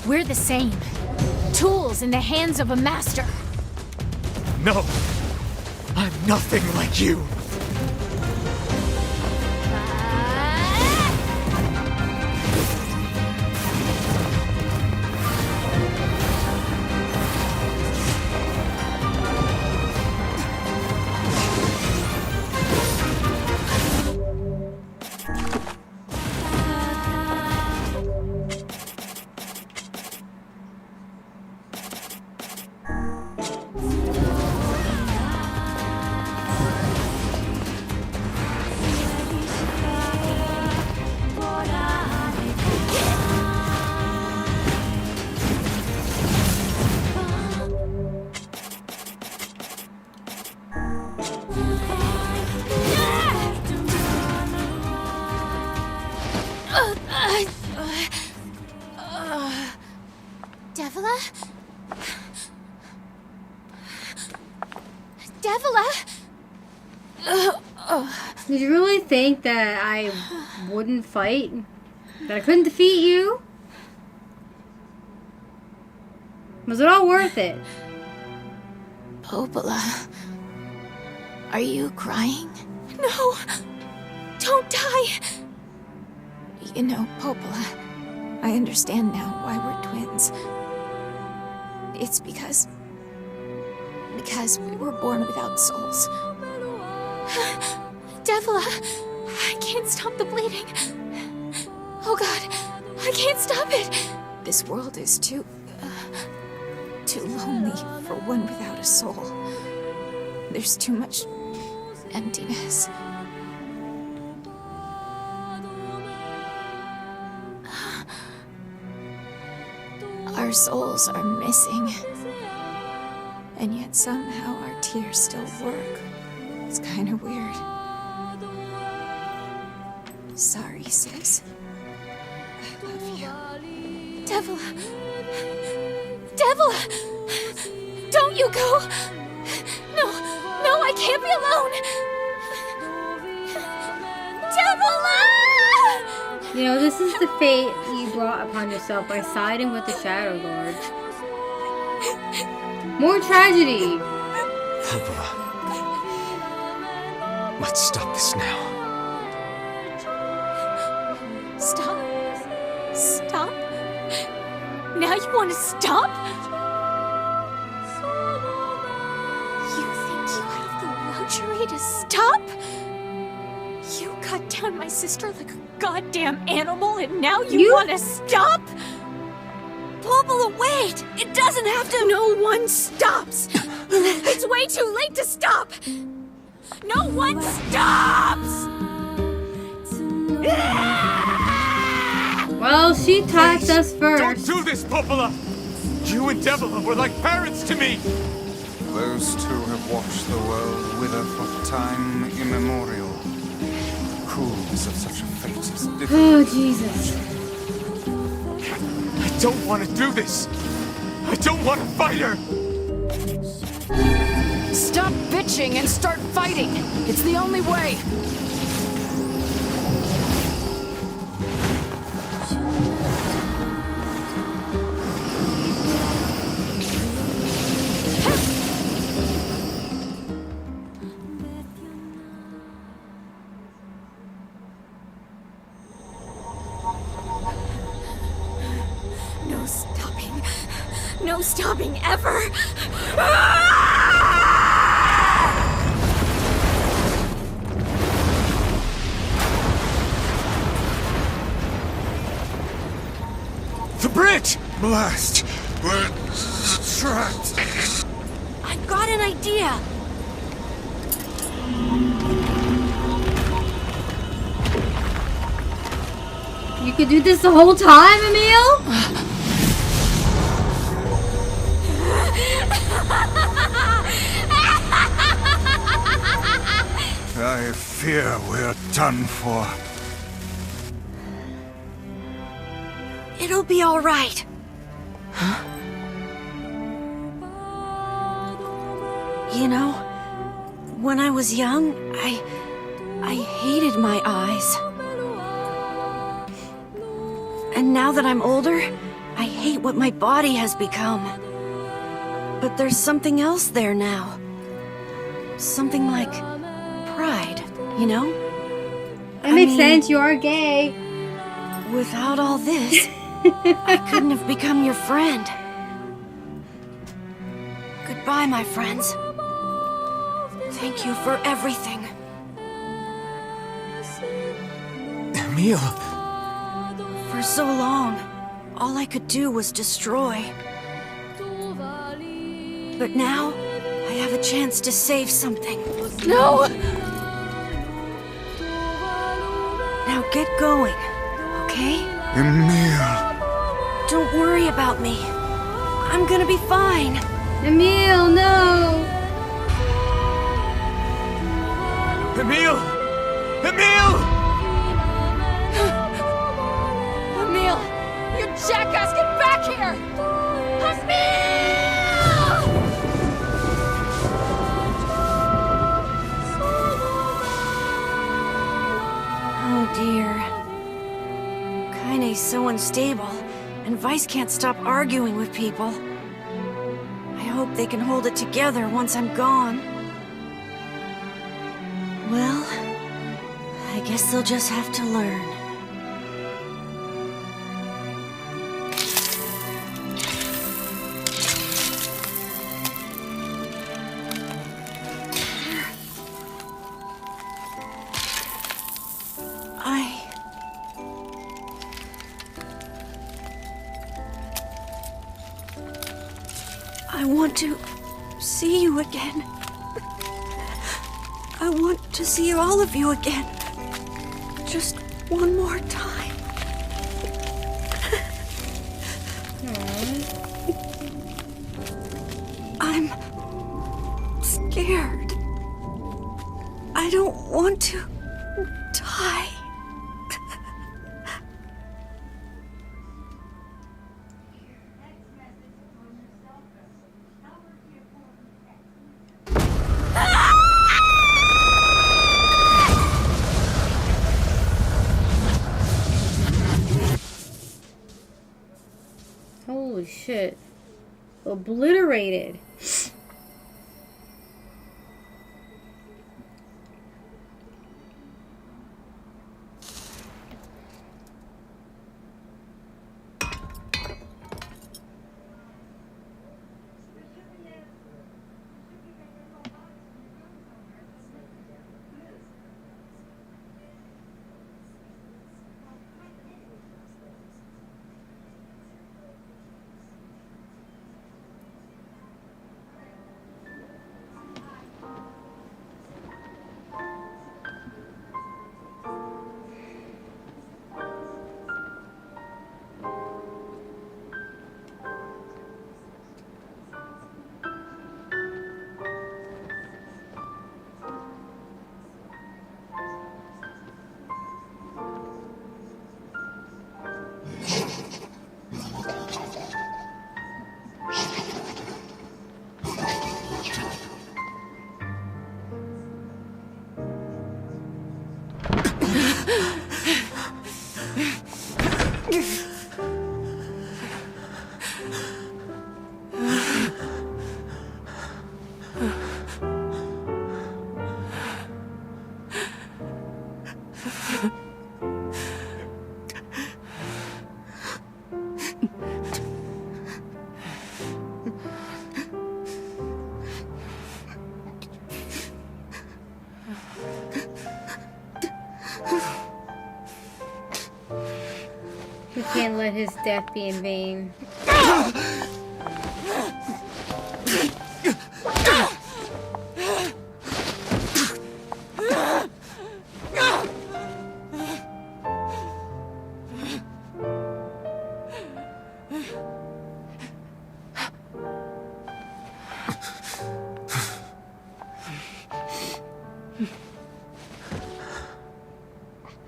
we're the same. Tools in the hands of a master. No! I'm nothing like you! Devila? Devila? Did you really think that I wouldn't fight? That I couldn't defeat you? Was it all worth it? Popola, are you crying? No! Don't die! You know, Popola, I understand now why we're twins. It's because we were born without souls. Devila, I can't stop the bleeding. Oh God, I can't stop it. This world is too lonely for one without a soul. There's too much emptiness. Our souls are missing. And yet somehow our tears still work. It's kind of weird. Sorry, sis. I love you. Devila! Devila! Don't you go! No, I can't be alone! Devila! You know, this is the fate you brought upon yourself by siding with the Shadow Lord. More tragedy! Popola. Let's stop this now. Stop? Stop? Now you want to stop? You think you have the luxury to stop? You cut down my sister like a goddamn animal and now you want to stop? Popola, wait! It doesn't have to— No one stops! It's way too late to stop! No one stops! Well, she touched us first. Don't do this, Popola! You and Devila were like parents to me! Those two have watched the world wither for time immemorial. Who is of such a fate as different? Oh, Jesus. I don't want to do this! I don't want to fight her! Stop bitching and start fighting! It's the only way! No stopping ever! The bridge! Blast! We're trapped! I've got an idea! You could do this the whole time, Emil? I fear we're done for. It'll be all right. Huh? You know, when I was young, I hated my eyes. And now that I'm older, I hate what my body has become. But there's something else there now. Something like pride, you know? That makes sense, you are gay. Without all this, I couldn't have become your friend. Goodbye, my friends. Thank you for everything. Emil! For so long, all I could do was destroy. But now, I have a chance to save something. No! Now get going, okay? Emil! Don't worry about me. I'm gonna be fine. Emil, no! Emil! Emil! Emil! You jackass, get back here! family's so unstable, and Vice can't stop arguing with people. I hope they can hold it together once I'm gone. Well, I guess they'll just have to learn. I want to see you again. I want to see all of you again. Just one more time. I'm scared. I don't want to die. Holy shit. Obliterated. He can't let his death be in vain.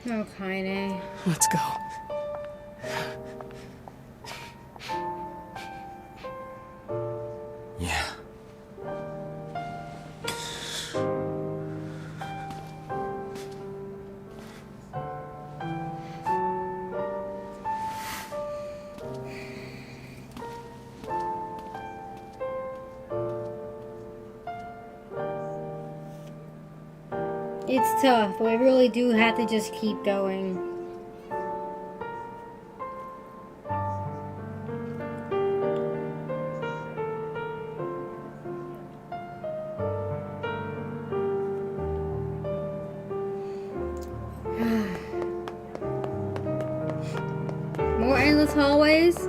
Okay. Let's go. Yeah. It's tough, but we really do have to just keep going. More endless hallways?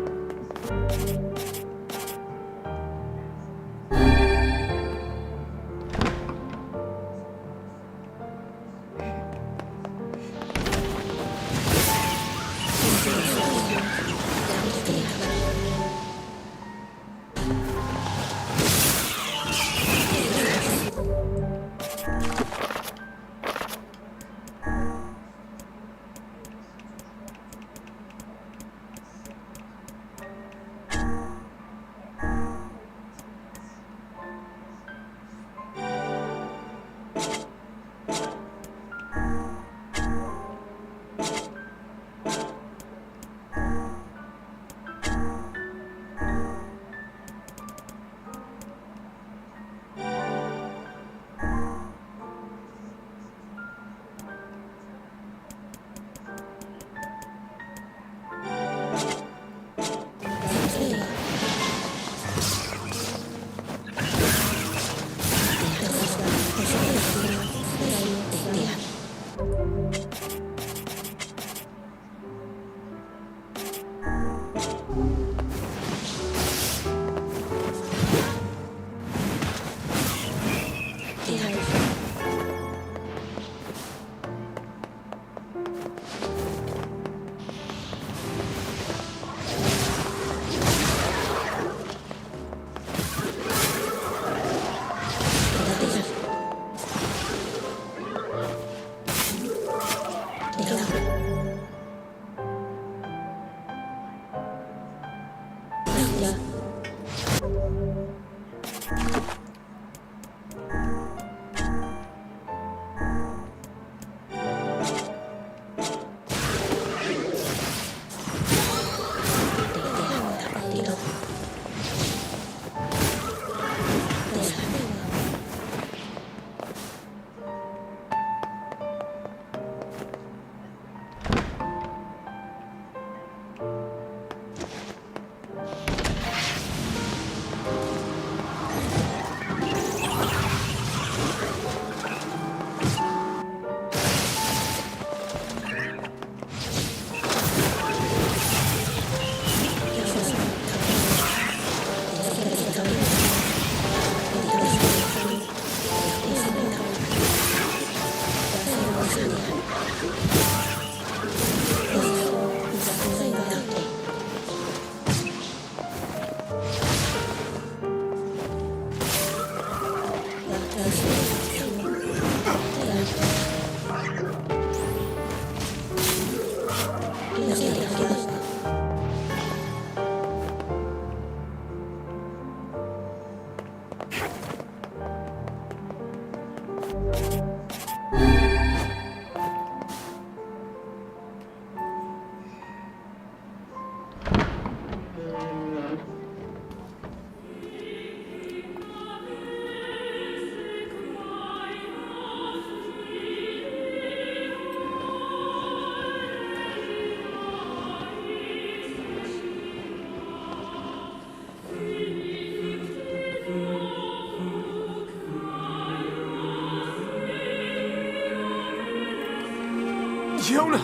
Yona!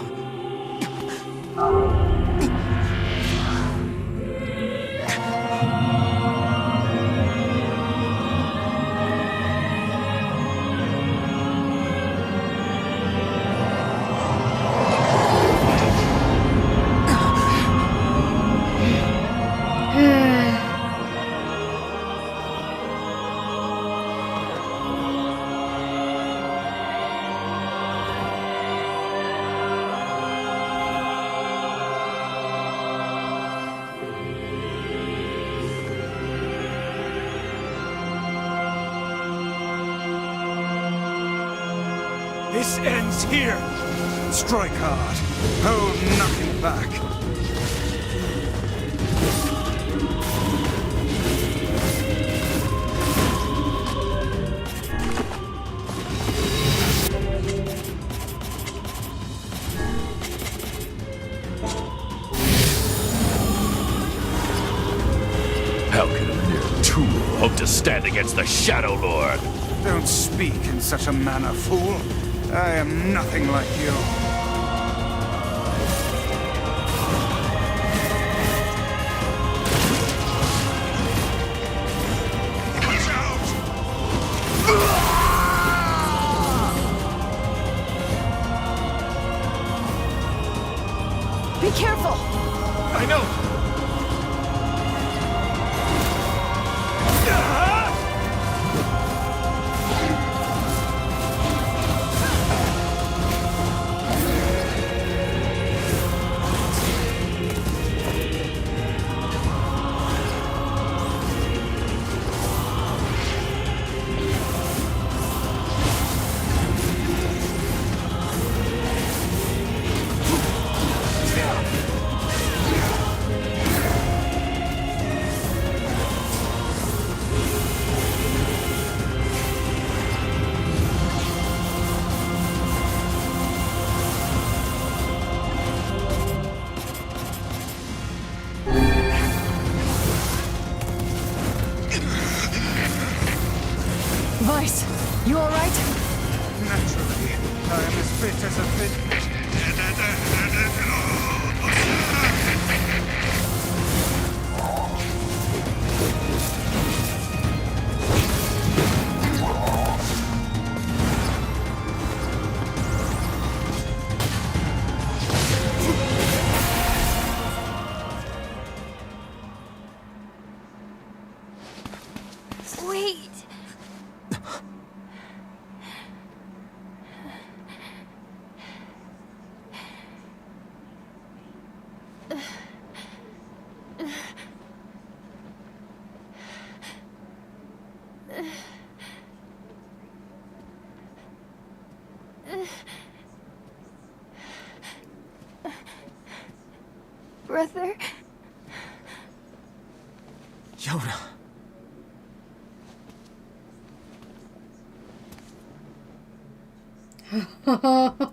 This ends here. Strike hard. Hold nothing back. How can a mere tool hope to stand against the Shadow Lord? Don't speak in such a manner, fool. I am nothing like you. Watch out! Be careful! I know! Vice, you alright? Naturally, I am as fit as a fit. Wait. Brother? Yona. Huh?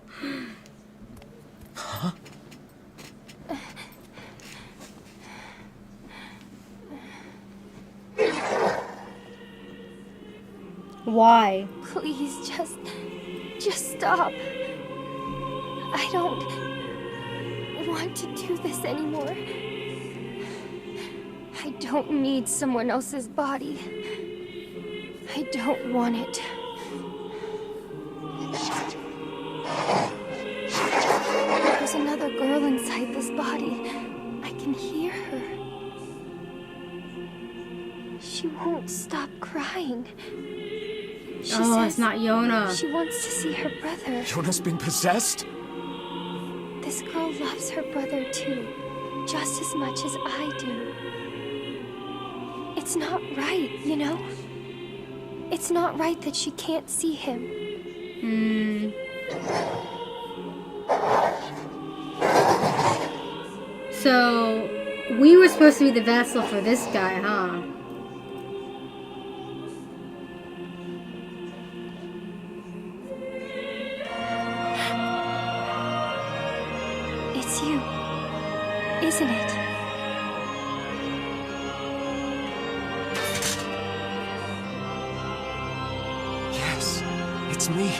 Why? Please, just stop. I don't want to do this anymore. I don't need someone else's body. I don't want it. There's another girl inside this body. I can hear her. She won't stop crying. She Oh, it's not Yona. She wants to see her brother. Yona's been possessed? This girl loves her brother too, just as much as I do. It's not right, you know? It's not right that she can't see him. So, we were supposed to be the vessel for this guy, huh? It's you, isn't it? Yes, it's me.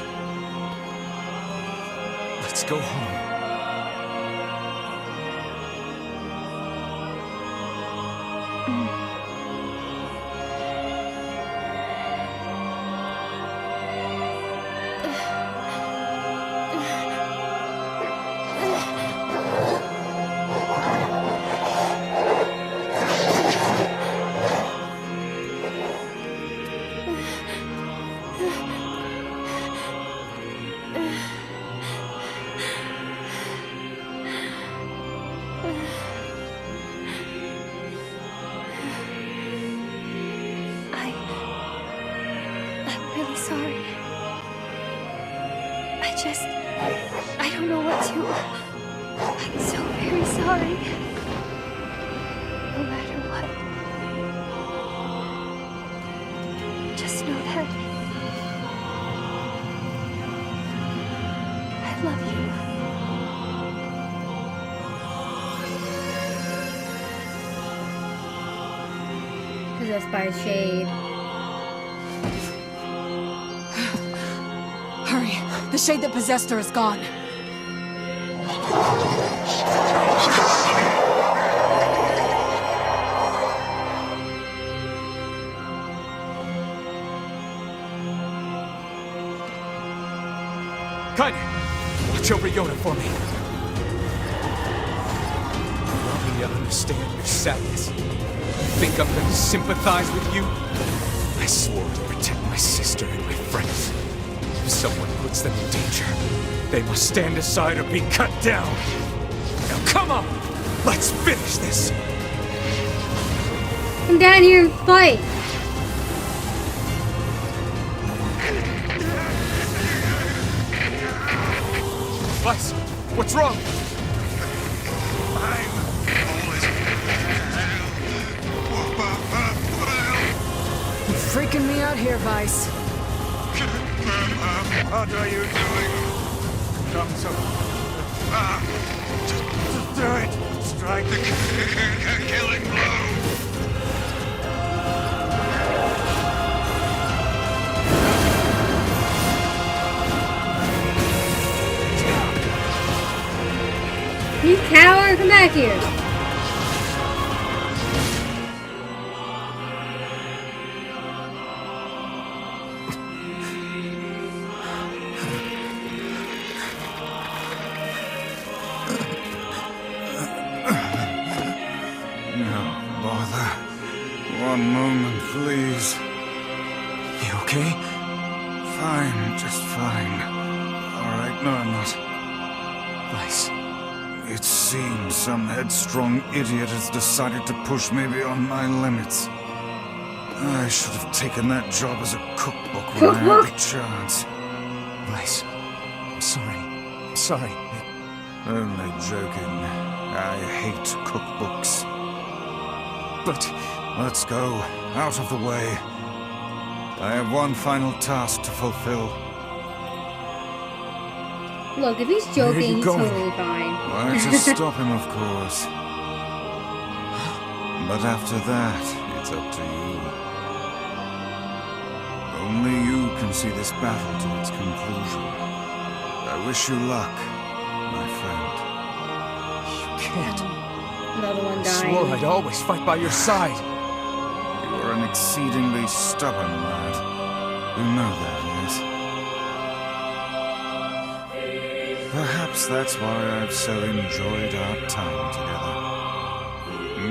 Let's go home. I'm really sorry. I don't know what to. I'm so very sorry. No matter what. Just know that I love you. Possessed by a shade. Hurry. The shade that possessed her is gone. Kaine, watch over Yoda for me. Allow me to understand your sadness. You think I'm going to sympathize with you? I swore to protect my sister and my friends. If someone puts them in danger, they must stand aside or be cut down. Now come on! Let's finish this! Come down here and fight! Vice, what's wrong? You're freaking me out here, Vice. What are you doing? Come so. Just do it. Strike the killing blow. You coward, come back here! No bother. One moment, please. You okay? Fine, just fine. All right, no, I'm not. Vice. It seems some headstrong idiot has decided to push me beyond my limits. I should have taken that job as a cookbook when I had the chance. Vice. I'm sorry. I'm sorry. Only joking. I hate cookbooks. But... Let's go. Out of the way. I have one final task to fulfill. Look, if he's joking, he's totally fine. Why, to stop him, of course. But after that, it's up to you. Only you can see this battle to its conclusion. I wish you luck, my friend. You can't. Another one I dying. swore I'd always fight by your side. You are an exceedingly stubborn lad. You know that, yes? Perhaps that's why I've so enjoyed our time together.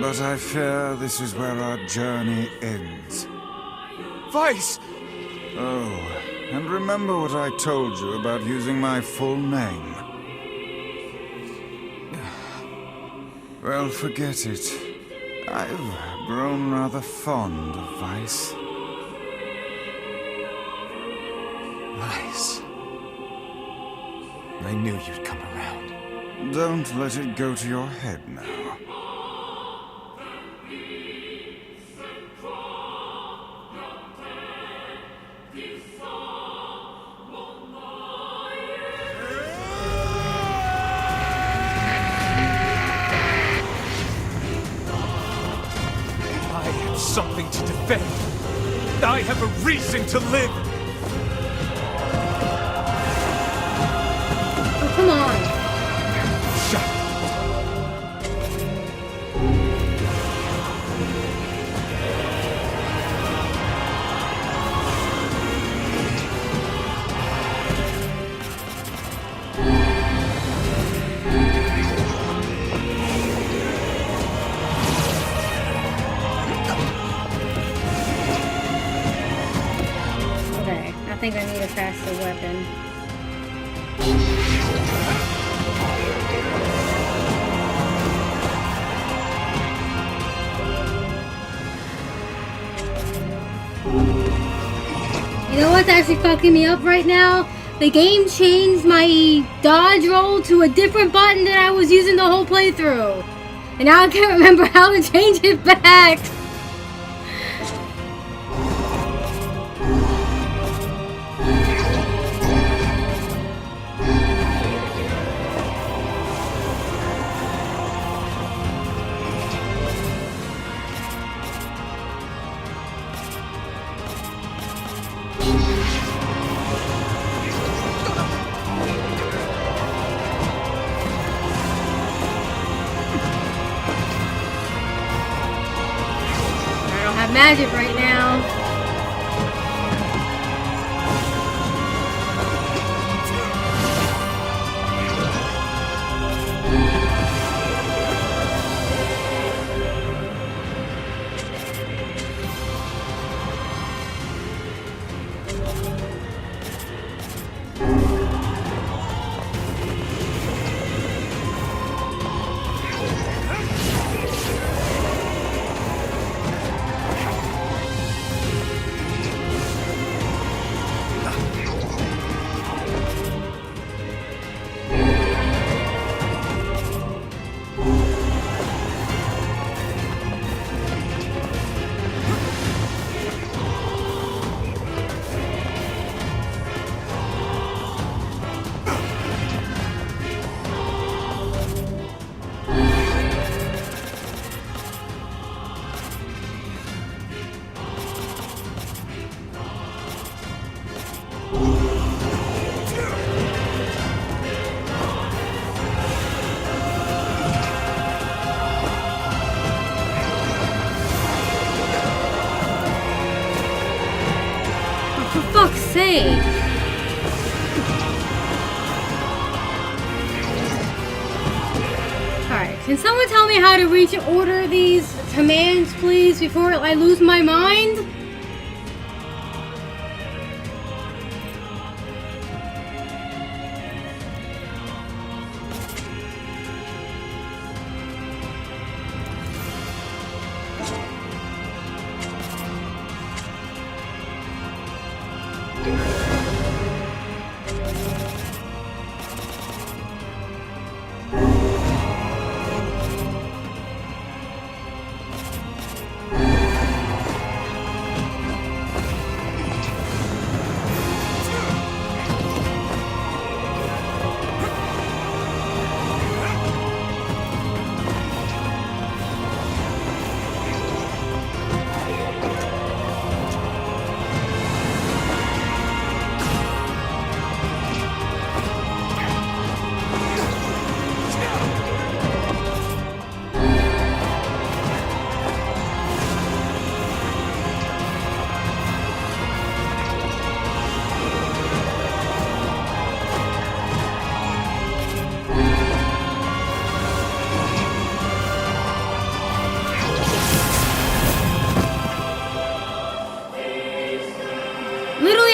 But I fear this is where our journey ends. Vice! Oh, and remember what I told you about using my full name. Well, forget it. I've grown rather fond of vice. Nice. I knew you'd come around. Don't let it go to your head now. I have something to defend. I have a reason to live. Oh, come on. Shut up. Okay, I think I need a faster weapon. You know what's actually fucking me up right now? The game changed my dodge roll to a different button that I was using the whole playthrough. And now I can't remember how to change it back. Magic right now. For fuck's sake! Alright, can someone tell me how to reach and order these commands, please, before I lose my mind?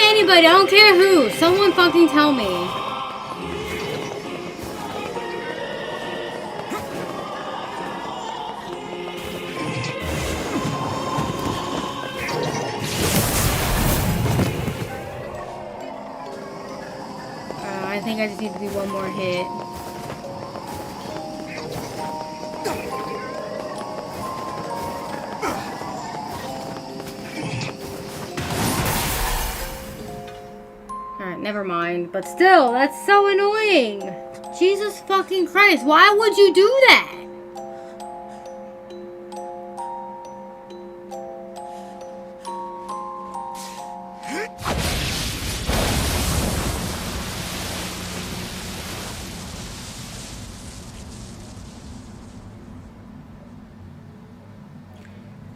Anybody, I don't care who. Someone fucking tell me. think I just need to do one more hit. Alright, never mind. But still, that's so annoying! Jesus fucking Christ, why would you do that?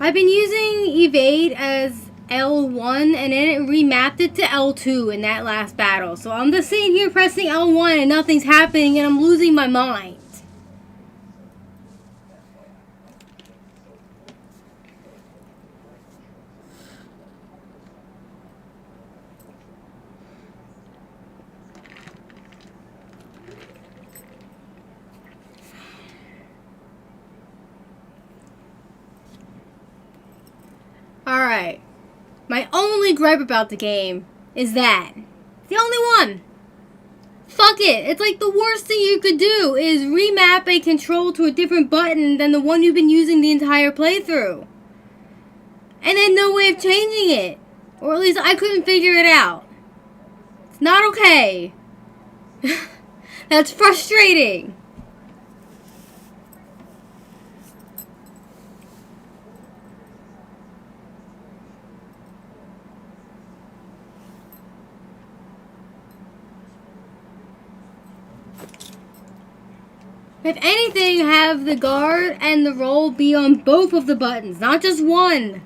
I've been using evade as L1 and then it remapped it to L2 in that last battle. So I'm just sitting here pressing L1 and nothing's happening and I'm losing my mind. Alright. My only gripe about the game is that. It's the only one. Fuck it. It's like the worst thing you could do is remap a control to a different button than the one you've been using the entire playthrough. And then no way of changing it. Or at least I couldn't figure it out. It's not okay. That's frustrating. If anything, have the guard and the roll be on both of the buttons, not just one.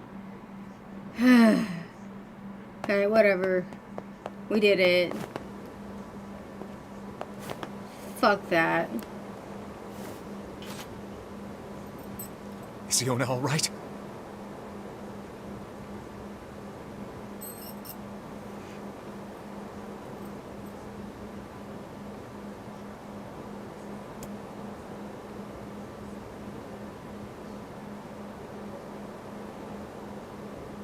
Alright, whatever. We did it. Fuck that. Is Iona all right?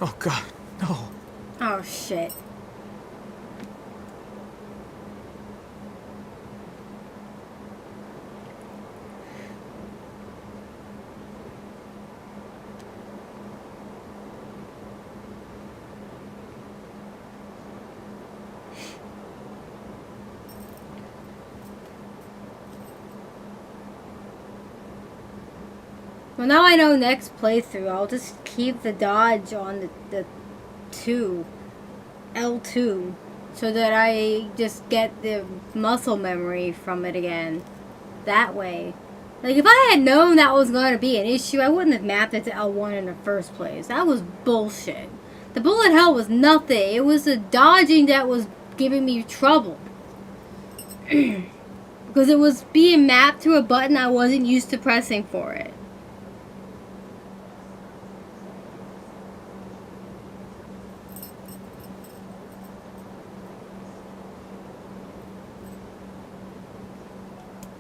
Oh God, no. Oh shit. Well, now I know next playthrough, I'll just keep the dodge on the L2, so that I just get the muscle memory from it again. That way. Like, if I had known that was going to be an issue, I wouldn't have mapped it to L1 in the first place. That was bullshit. The bullet hell was nothing. It was the dodging that was giving me trouble. Because it was being mapped to a button I wasn't used to pressing for it.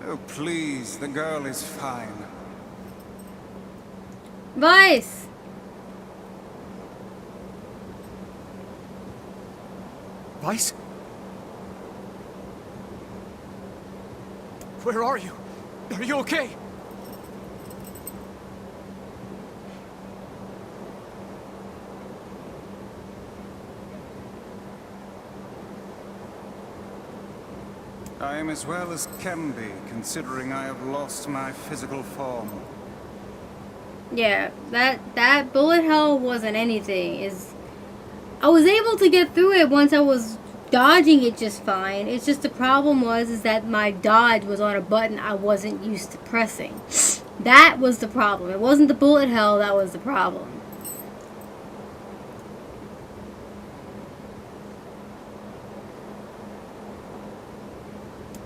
Oh, please, the girl is fine. Vice! Vice? Where are you? Are you okay? I am as well as can be, considering I have lost my physical form. Yeah, that bullet hell wasn't anything. I was able to get through it once I was dodging it just fine. It's just the problem is that my dodge was on a button I wasn't used to pressing. That was the problem. It wasn't the bullet hell that was the problem.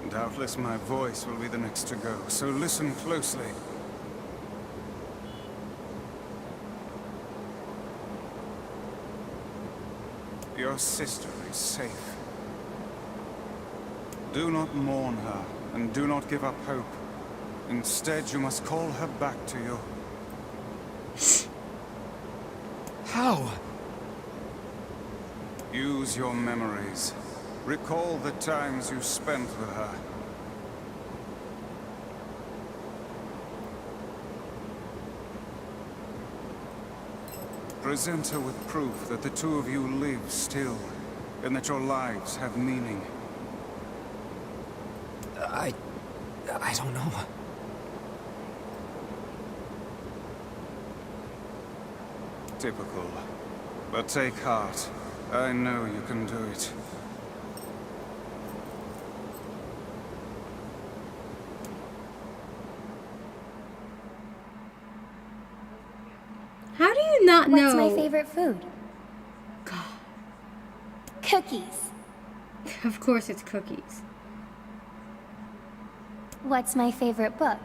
Doubtless my voice will be the next to go, so listen closely. Your sister is safe. Do not mourn her, and do not give up hope. Instead, you must call her back to you. How? Use your memories. Recall the times you spent with her. Present her with proof that the two of you live still, and that your lives have meaning. I don't know. Typical. But take heart. I know you can do it. How do you not know? What's my favorite food? Cookies. Of course it's cookies. What's my favorite book?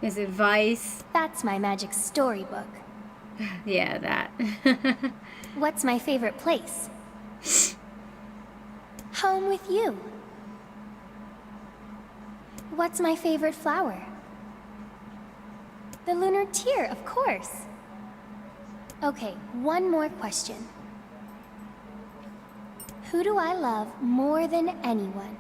Is it Vice? That's my magic storybook. Yeah, that. What's my favorite place? Home with you. What's my favorite flower? The lunar tear, of course. Okay, one more question. Who do I love more than anyone?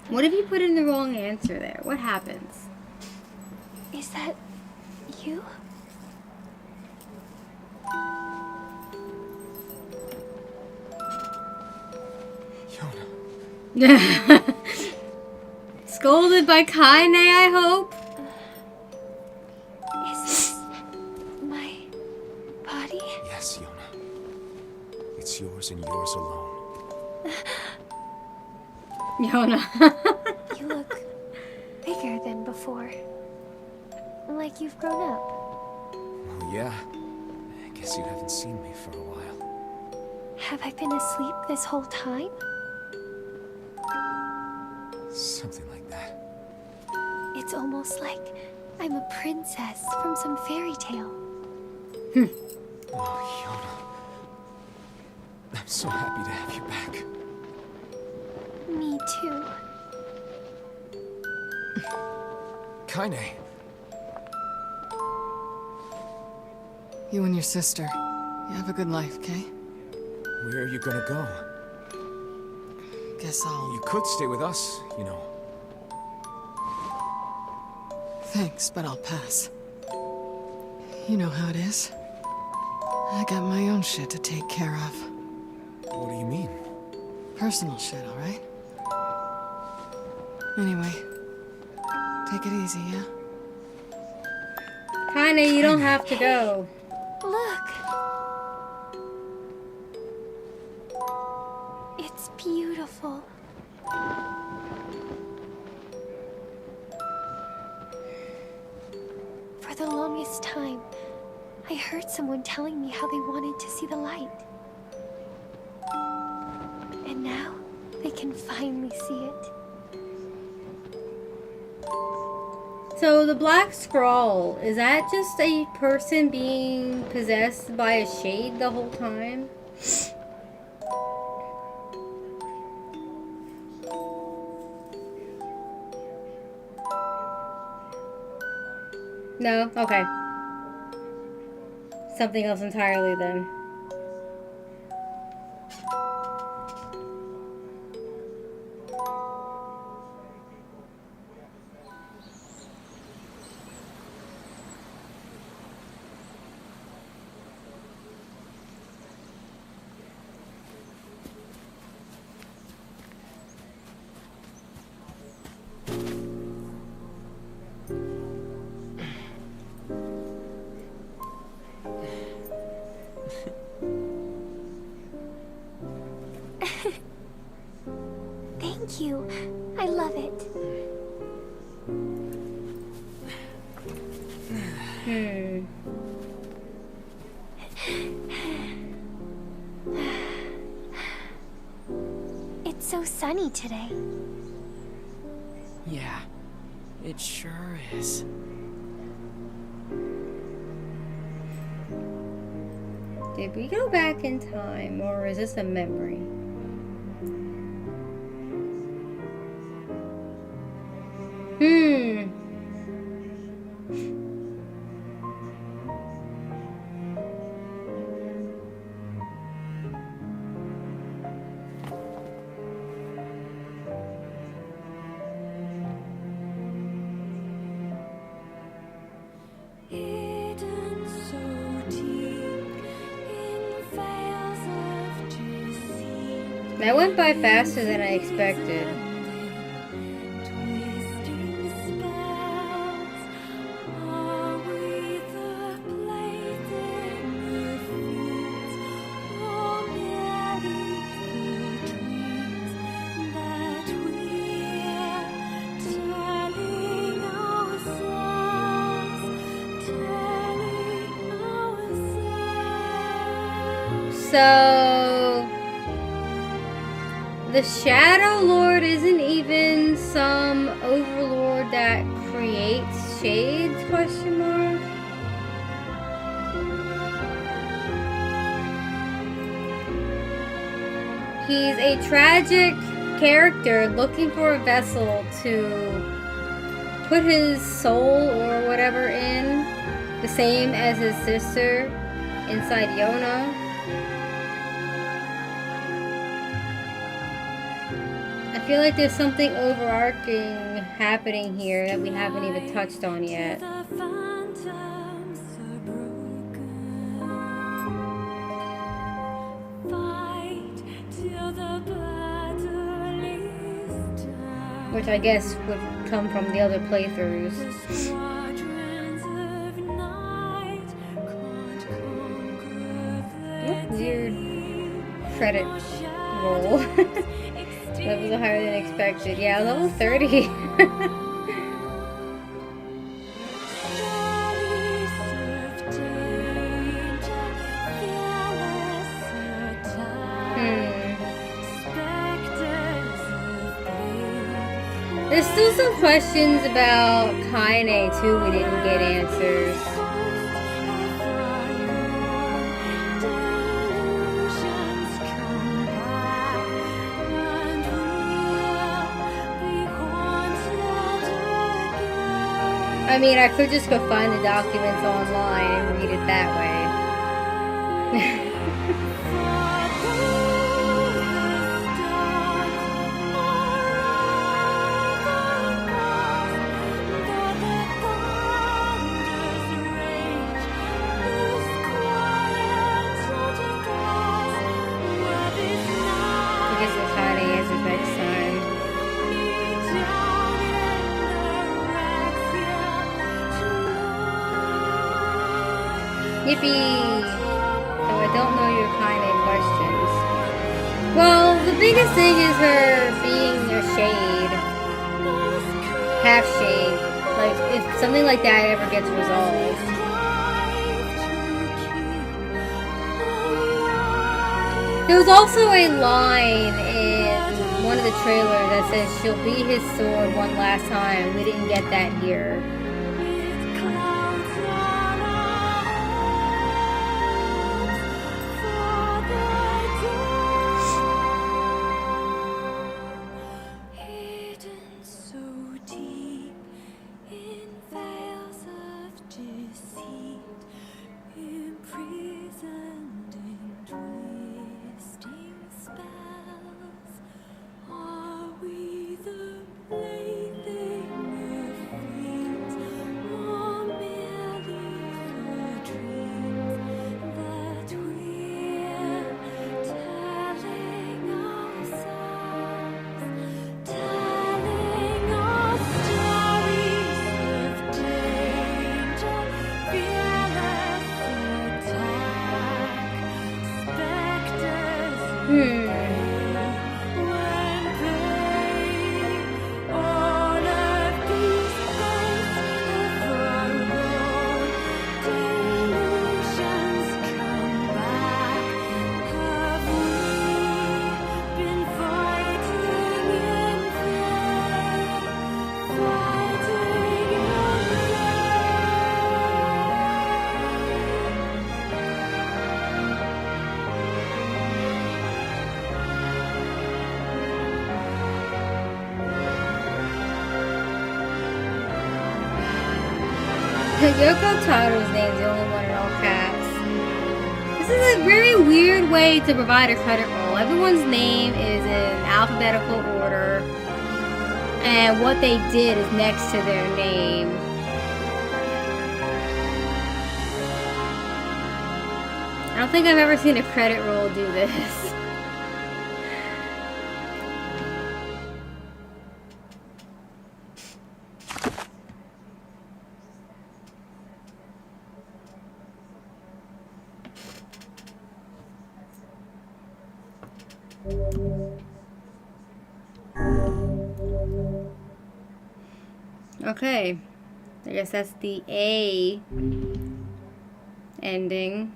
What if you put in the wrong answer there? What happens? Is that you? Scolded by Kaine, I hope? Is this my body? Yes, Yona. It's yours and yours alone. Yona. You look bigger than before. Like you've grown up. Oh, yeah. I guess you haven't seen me for a while. Have I been asleep this whole time? Something like that. It's almost like I'm a princess from some fairy tale. Oh, Yona. I'm so happy to have you back. Me too. Kaine. You and your sister. You have a good life, okay? Where are you gonna go? Guess I'll... You could stay with us, you know. Thanks, but I'll pass. You know how it is. I got my own shit to take care of. What do you mean? Personal shit, alright? Anyway, take it easy, yeah? Kaine, you don't have to go. Look. It's beautiful. For the longest time, I heard someone telling me how they wanted to see the light. And now, they can finally see it. So the black scroll, is that just a person being possessed by a shade the whole time? No? Okay. Something else entirely then. Thank you. I love it. It's so sunny today. Yeah, it sure is. Did we go back in time, or is this a memory? That went by faster than I expected. So the Shadow Lord isn't even some overlord that creates shades, question mark? He's a tragic character looking for a vessel to put his soul or whatever in, the same as his sister inside Yona. I feel like there's something overarching happening here that we haven't even touched on yet. Which I guess would come from the other playthroughs. Weird credit roll. Levels are higher than expected. Yeah, level 30. There's still some questions about Kaine too we didn't get answers. I mean, I could just go find the documents online and read it that way. I guess we'll find the answers next time. Yippee! Though I don't know your kind of questions. Well, the biggest thing is her being a shade. Half shade. Like, if something like that ever gets resolved. There was also a line in one of the trailers that says she'll be his sword one last time. We didn't get that here. Yoko Taro's name's the only one in all caps. This is a very weird way to provide a credit roll. Everyone's name is in alphabetical order, and what they did is next to their name. I don't think I've ever seen a credit roll do this. Okay, I guess that's the A ending.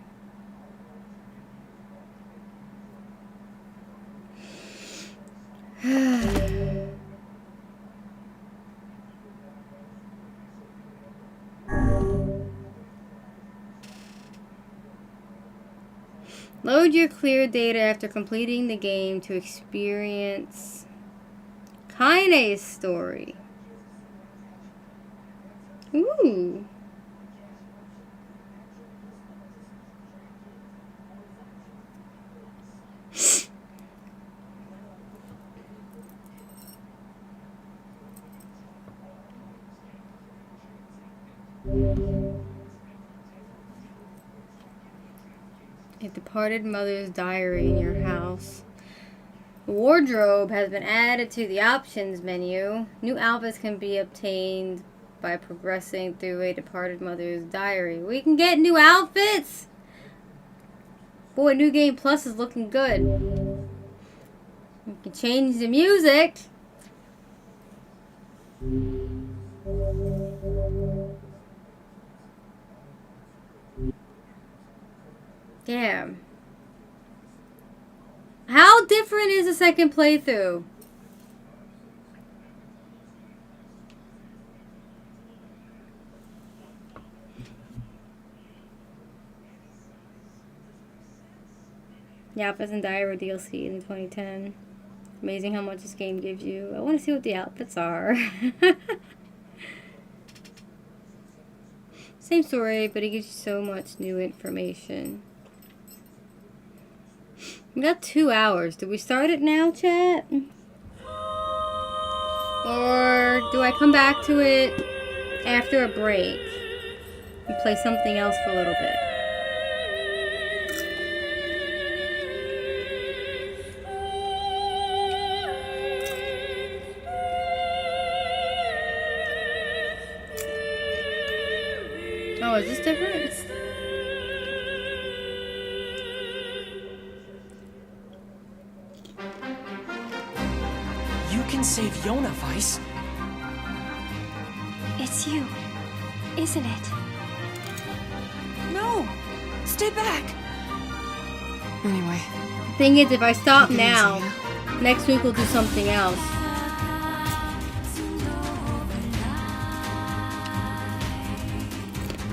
Load your clear data after completing the game to experience Kaine's story. Ooh. A departed mother's diary in your house. The wardrobe has been added to the options menu. New outfits can be obtained by progressing through a departed mother's diary. We can get new outfits! Boy, New Game Plus is looking good. We can change the music. Damn. How different is the second playthrough? The outfits and diary DLC in 2010. Amazing how much this game gives you. I want to see what the outfits are. Same story, but it gives you so much new information. We got 2 hours. Do we start it now, chat? Or do I come back to it after a break and play something else for a little bit? Oh, is this different? You can save Yona, Vice. It's you, isn't it? No! Stay back! Anyway. Thing is, if I stop now, next week we'll do something else.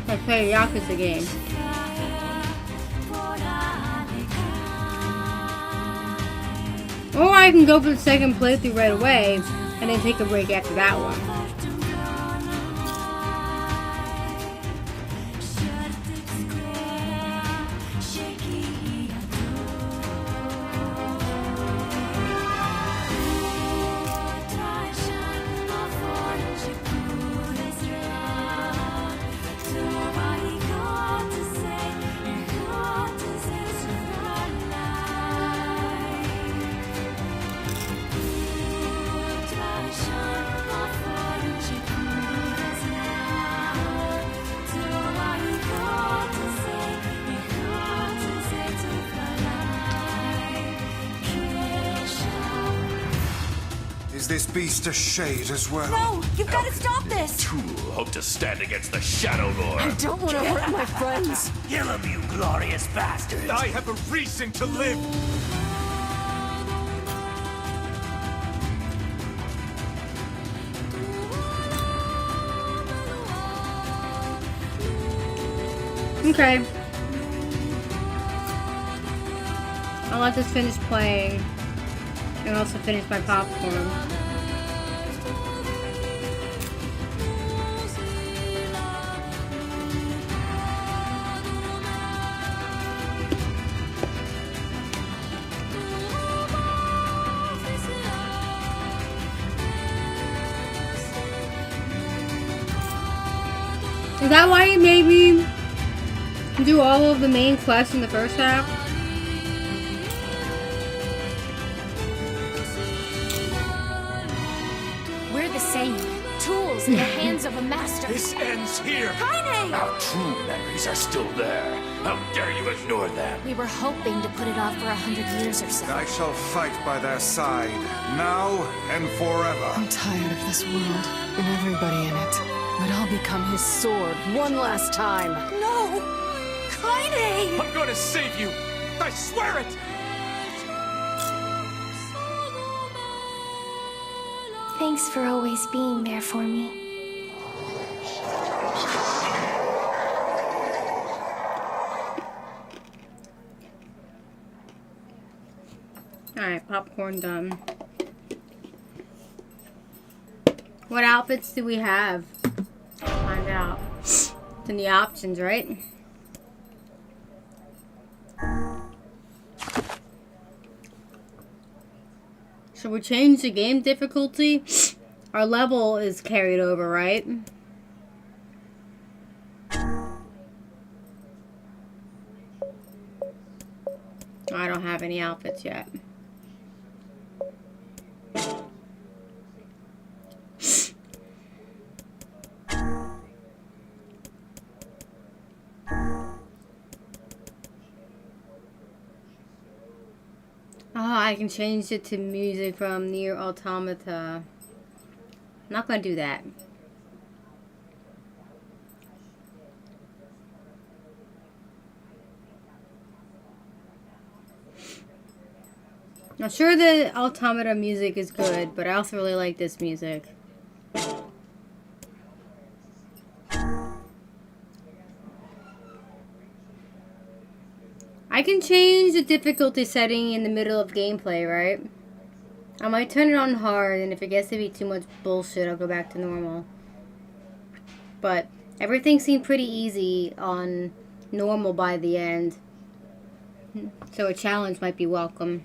I play a Yakuza game. Or I can go for the second playthrough right away, and then take a break after that one. Is this beast a shade as well? No! You've got to stop this! Tool hope to stand against the Shadow Lord. I don't want to hurt my friends. Kill him, you glorious bastard! I have a reason to live! Okay. I'll let this finish playing. And also finish my popcorn. Is that why you made me do all of the main quests in the first half? We're the same. Tools in the hands of a master. This ends here. Kaine! Our true memories are still there. How dare you ignore them? We were hoping to put it off for 100 years or so. I shall fight by their side, now and forever. I'm tired of this world and everybody in it. But I'll become his sword one last time. No! Kaine! I'm gonna save you! I swear it! Thanks for always being there for me. Alright, popcorn done. What outfits do we have? Find out. It's in the options, right? Should we change the game difficulty? Our level is carried over, right? I don't have any outfits yet. Oh, I can change it to music from Nier Automata. I'm not gonna do that. I'm sure the Automata music is good, but I also really like this music. I can change the difficulty setting in the middle of gameplay, right? I might turn it on hard, and if it gets to be too much bullshit, I'll go back to normal. But everything seemed pretty easy on normal by the end. So a challenge might be welcome.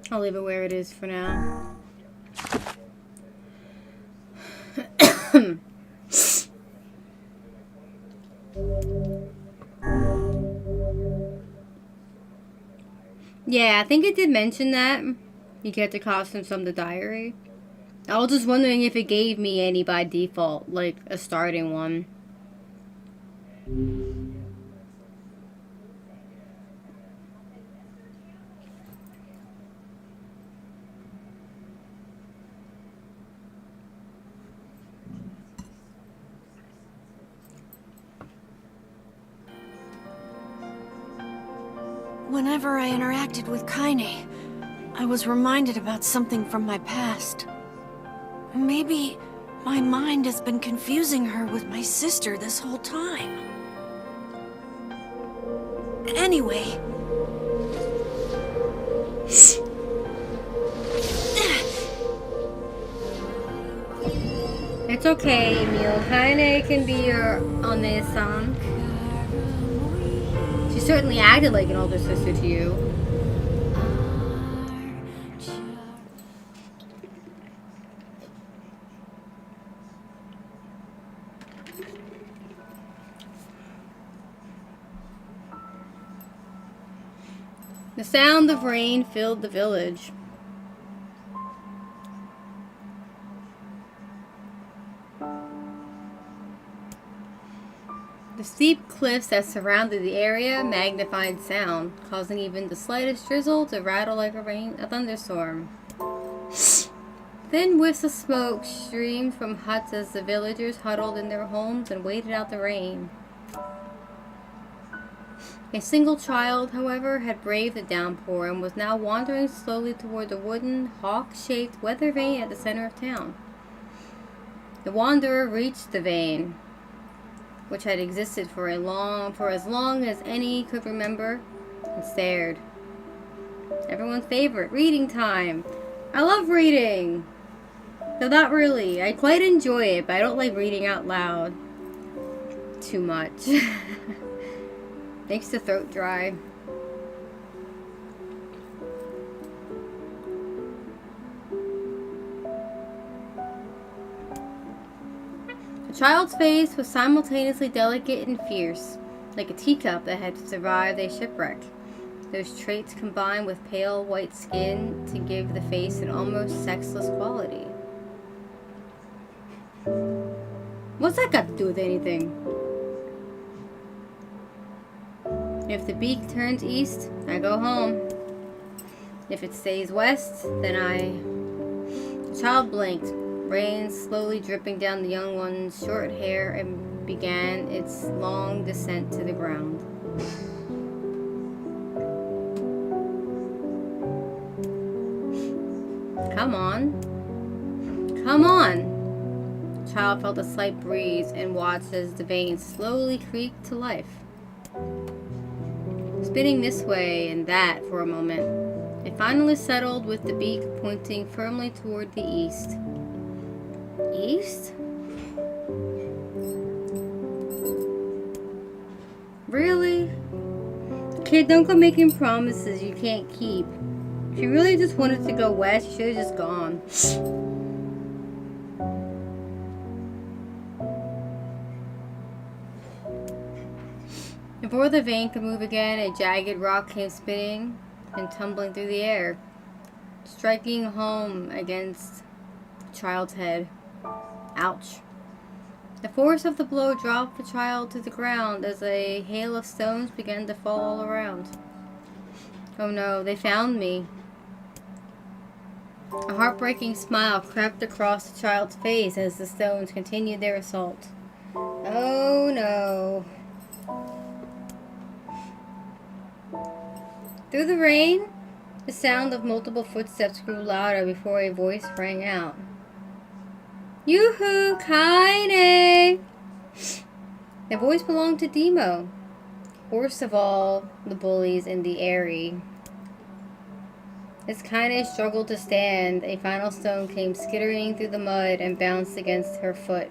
I'll leave it where it is for now. Yeah, I think it did mention that. You get the costumes from the diary. I was just wondering if it gave me any by default, like a starting one. Whenever I interacted with Kaine, I was reminded about something from my past. Maybe my mind has been confusing her with my sister this whole time. Anyway... It's okay, Emil. Kaine can be your One-san. She certainly acted like an older sister to you. The sound of rain filled the village. The steep cliffs that surrounded the area magnified sound, causing even the slightest drizzle to rattle like a thunderstorm. Thin whiffs of smoke streamed from huts as the villagers huddled in their homes and waited out the rain. A single child, however, had braved the downpour and was now wandering slowly toward the wooden, hawk-shaped weather vane at the center of town. The wanderer reached the vane, which had existed for as long as any could remember, and stared. Everyone's favorite, reading time. I love reading. No, not really. I quite enjoy it, but I don't like reading out loud too much. Makes the throat dry. The child's face was simultaneously delicate and fierce, like a teacup that had survived a shipwreck. Those traits combined with pale white skin to give the face an almost sexless quality. What's that got to do with anything? If the beak turns east, I go home. If it stays west, then The child blinked, rain slowly dripping down the young one's short hair, and began its long descent to the ground. Come on. Come on. The child felt a slight breeze and watched as the veins slowly creaked to life. Spinning this way and that for a moment, it finally settled with the beak pointing firmly toward the east. East? Really? Kid, don't go making promises you can't keep. If you really just wanted to go west, you should have just gone. Before the vein could move again, a jagged rock came spinning and tumbling through the air, striking home against the child's head. Ouch. The force of the blow dropped the child to the ground as a hail of stones began to fall all around. Oh no, they found me. A heartbreaking smile crept across the child's face as the stones continued their assault. Oh no. Through the rain, the sound of multiple footsteps grew louder before a voice rang out. Yoo-hoo, Kaine! The voice belonged to Demo, worst of all the bullies in the Airy. As Kaine struggled to stand, a final stone came skittering through the mud and bounced against her foot.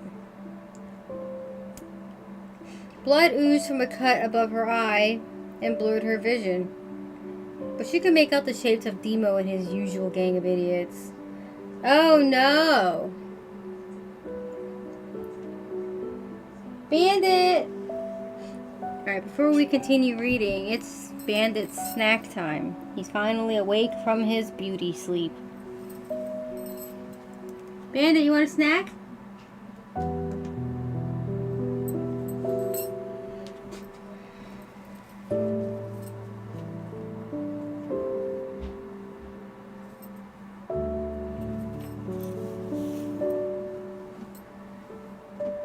Blood oozed from a cut above her eye and blurred her vision, but she could make out the shapes of Demo and his usual gang of idiots. Oh no! Bandit! Alright, before we continue reading, it's Bandit's snack time. He's finally awake from his beauty sleep. Bandit, you want a snack?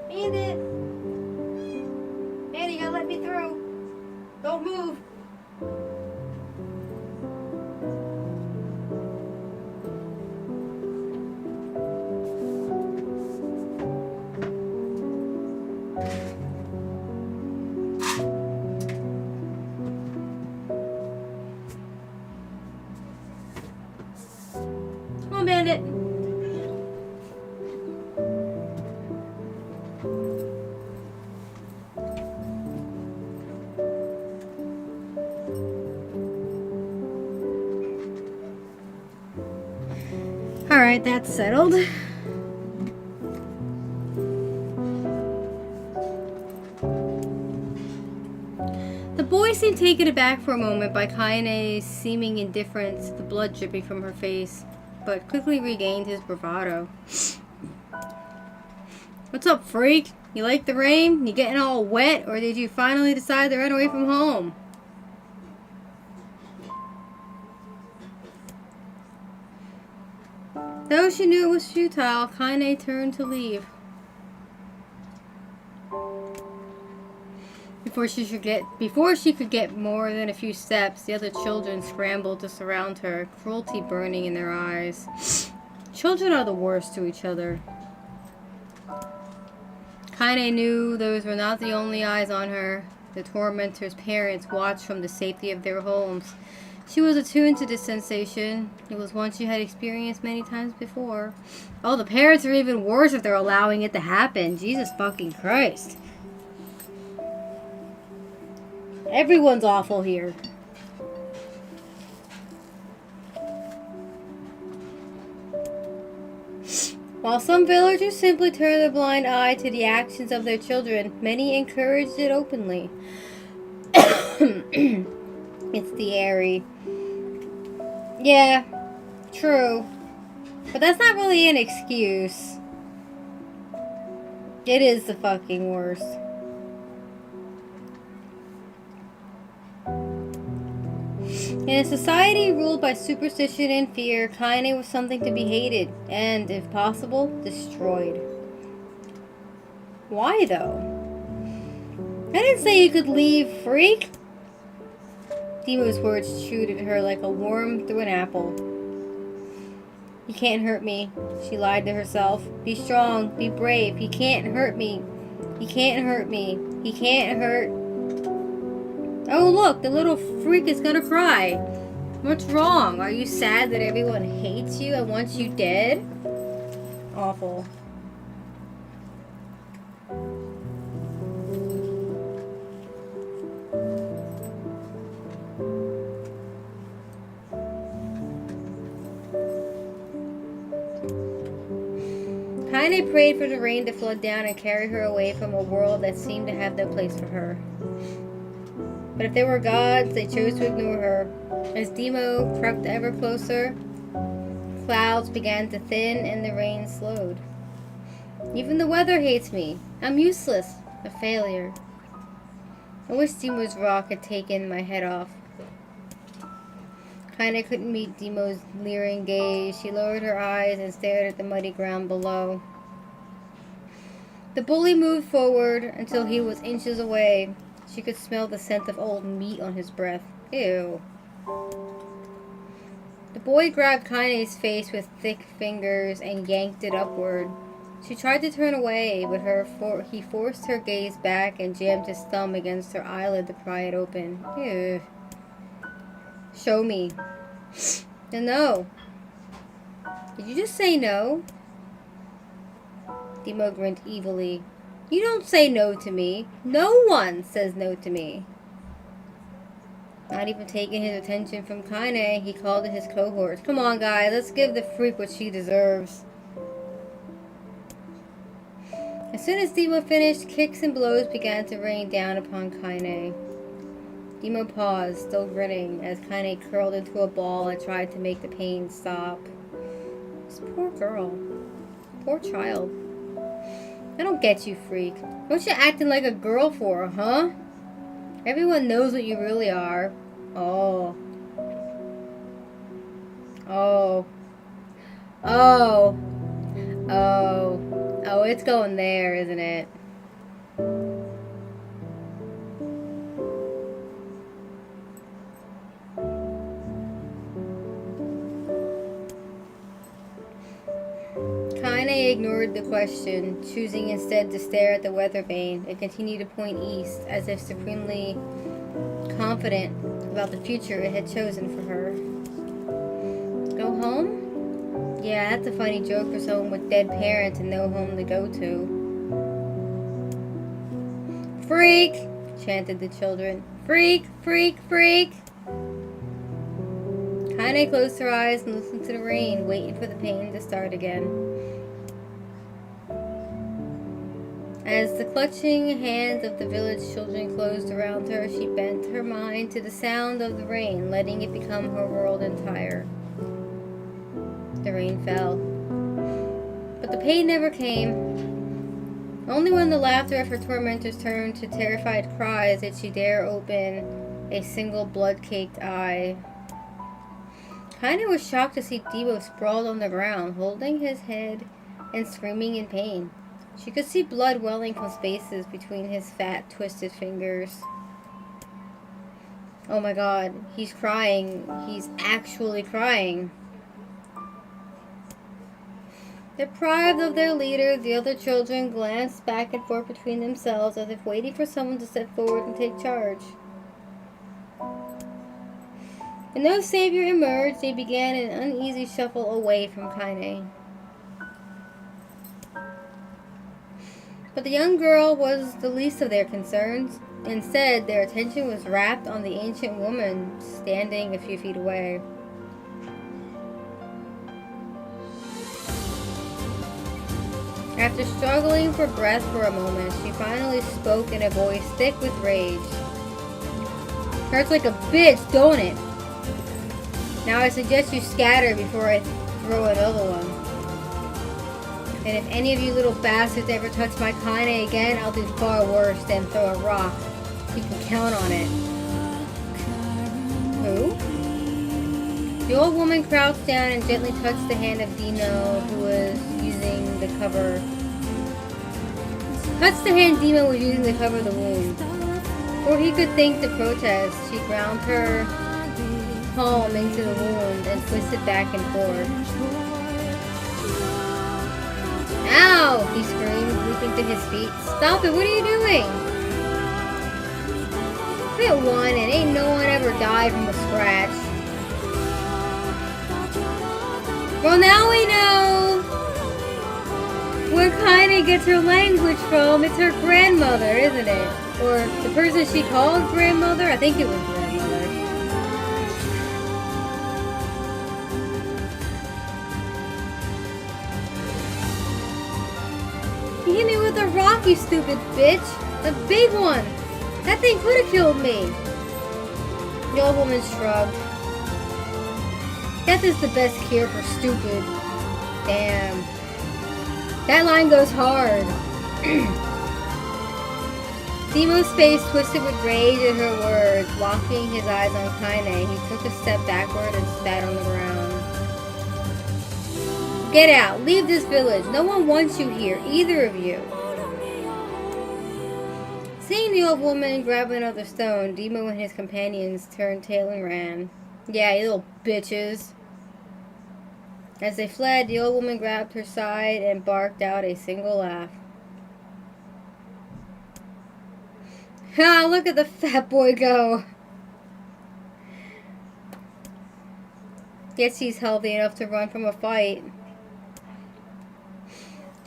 Bandit! Bandit, you gotta let me through. Don't move. Come on, Bandit. Alright, that's settled. The boy boy seemed taken aback for a moment by Kaine's seeming indifference to the blood dripping from her face, but quickly regained his bravado. What's up, freak? You like the rain? You getting all wet, or did you finally decide to run away from home? Though she knew it was futile, Kaine turned to leave. Before she could get more than a few steps, the other children scrambled to surround her, cruelty burning in their eyes. Children are the worst to each other. Kaine knew those were not the only eyes on her. The tormentor's parents watched from the safety of their homes. She was attuned to this sensation. It was one she had experienced many times before. Oh, the parents are even worse if they're allowing it to happen. Jesus fucking Christ. Everyone's awful here. While some villagers simply turned a blind eye to the actions of their children, many encouraged it openly. It's the Airy. Yeah, true. But that's not really an excuse. It is the fucking worst. In a society ruled by superstition and fear, Kaine was something to be hated and, if possible, destroyed. Why, though? I didn't say you could leave, freak! Demo's words chewed at her like a worm through an apple. You can't hurt me, she lied to herself. Be strong, be brave. He can't hurt me. He can't hurt me. He can't hurt... Oh look, the little freak is gonna cry. What's wrong? Are you sad that everyone hates you and wants you dead? Awful. Kaine prayed for the rain to flood down and carry her away from a world that seemed to have no place for her. But if they were gods, they chose to ignore her. As Demo crept ever closer, clouds began to thin and the rain slowed. Even the weather hates me. I'm useless. A failure. I wish Demo's rock had taken my head off. Kaine couldn't meet Demo's leering gaze. She lowered her eyes and stared at the muddy ground below. The bully moved forward until he was inches away. She could smell the scent of old meat on his breath. Ew. The boy grabbed Kaine's face with thick fingers and yanked it upward. She tried to turn away, but he forced her gaze back and jammed his thumb against her eyelid to pry it open. Ew. Show me. No. Did you just say no? Demo grinned evilly. You don't say no to me. No one says no to me. Not even taking his attention from Kaine, he called to his cohorts. Come on, guys, let's give the freak what she deserves. As soon as Demo finished, kicks and blows began to rain down upon Kaine. Demo paused, still grinning, as Kaine curled into a ball and tried to make the pain stop. This poor girl. Poor child. I don't get you, freak. What you acting like a girl for, huh? Everyone knows what you really are. Oh. Oh. Oh. Oh. Oh, it's going there, isn't it? Kaine ignored the question, choosing instead to stare at the weather vane and continue to point east as if supremely confident about the future it had chosen for her. Go home? Yeah, that's a funny joke for someone with dead parents and no home to go to. Freak! Chanted the children. Freak! Freak! Freak! Kaine closed her eyes and listened to the rain, waiting for the pain to start again. As the clutching hands of the village children closed around her, she bent her mind to the sound of the rain, letting it become her world entire. The rain fell. But the pain never came. Only when the laughter of her tormentors turned to terrified cries did she dare open a single blood-caked eye. Kaine was shocked to see Debo sprawled on the ground, holding his head and screaming in pain. She could see blood welling from spaces between his fat, twisted fingers. Oh my god, he's crying. He's actually crying. Deprived of their leader, the other children glanced back and forth between themselves as if waiting for someone to step forward and take charge. When no savior emerged, they began an uneasy shuffle away from Kaine. But the young girl was the least of their concerns. Instead, their attention was rapt on the ancient woman standing a few feet away. After struggling for breath for a moment, she finally spoke in a voice thick with rage. Hurts like a bitch, don't it? Now I suggest you scatter before I throw another one. And if any of you little bastards ever touch my Kaine again, I'll do far worse than throw a rock. You can count on it. Who? The old woman crouched down and gently touched the hand of Dino, who was using the cover. Touched the hand Dino was using to cover the wound. Before he could think to protest, she ground her palm into the wound and twisted back and forth. Ow! He screamed, leaping to his feet. Stop it, what are you doing? Hit one and ain't no one ever died from a scratch. Well, now we know where Kaine gets her language from. It's her grandmother, isn't it? Or the person she called grandmother? I think it was grandmother. You hit me with a rock, you stupid bitch. A big one. That thing could have killed me. The old woman shrugged. Death is the best cure for stupid. Damn. That line goes hard. Demo's face twisted with rage at her words. Locking his eyes on Kaine, he took a step backward and spat on the ground. Get out! Leave this village! No one wants you here, either of you! Seeing the old woman grab another stone, Demo and his companions turned tail and ran. Yeah, you little bitches. As they fled, the old woman grabbed her side and barked out a single laugh. Ha! Look at the fat boy go! Guess he's healthy enough to run from a fight.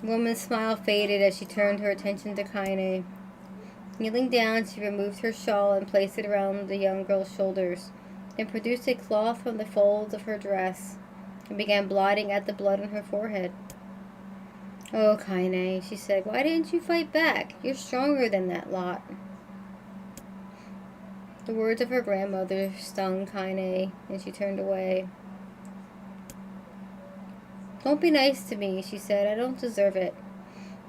The woman's smile faded as she turned her attention to Kaine. Kneeling down, she removed her shawl and placed it around the young girl's shoulders, then produced a cloth from the folds of her dress and began blotting at the blood on her forehead. Oh, Kaine, she said, why didn't you fight back? You're stronger than that lot. The words of her grandmother stung Kaine, and she turned away. Don't be nice to me, she said. I don't deserve it.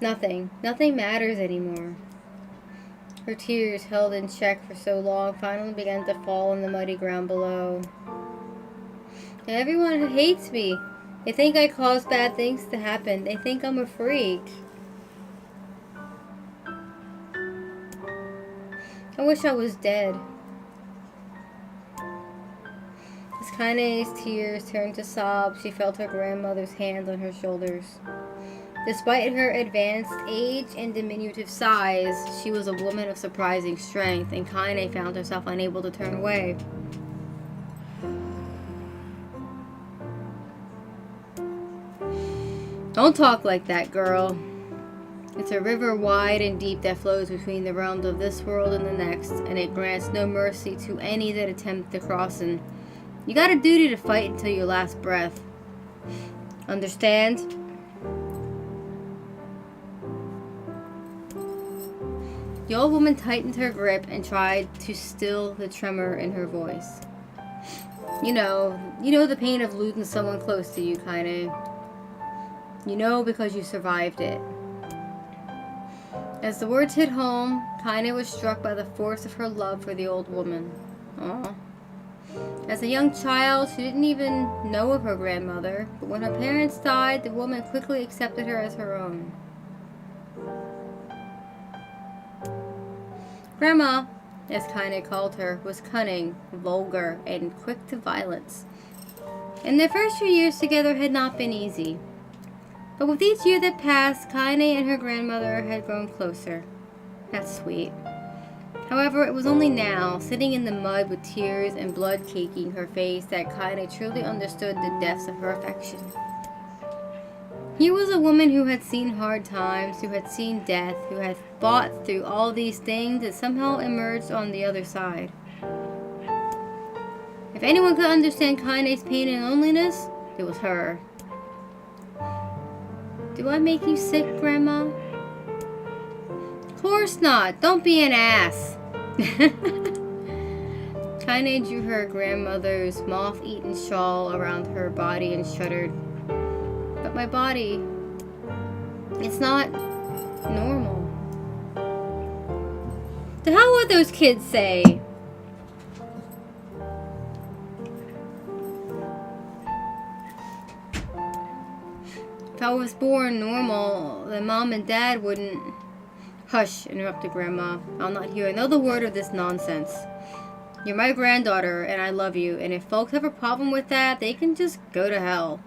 Nothing matters anymore. Her tears, held in check for so long, finally began to fall on the muddy ground below. Everyone hates me. They think I cause bad things to happen. They think I'm a freak. I wish I was dead. As Kaine's tears turned to sobs, she felt her grandmother's hand on her shoulders. Despite her advanced age and diminutive size, she was a woman of surprising strength, and Kaine found herself unable to turn away. Don't talk like that, girl. It's a river wide and deep that flows between the realms of this world and the next, and it grants no mercy to any that attempt to cross it. You got a duty to fight until your last breath. Understand? The old woman tightened her grip and tried to still the tremor in her voice. You know the pain of losing someone close to you, Kaine. You know because you survived it. As the words hit home, Kaine was struck by the force of her love for the old woman. Aww. As a young child, she didn't even know of her grandmother, but when her parents died, the woman quickly accepted her as her own. Grandma, as Kaine called her, was cunning, vulgar, and quick to violence. And their first few years together had not been easy. But with each year that passed, Kaine and her grandmother had grown closer. That's sweet. However, it was only now, sitting in the mud with tears and blood caking her face, that Kaine truly understood the depths of her affection. Here was a woman who had seen hard times, who had seen death, who had fought through all these things and somehow emerged on the other side. If anyone could understand Kaine's pain and loneliness, it was her. Do I make you sick, Grandma? Of course not. Don't be an ass. Kaine drew her grandmother's moth-eaten shawl around her body and shuddered. But my body, it's not normal. The hell would those kids say? If I was born normal, then Mom and Dad wouldn't... Hush, interrupted Grandma. I'll not hear another word of this nonsense. You're my granddaughter, and I love you, and if folks have a problem with that, they can just go to hell.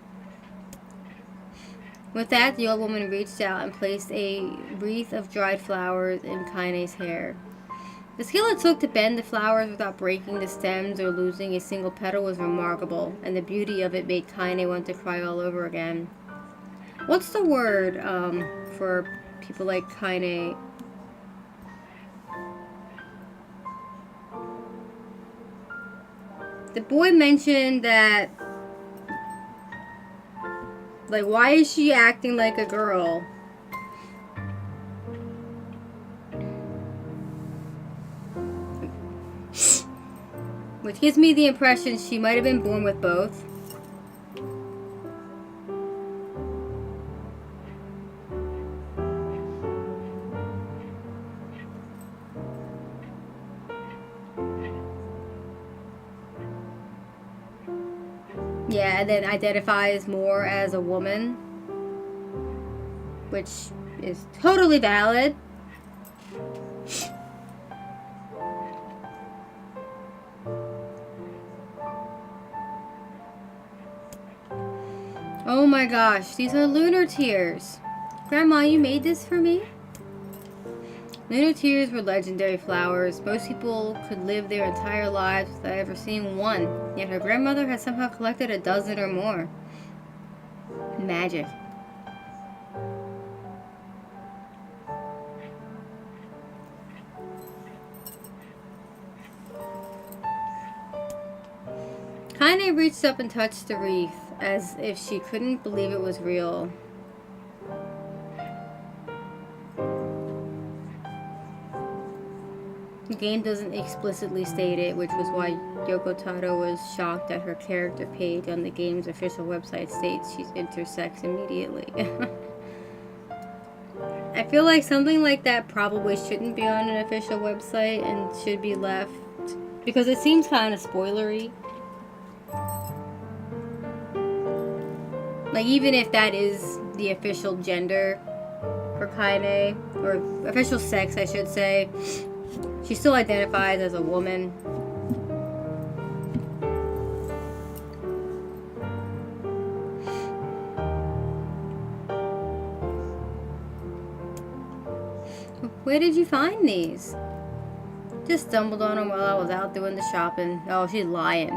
With that, the old woman reached out and placed a wreath of dried flowers in Kaine's hair. The skill it took to bend the flowers without breaking the stems or losing a single petal was remarkable, and the beauty of it made Kaine want to cry all over again. What's the word for people like Kaine? The boy mentioned that, like, why is she acting like a girl? Which gives me the impression she might have been born with both. Yeah, and then identifies more as a woman, which is totally valid. Oh my gosh, these are lunar tears. Grandma, you made this for me? Lunar tears were legendary flowers. Most people could live their entire lives without ever seeing one, yet her grandmother had somehow collected a dozen or more. Magic. Kaine reached up and touched the wreath, as if she couldn't believe it was real. The game doesn't explicitly state it, which was why Yoko Taro was shocked that her character page on the game's official website states she's intersex immediately. I feel like something like that probably shouldn't be on an official website and should be left, because it seems kind of spoilery. Like, even if that is the official gender for Kaine, or official sex I should say, she still identifies as a woman. Where did you find these? Just stumbled on them while I was out doing the shopping. Oh, she's lying.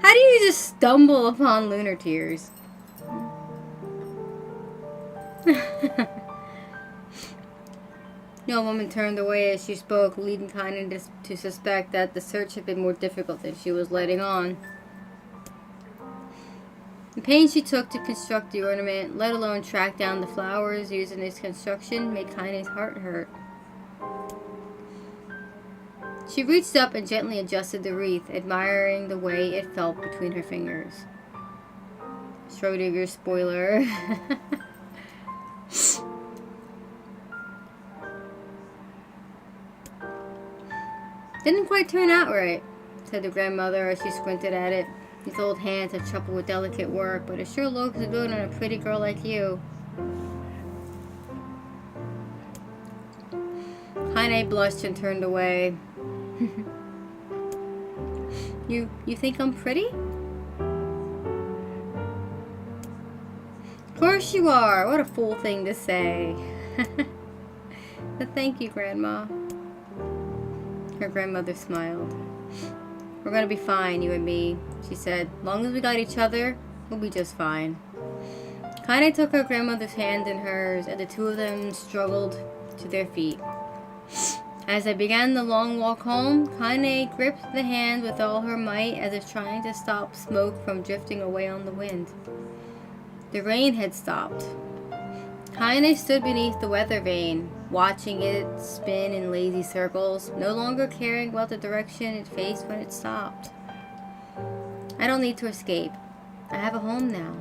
How do you just stumble upon lunar tears? The old woman turned away as she spoke, leading Kaine to suspect that the search had been more difficult than she was letting on. The pains she took to construct the ornament, let alone track down the flowers used in its construction, made Kaine's heart hurt. She reached up and gently adjusted the wreath, admiring the way it felt between her fingers. Schrodinger's spoiler. Didn't quite turn out right, said the grandmother as she squinted at it. These old hands have trouble with delicate work, but it sure looks good on a pretty girl like you. Kaine blushed and turned away. You think I'm pretty? Of course you are. What a fool thing to say. But thank you, Grandma. Her grandmother smiled. We're gonna be fine, you and me, she said. Long as we got each other, we'll be just fine. Kaine took her grandmother's hand in hers, and the two of them struggled to their feet. As they began the long walk home, Kaine gripped the hand with all her might as if trying to stop smoke from drifting away on the wind. The rain had stopped. Kaine stood beneath the weather vane, watching it spin in lazy circles, no longer caring about the direction it faced when it stopped. I don't need to escape. I have a home now.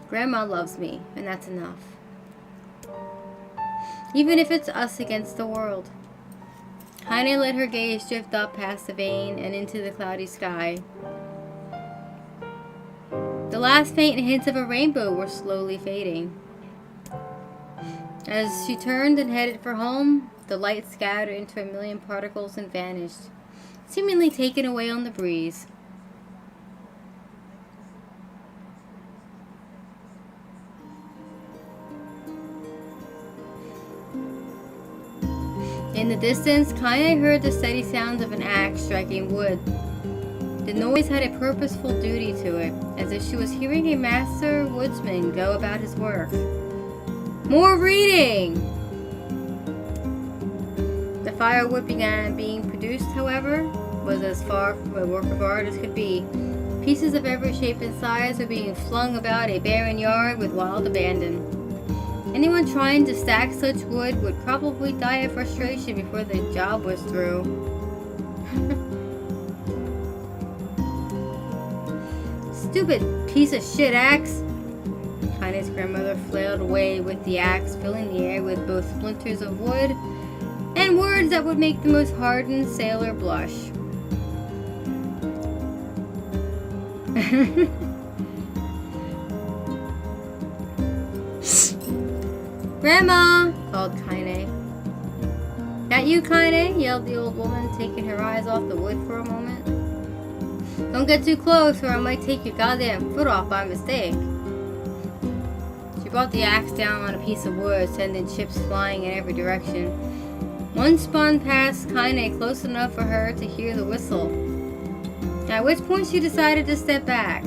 Grandma loves me, and that's enough. Even if it's us against the world. Kaine let her gaze drift up past the vane and into the cloudy sky. The last faint hints of a rainbow were slowly fading. As she turned and headed for home, the light scattered into a million particles and vanished, seemingly taken away on the breeze. In the distance, Kaine heard the steady sounds of an axe striking wood. The noise had a purposeful duty to it, as if she was hearing a master woodsman go about his work. More reading! The firewood began being produced, however, was as far from a work of art as could be. Pieces of every shape and size were being flung about a barren yard with wild abandon. Anyone trying to stack such wood would probably die of frustration before the job was through. Stupid piece of shit axe! Kaine's grandmother flailed away with the axe, filling the air with both splinters of wood and words that would make the most hardened sailor blush. Grandma! Called Kaine. That you, Kaine? Yelled the old woman, taking her eyes off the wood for a moment. Don't get too close or I might take your goddamn foot off by mistake. She brought the axe down on a piece of wood, sending chips flying in every direction. One spun past Kaine close enough for her to hear the whistle, at which point she decided to step back.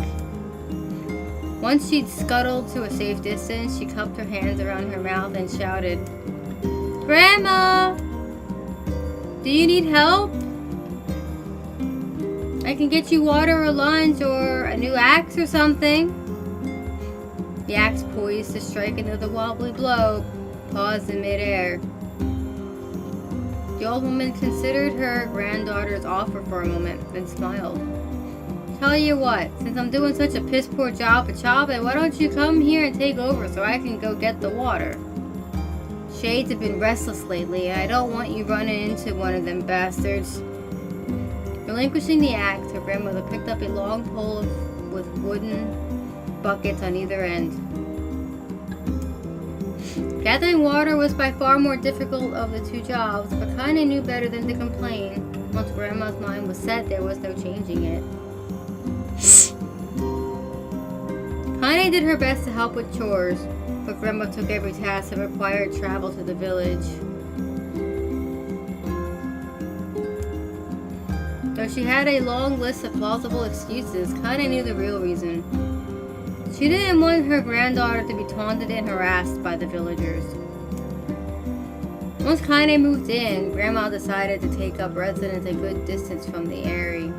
Once she'd scuttled to a safe distance, she cupped her hands around her mouth and shouted, Grandma! Do you need help? I can get you water or lunch or a new axe or something. The axe poised to strike another wobbly blow, paused in midair. The old woman considered her granddaughter's offer for a moment, then smiled. Tell you what, since I'm doing such a piss poor job at chopping, why don't you come here and take over so I can go get the water? Shades have been restless lately, and I don't want you running into one of them bastards. Relinquishing the axe, her grandmother picked up a long pole with wooden buckets on either end. Gathering water was by far more difficult of the two jobs, but Kaine knew better than to complain. Once Grandma's mind was set, there was no changing it. Kaine did her best to help with chores, but Grandma took every task that required travel to the village. Though she had a long list of plausible excuses, Kaine knew the real reason. She didn't want her granddaughter to be taunted and harassed by the villagers. Once Kaine moved in, Grandma decided to take up residence a good distance from the area.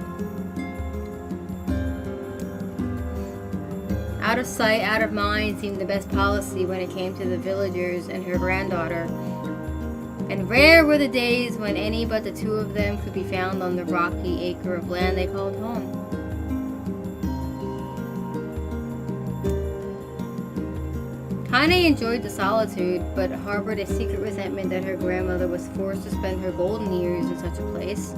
Out of sight, out of mind seemed the best policy when it came to the villagers and her granddaughter. And rare were the days when any but the two of them could be found on the rocky acre of land they called home. Kaine enjoyed the solitude, but harbored a secret resentment that her grandmother was forced to spend her golden years in such a place.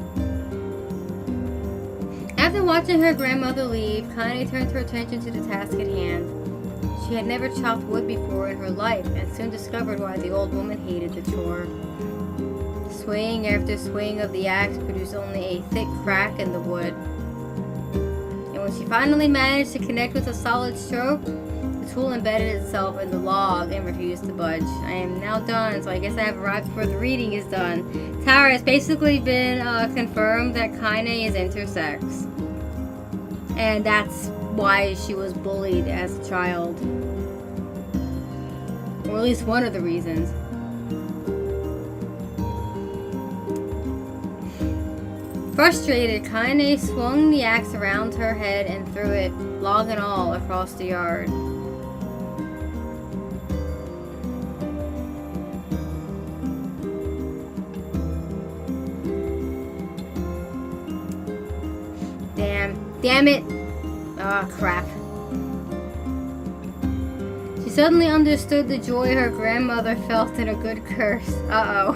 After watching her grandmother leave, Kaine turned her attention to the task at hand. She had never chopped wood before in her life, and soon discovered why the old woman hated the chore. Swing after swing of the axe produced only a thick crack in the wood. And when she finally managed to connect with a solid stroke, the tool embedded itself in the log and refused to budge. I am now done, so I guess I have arrived before the reading is done. Tara, has basically been confirmed that Kaine is intersex. And that's why she was bullied as a child. Or at least one of the reasons. Frustrated, Kaine swung the axe around her head and threw it, log and all, across the yard. Damn it! Ah, crap. She suddenly understood the joy her grandmother felt in a good curse. Uh-oh.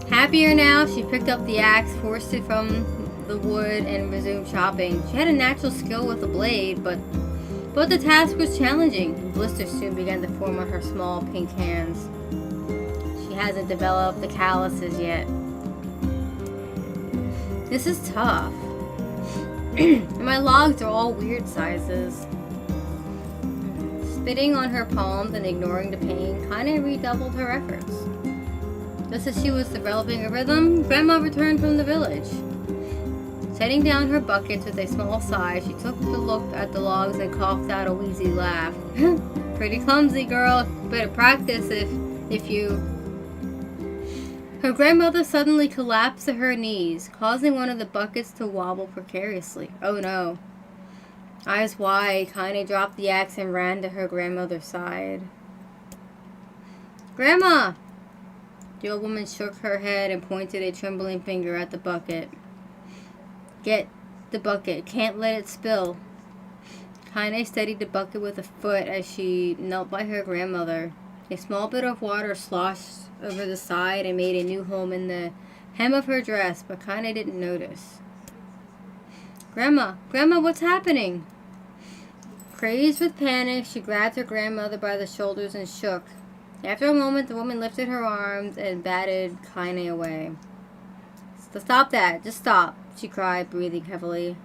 Happier now, she picked up the axe, forced it from the wood, and resumed chopping. She had a natural skill with a blade, but the task was challenging. Blisters soon began to form on her small pink hands. She hasn't developed the calluses yet. This is tough. And my logs are all weird sizes. Spitting on her palms and ignoring the pain, Kaine redoubled her efforts. Just as she was developing a rhythm, Grandma returned from the village. Setting down her buckets with a small sigh, she took a look at the logs and coughed out a wheezy laugh. Pretty clumsy, girl. Better practice if you... Her grandmother suddenly collapsed to her knees, causing one of the buckets to wobble precariously. Oh no. Eyes wide, Kaine dropped the axe and ran to her grandmother's side. Grandma! The old woman shook her head and pointed a trembling finger at the bucket. Get the bucket. Can't let it spill. Kaine steadied the bucket with a foot as she knelt by her grandmother. A small bit of water sloshed over the side and made a new home in the hem of her dress, but Kaine didn't notice. Grandma, what's happening? Crazed with panic, she grabbed her grandmother by the shoulders and shook. After a moment, the woman lifted her arms and batted Kaine away. Stop that. Just stop, she cried, breathing heavily.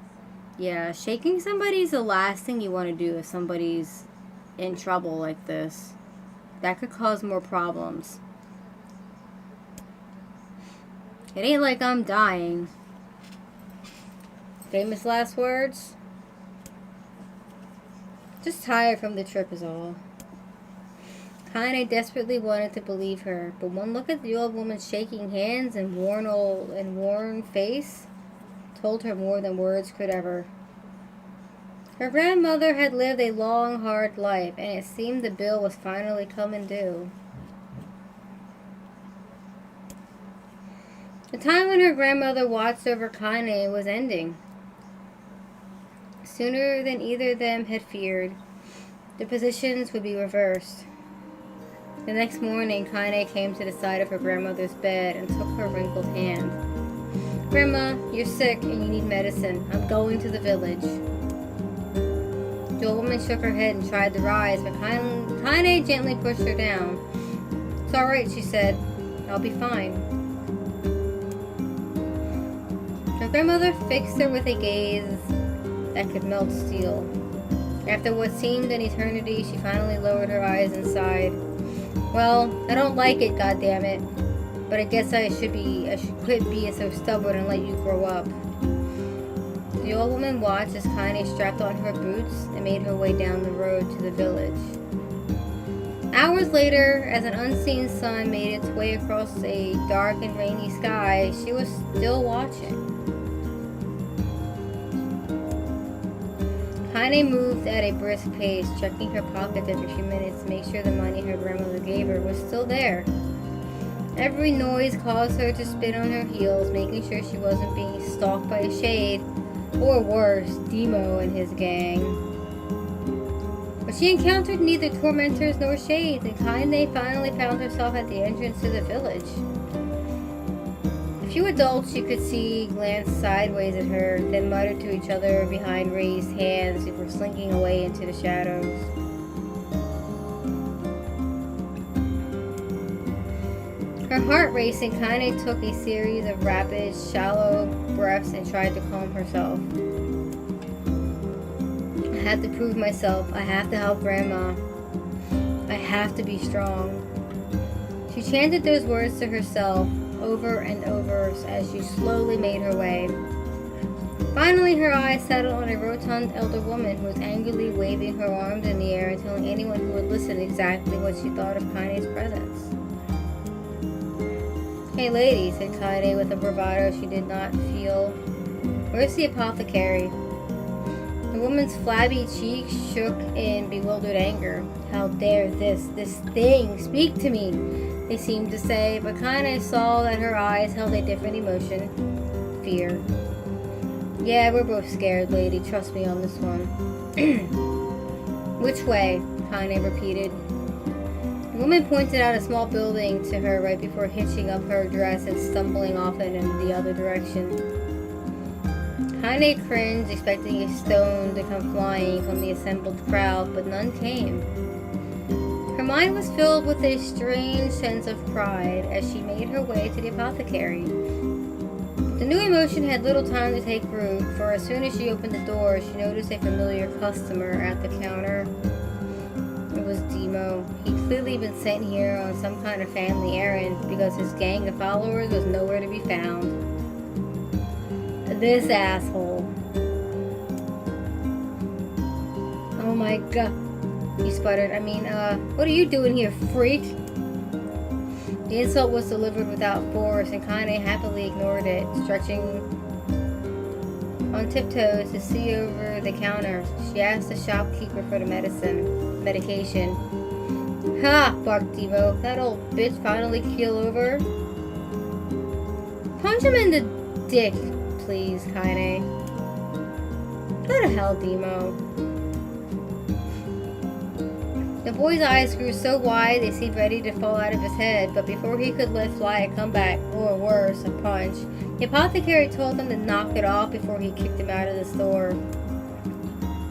Yeah, shaking somebody's the last thing you want to do if somebody's in trouble like this. That could cause more problems. It ain't like I'm dying. Famous last words? Just tired from the trip is all. Kaine desperately wanted to believe her, but one look at the old woman's shaking hands and worn face told her more than words could ever. Her grandmother had lived a long, hard life, and it seemed the bill was finally coming due. The time when her grandmother watched over Kaine was ending. Sooner than either of them had feared, the positions would be reversed. The next morning, Kaine came to the side of her grandmother's bed and took her wrinkled hand. Grandma, you're sick and you need medicine. I'm going to the village. The old woman shook her head and tried to rise, but Kaine gently pushed her down. It's alright, she said. I'll be fine. Her grandmother fixed her with a gaze that could melt steel. After what seemed an eternity, she finally lowered her eyes and sighed. Well, I don't like it, goddammit. But I guess I should quit being so stubborn and let you grow up. The old woman watched as Kaine strapped on her boots and made her way down the road to the village. Hours later, as an unseen sun made its way across a dark and rainy sky, she was still watching. Kaine moved at a brisk pace, checking her pockets every few minutes to make sure the money her grandmother gave her was still there. Every noise caused her to spin on her heels, making sure she wasn't being stalked by a shade, or worse, Demo and his gang. But she encountered neither tormentors nor shades, and Kaine finally found herself at the entrance to the village. A few adults she could see glanced sideways at her, then muttered to each other behind raised hands before slinking away into the shadows. Her heart racing, Kaine took a series of rapid, shallow breaths and tried to calm herself. I have to prove myself. I have to help Grandma. I have to be strong. She chanted those words to herself over and over as she slowly made her way. Finally, her eyes settled on a rotund elder woman who was angrily waving her arms in the air and telling anyone who would listen exactly what she thought of Kaine's presence. "Hey lady," said Kaine with a bravado she did not feel. "Where's the apothecary?" The woman's flabby cheeks shook in bewildered anger. "How dare this thing speak to me?" they seemed to say, but Kaine saw that her eyes held a different emotion. Fear. "Yeah, we're both scared, lady. Trust me on this one." "Which way?" Kaine repeated. The woman pointed out a small building to her right before hitching up her dress and stumbling off in the other direction. Kaine cringed, expecting a stone to come flying from the assembled crowd, but none came. Her mind was filled with a strange sense of pride as she made her way to the apothecary. The new emotion had little time to take root, for as soon as she opened the door, she noticed a familiar customer at the counter. It was Demo. He'd clearly been sent here on some kind of family errand because his gang of followers was nowhere to be found. This asshole. "Oh my god," he sputtered. What are you doing here, freak?" The insult was delivered without force, and Kaine happily ignored it, stretching on tiptoes to see over the counter. She asked the shopkeeper for the medication. "Ha!" barked Demo. "That old bitch finally keel over?" "Punch him in the dick, please, Kaine." "Go to hell, Demo." The boy's eyes grew so wide they seemed ready to fall out of his head, but before he could let fly a comeback, or worse, a punch, the apothecary told him to knock it off before he kicked him out of the store.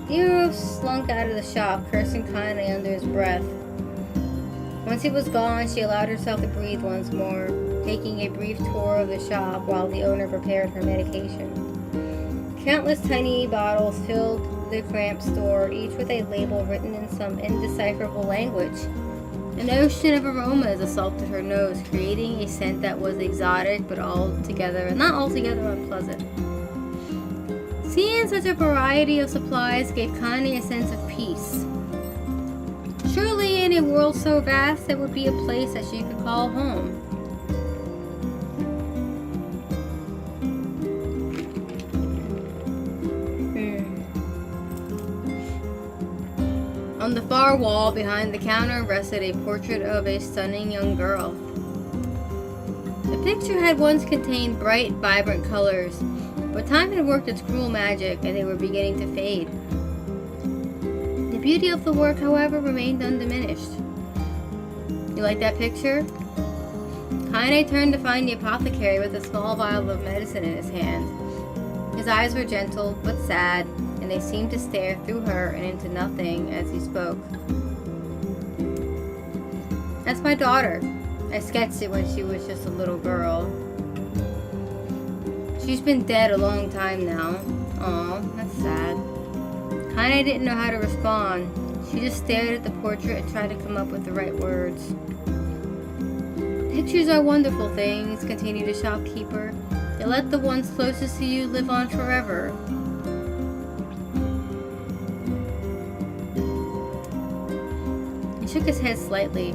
Demo slunk out of the shop, cursing Kaine under his breath. Once he was gone, she allowed herself to breathe once more, taking a brief tour of the shop while the owner prepared her medication. Countless tiny bottles filled the cramped store, each with a label written in some indecipherable language. An ocean of aromas assaulted her nose, creating a scent that was exotic but not altogether unpleasant. Seeing such a variety of supplies gave Kaine a sense of peace. Surely in a world so vast there would be a place that she could call home. On the far wall behind the counter rested a portrait of a stunning young girl. The picture had once contained bright, vibrant colors, but time had worked its cruel magic and they were beginning to fade. The beauty of the work, however, remained undiminished. "You like that picture?" Kaine turned to find the apothecary with a small vial of medicine in his hand. His eyes were gentle but sad, and they seemed to stare through her and into nothing as he spoke. "That's my daughter. I sketched it when she was just a little girl. She's been dead a long time now. Aw, that's sad." Kaine didn't know how to respond. She just stared at the portrait and tried to come up with the right words. "Pictures are wonderful things," continued the shopkeeper. "They let the ones closest to you live on forever." shook his head slightly,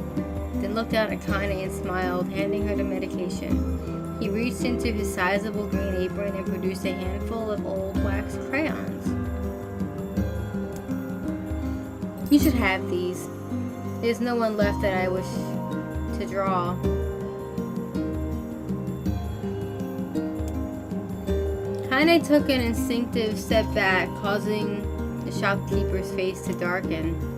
then looked down at Kaine and smiled, handing her the medication. He reached into his sizable green apron and produced a handful of old wax crayons. You should have these. There's no one left that I wish to draw. Kaine took an instinctive step back, causing the shopkeeper's face to darken.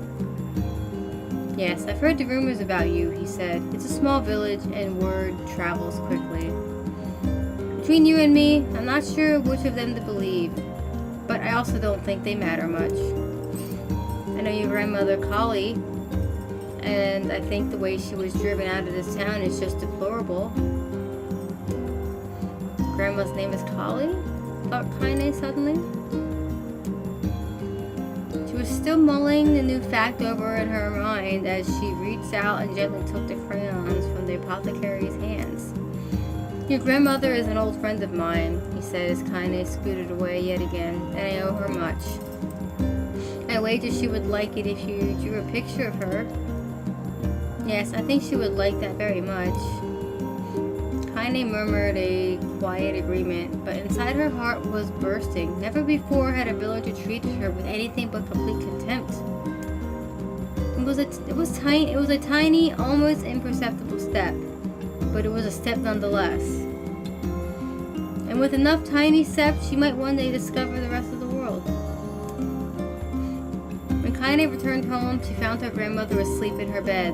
Yes, I've heard the rumors about you, he said. It's a small village and word travels quickly. Between you and me, I'm not sure which of them to believe, but I also don't think they matter much. I know your grandmother, Kali, and I think the way she was driven out of this town is just deplorable. Grandma's name is Kali? Thought Kaine suddenly. She was still mulling the new fact over in her mind as she reached out and gently took the crayons from the apothecary's hands. Your grandmother is an old friend of mine, he said as Kaine scooted away yet again, and I owe her much. I wager she would like it if you drew a picture of her. Yes, I think she would like that very much. Kaine murmured a quiet agreement, but inside her heart was bursting. Never before had a villager treated her with anything but complete contempt. It was a tiny, almost imperceptible step, but it was a step nonetheless. And with enough tiny steps, she might one day discover the rest of the world. When Kaine returned home, she found her grandmother asleep in her bed.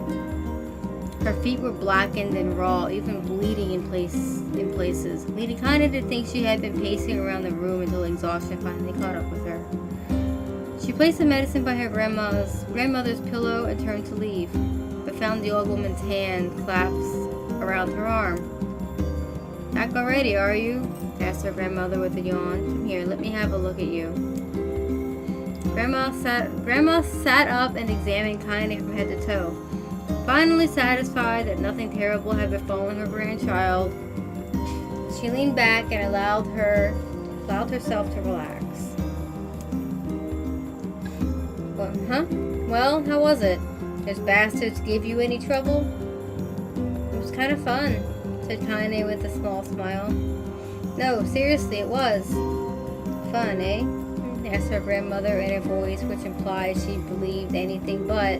Her feet were blackened and raw, even bleeding in places, leading Kaine to think she had been pacing around the room until exhaustion finally caught up with her. She placed the medicine by her grandmother's pillow and turned to leave, but found the old woman's hand clasped around her arm. Back already, are you? Asked her grandmother with a yawn. Come here, let me have a look at you. Grandma sat up and examined Kaine from head to toe. Finally satisfied that nothing terrible had befallen her grandchild, she leaned back and allowed herself to relax. Well, how was it? Those bastards give you any trouble? It was kind of fun, said Kaine with a small smile. No, seriously, it was. Fun, eh? Asked her grandmother in a voice which implied she believed anything but.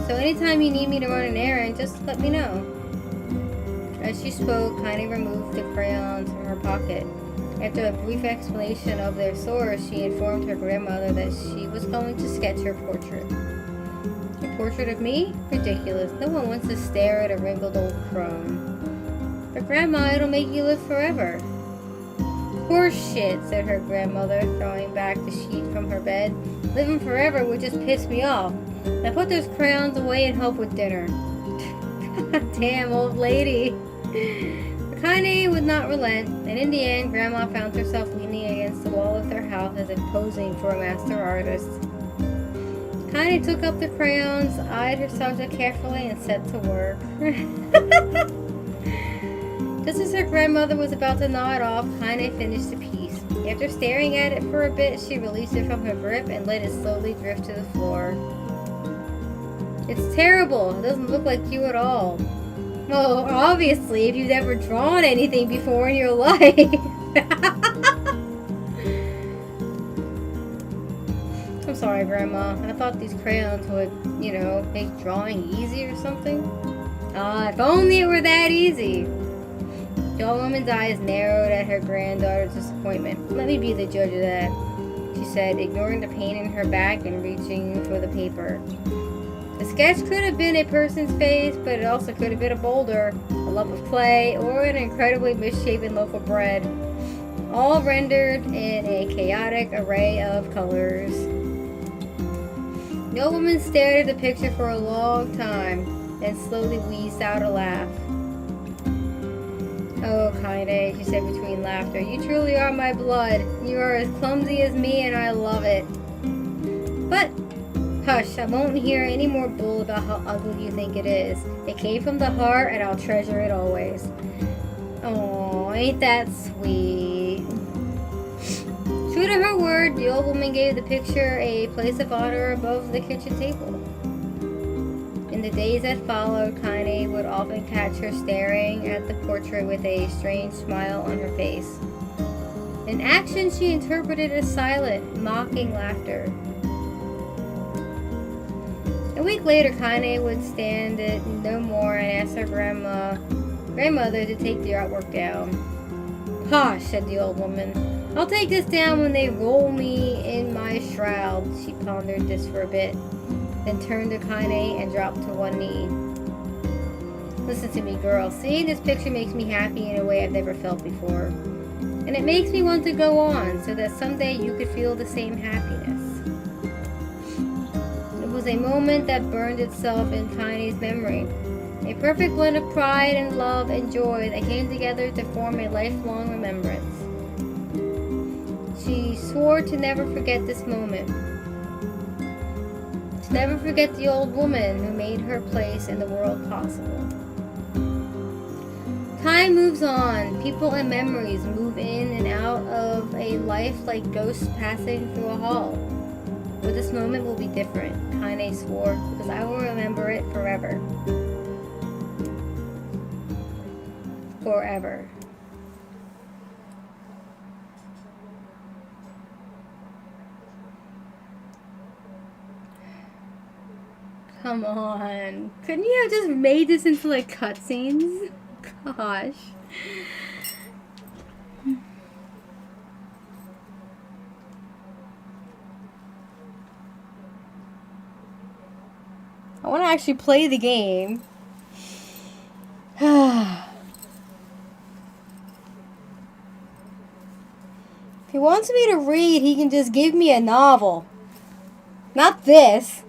So anytime you need me to run an errand, just let me know. As she spoke, Kaine removed the crayons from her pocket. After a brief explanation of their source, she informed her grandmother that she was going to sketch her portrait. A portrait of me? Ridiculous. No one wants to stare at a wrinkled old crone. But Grandma, it'll make you live forever. Horse shit, said her grandmother, throwing back the sheet from her bed. Living forever would just piss me off. Now put those crayons away and help with dinner. Damn, old lady. But Kaine would not relent, and in the end, Grandma found herself leaning against the wall of their house as if posing for a master artist. Kaine took up the crayons, eyed her subject carefully, and set to work. Just as her grandmother was about to nod off, Kaine finished the piece. After staring at it for a bit, she released it from her grip and let it slowly drift to the floor. It's terrible. It doesn't look like you at all. Well, obviously, if you've never drawn anything before in your life. I'm sorry, Grandma. I thought these crayons would, make drawing easy or something. If only it were that easy. The old woman's eyes narrowed at her granddaughter's disappointment. Let me be the judge of that, she said, ignoring the pain in her back and reaching for the paper. The sketch could have been a person's face, but it also could have been a boulder, a lump of clay, or an incredibly misshapen loaf of bread, all rendered in a chaotic array of colors. The old woman stared at the picture for a long time, then slowly wheezed out a laugh. Oh, Kaine, she said between laughter, you truly are my blood. You are as clumsy as me, and I love it. But, hush, I won't hear any more bull about how ugly you think it is. It came from the heart, and I'll treasure it always. Oh, ain't that sweet. True to her word, the old woman gave the picture a place of honor above the kitchen table. In the days that followed, Kaine would often catch her staring at the portrait with a strange smile on her face. An action she interpreted as silent, mocking laughter. A week later, Kaine would stand it no more and ask her grandmother to take the artwork down. "Hush," said the old woman. "I'll take this down when they roll me in my shroud." She pondered this for a bit, then turned to Kaine and dropped to one knee. "Listen to me, girl. Seeing this picture makes me happy in a way I've never felt before. And it makes me want to go on, so that someday you could feel the same happiness." It was a moment that burned itself in Kaine's memory. A perfect blend of pride and love and joy that came together to form a lifelong remembrance. She swore to never forget this moment. To never forget the old woman who made her place in the world possible. Time moves on. People and memories move in and out of a life like ghosts passing through a hall. But this moment will be different, Kaine swore, because I will remember it forever. Forever. Come on. Couldn't you have just made this into like cutscenes? Gosh. I want to actually play the game. If he wants me to read, he can just give me a novel. Not this.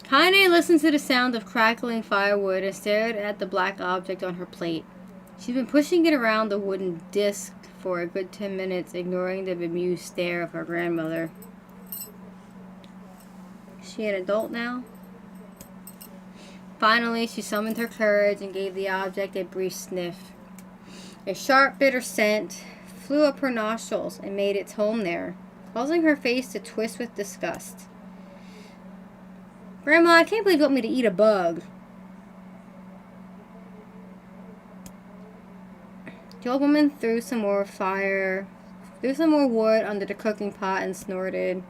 Kaine listened to the sound of crackling firewood and stared at the black object on her plate. She'd been pushing it around the wooden disc for a good 10 minutes, ignoring the bemused stare of her grandmother. Is she an adult now? Finally, she summoned her courage and gave the object a brief sniff. A sharp, bitter scent flew up her nostrils and made its home there, causing her face to twist with disgust. "Grandma, I can't believe you want me to eat a bug." The old woman threw some more wood under the cooking pot and snorted.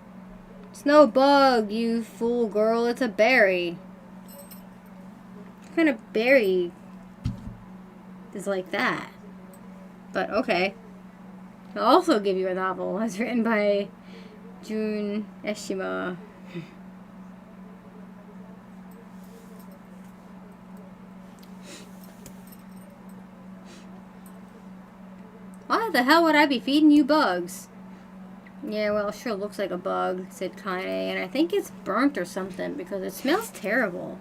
"It's no bug, you fool girl, it's a berry." What kind of berry is like that? But okay. I'll also give you a novel as written by Jun Eshima. "Why the hell would I be feeding you bugs?" "Yeah, well, it sure looks like a bug," said Kaine, "and I think it's burnt or something because it smells terrible."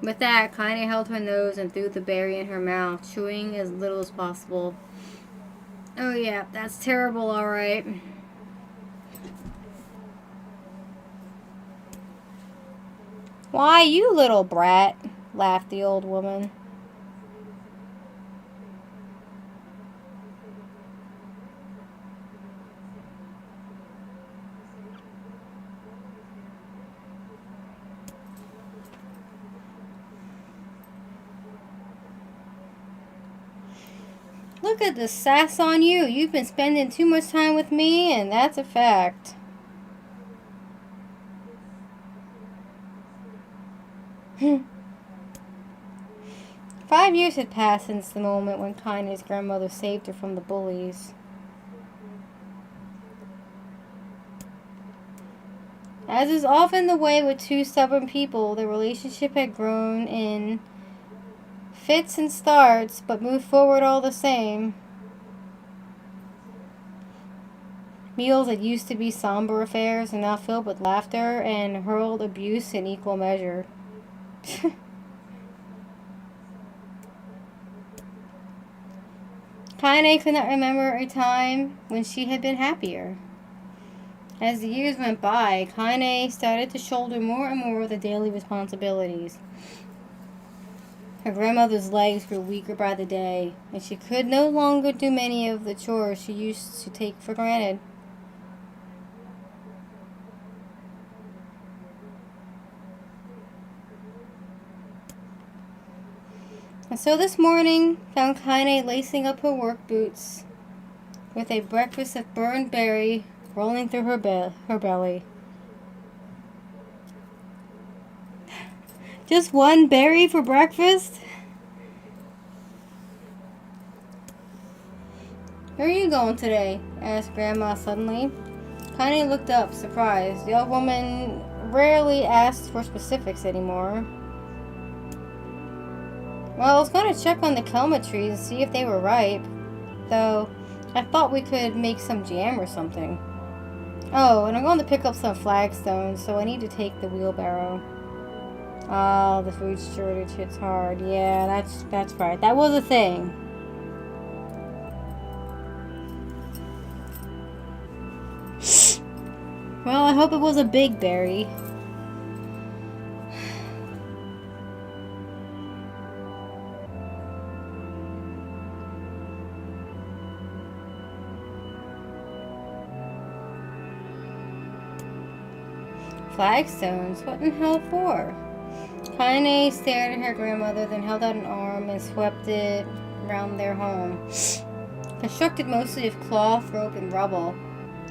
With that, Kaine held her nose and threw the berry in her mouth, chewing as little as possible. "Oh yeah, that's terrible, alright." "Why, you little brat," laughed the old woman. "Look at the sass on you. You've been spending too much time with me, and that's a fact." "5 years had passed since the moment when Kaine's grandmother saved her from the bullies. As is often the way with two stubborn people, the relationship had grown in fits and starts, but moved forward all the same. Meals that used to be somber affairs are now filled with laughter and hurled abuse in equal measure." Kaine could not remember a time when she had been happier. As the years went by, Kaine started to shoulder more and more of the daily responsibilities. Her grandmother's legs grew weaker by the day, and she could no longer do many of the chores she used to take for granted. And so this morning found Kaine lacing up her work boots with a breakfast of burned berry rolling through her belly. Just one berry for breakfast? Where are you going today? Asked Grandma suddenly. Kaine looked up, surprised. The old woman rarely asked for specifics anymore. Well, I was going to check on the kelma trees and see if they were ripe. Though, I thought we could make some jam or something. Oh, and I'm going to pick up some flagstones, so I need to take the wheelbarrow. Oh, the food shortage hits hard. Yeah, that's right. That was a thing. Well, I hope it was a big berry. Flagstones? What in hell for? Kaine stared at her grandmother, then held out an arm and swept it around their home. Constructed mostly of cloth, rope, and rubble.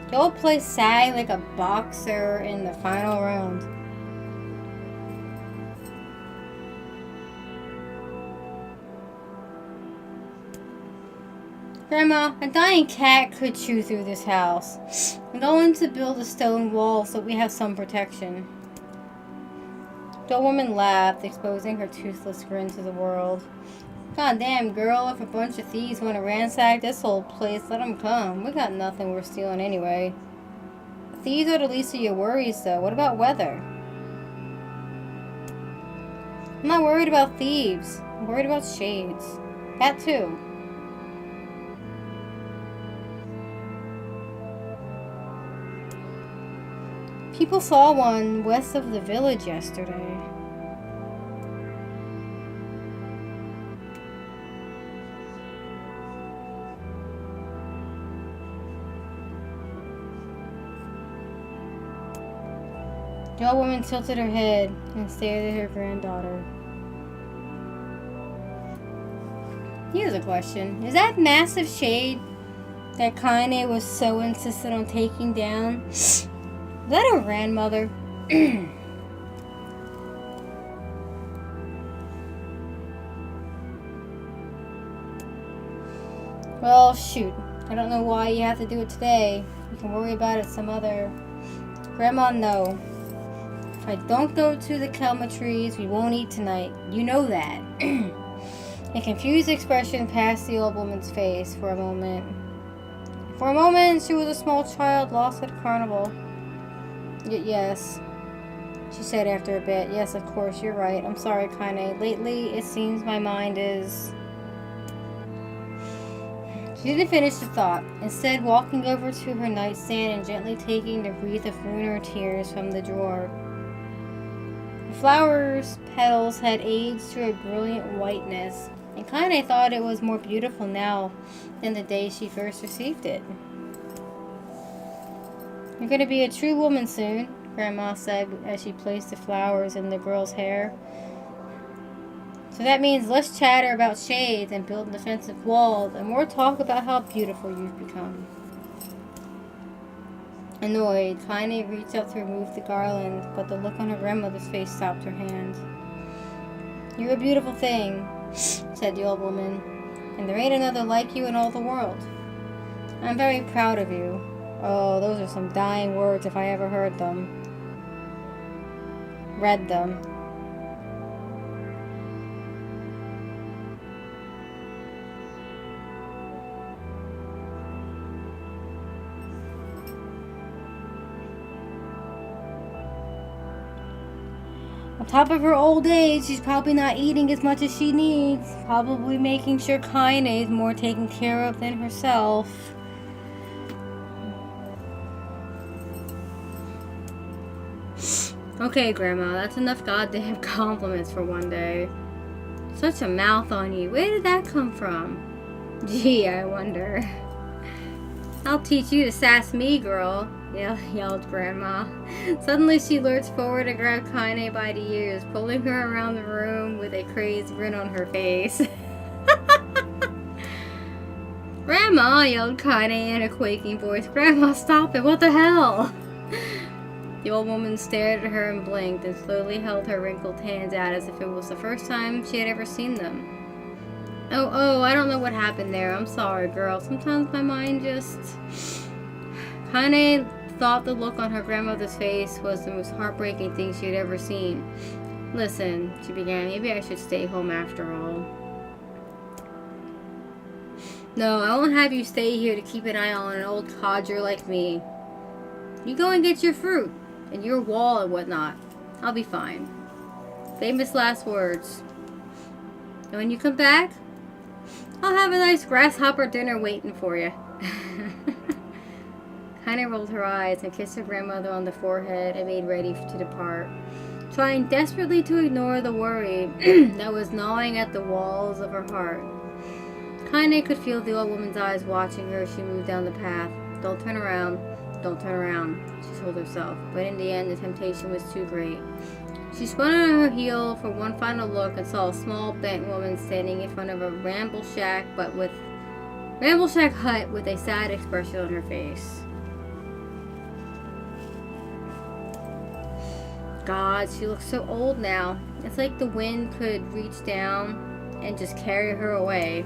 The old place sagged like a boxer in the final round. Grandma, a dying cat could chew through this house. I'm going to build a stone wall so we have some protection. The old woman laughed, exposing her toothless grin to the world. God damn, girl, if a bunch of thieves want to ransack this old place, let them come. We got nothing worth stealing anyway. Thieves are the least of your worries, though. What about weather? I'm not worried about thieves. I'm worried about shades. That too. People saw one west of the village yesterday. The old woman tilted her head and stared at her granddaughter. Here's a question. Is that massive shade that Kaine was so insistent on taking down? Is that her grandmother? Well, shoot. I don't know why you have to do it today. You can worry about it some other... Grandma, no. If I don't go to the kelma trees, we won't eat tonight. You know that. A confused expression passed the old woman's face for a moment. For a moment, she was a small child lost at a carnival. Yes, she said after a bit. Yes, of course, you're right. I'm sorry, Kaine. Lately, it seems my mind is... She didn't finish the thought, instead walking over to her nightstand and gently taking the wreath of lunar tears from the drawer. The flower's petals had aged to a brilliant whiteness, and Kaine thought it was more beautiful now than the day she first received it. You're going to be a true woman soon, Grandma said as she placed the flowers in the girl's hair. So that means less chatter about shades and building defensive walls, and more talk about how beautiful you've become. Annoyed, Kaine reached out to remove the garland, but the look on her grandmother's face stopped her hand. You're a beautiful thing, said the old woman, and there ain't another like you in all the world. I'm very proud of you. Oh, those are some dying words if I ever heard them. Read them. A On top of her old age, she's probably not eating as much as she needs. Probably making sure Kaine is more taken care of than herself. Okay, Grandma, that's enough goddamn compliments for one day. Such a mouth on you. Where did that come from? Gee, I wonder. I'll teach you to sass me, girl, yelled Grandma. Suddenly she lurched forward and grabbed Kaine by the ears, pulling her around the room with a crazed grin on her face. Grandma, yelled Kaine in a quaking voice. Grandma, stop it, what the hell? The old woman stared at her and blinked, and slowly held her wrinkled hands out as if it was the first time she had ever seen them. Oh, I don't know what happened there. I'm sorry, girl. Sometimes my mind just... Kaine thought the look on her grandmother's face was the most heartbreaking thing she had ever seen. Listen, she began, maybe I should stay home after all. No, I won't have you stay here to keep an eye on an old codger like me. You go and get your fruit, and your wall and whatnot. I'll be fine. Famous last words. And when you come back, I'll have a nice grasshopper dinner waiting for you. Kaine rolled her eyes and kissed her grandmother on the forehead and made ready to depart, trying desperately to ignore the worry that was gnawing at the walls of her heart. Kaine could feel the old woman's eyes watching her as she moved down the path. Don't turn around. Don't turn around, she told herself, but in the end the temptation was too great. She spun on her heel for one final look and saw a small bent woman standing in front of a ramble-shack hut with a sad expression on her face. God, she looks so old now. It's like the wind could reach down and just carry her away.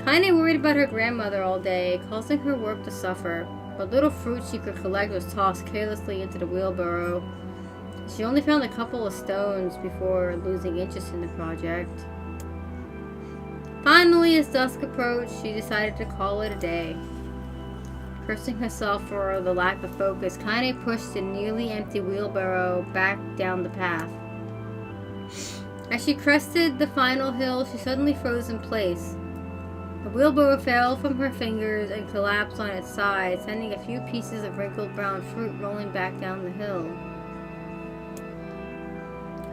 Kaine worried about her grandmother all day, causing her work to suffer. What little fruit she could collect was tossed carelessly into the wheelbarrow. She only found a couple of stones before losing interest in the project. Finally, as dusk approached, she decided to call it a day. Cursing herself for the lack of focus, Kaine pushed the nearly empty wheelbarrow back down the path. As she crested the final hill, she suddenly froze in place. The wheelbarrow fell from her fingers and collapsed on its side, sending a few pieces of wrinkled brown fruit rolling back down the hill.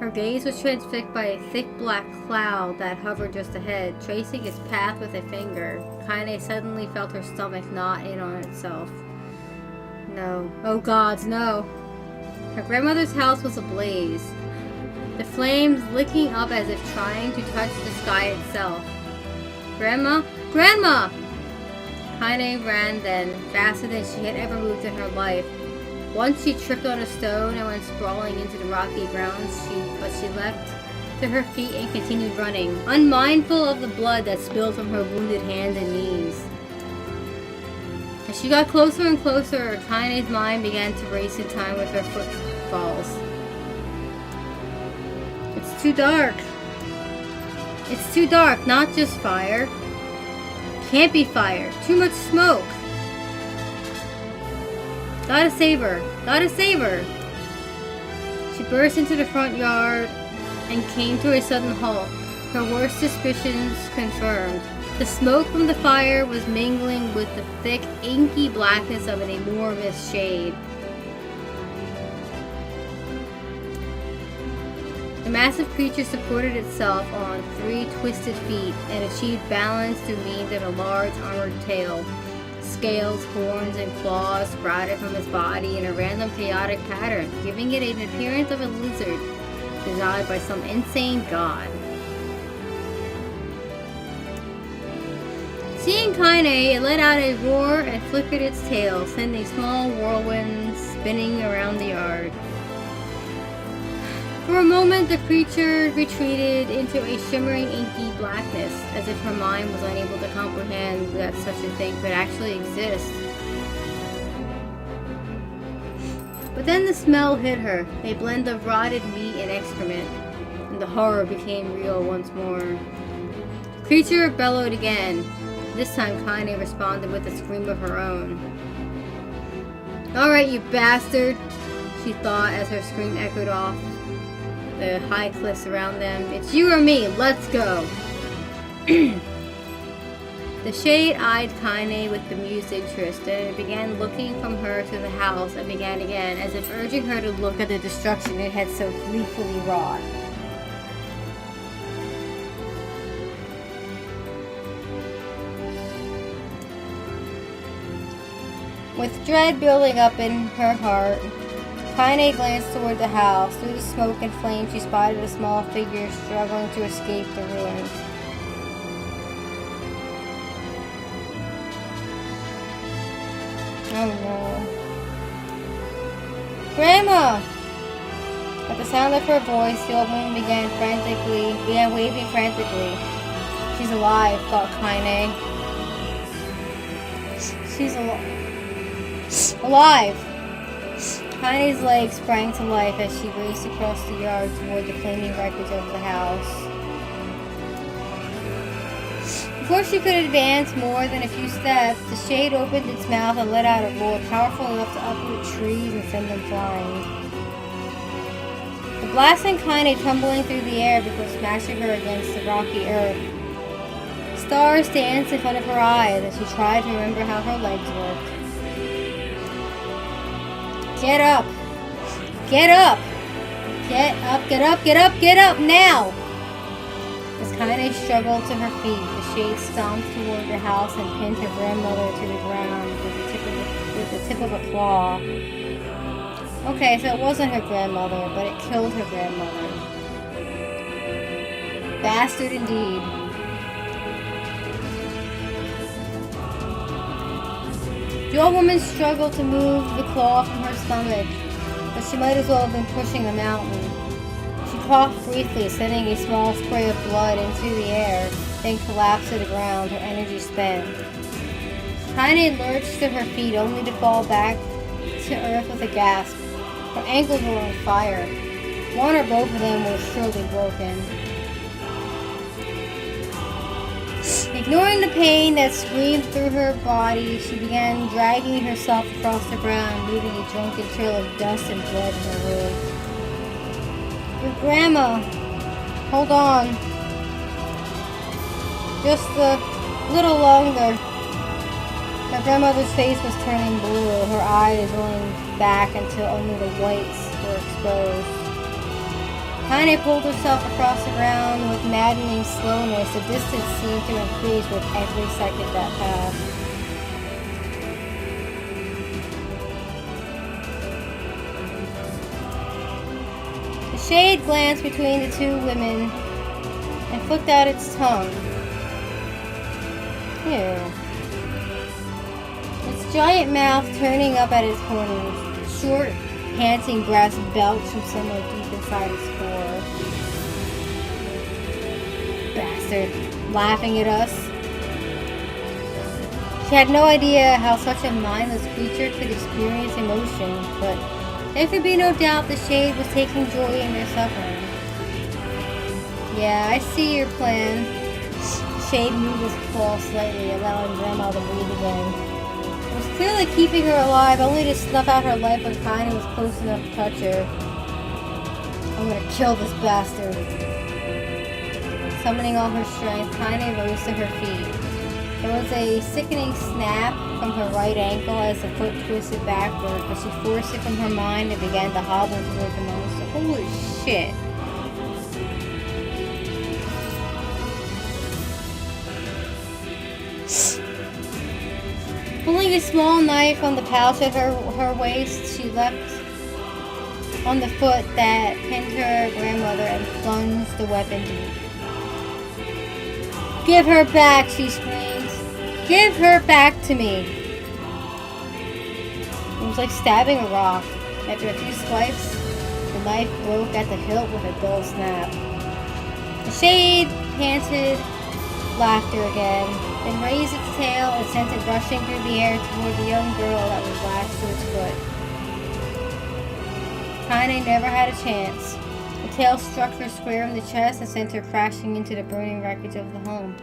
Her gaze was transfixed by a thick black cloud that hovered just ahead, tracing its path with a finger. Kaine suddenly felt her stomach knot in on itself. No. Oh gods, no. Her grandmother's house was ablaze, the flames licking up as if trying to touch the sky itself. Grandma? Grandma! Kaine ran then, faster than she had ever moved in her life. Once she tripped on a stone and went sprawling into the rocky ground, but she leapt to her feet and continued running, unmindful of the blood that spilled from her wounded hands and knees. As she got closer and closer, Kaine's mind began to race in time with her footfalls. It's too dark. It's too dark, not just fire. Can't be fire. Too much smoke. Gotta save her. Gotta save her. She burst into the front yard and came to a sudden halt, her worst suspicions confirmed. The smoke from the fire was mingling with the thick, inky blackness of an enormous shade. The massive creature supported itself on 3 twisted feet and achieved balance through means of a large armored tail. Scales, horns, and claws sprouted from its body in a random chaotic pattern, giving it an appearance of a lizard designed by some insane god. Seeing Kaine, it let out a roar and flickered its tail, sending small whirlwinds spinning around the yard. For a moment, the creature retreated into a shimmering inky blackness, as if her mind was unable to comprehend that such a thing could actually exist. But then the smell hit her, a blend of rotted meat and excrement, and the horror became real once more. The creature bellowed again. This time Kaine responded with a scream of her own. "Alright, you bastard," she thought as her scream echoed off the high cliffs around them. It's you or me, let's go! The shade eyed Kaine with bemused interest, and it began looking from her to the house and began again, as if urging her to look at the destruction it had so gleefully wrought. With dread building up in her heart, Kaine glanced toward the house. Through the smoke and flame, she spotted a small figure struggling to escape the ruins. Oh no. Grandma! At the sound of her voice, the old woman began waving frantically. She's alive, thought Kaine. She's alive! Kaine's legs sprang to life as she raced across the yard toward the flaming wreckage of the house. Before she could advance more than a few steps, the shade opened its mouth and let out a roar powerful enough to uproot trees and send them flying. The blast sent Kaine tumbling through the air before smashing her against the rocky earth. Stars danced in front of her eyes as she tried to remember how her legs worked. Get up! Get up! Get up, get up, get up, get up now! As Kaine struggled to her feet, the shade stomped toward the house and pinned her grandmother to the ground with the tip of a claw. Okay, so it wasn't her grandmother, but it killed her grandmother. Bastard indeed. The old woman struggled to move the claw from her stomach, but she might as well have been pushing a mountain. She coughed briefly, sending a small spray of blood into the air, then collapsed to the ground, her energy spent. Kaine lurched to her feet, only to fall back to earth with a gasp. Her ankles were on fire. One or both of them were surely broken. Ignoring the pain that screamed through her body, she began dragging herself across the ground, leaving a drunken trail of dust and blood in her wake. Your grandma! Hold on. Just a little longer. Her grandmother's face was turning blue, her eyes rolling back until only the whites were exposed. Kaine pulled herself across the ground with maddening slowness. The distance seemed to increase with every second that passed. The shade glanced between the two women and flicked out its tongue. Ew. Its giant mouth turning up at its corners. Short, panting breaths belched from somewhere deep inside its core. Bastard. Laughing at us. She had no idea how such a mindless creature could experience emotion, but there could be no doubt the shade was taking joy in their suffering. Yeah, I see your plan. The shade moved its claw slightly, allowing Grandma to breathe again. It was clearly keeping her alive, only to snuff out her life when Kaine was close enough to touch her. I'm gonna kill this bastard. Summoning all her strength, Kaine rose to her feet. There was a sickening snap from her right ankle as the foot twisted backward, but she forced it from her mind and began to hobble toward the monster. Holy shit. Pulling a small knife from the pouch at her waist, she leapt on the foot that pinned her grandmother and plunged the weapon deep. Give her back, she screamed. Give her back to me. It was like stabbing a rock. After a few swipes, the knife broke at the hilt with a dull snap. The shade panted laughter again, then raised its tail and sent it rushing through the air toward the young girl that was lashed to its foot. Kaine never had a chance. The tail struck her square in the chest and sent her crashing into the burning wreckage of the home.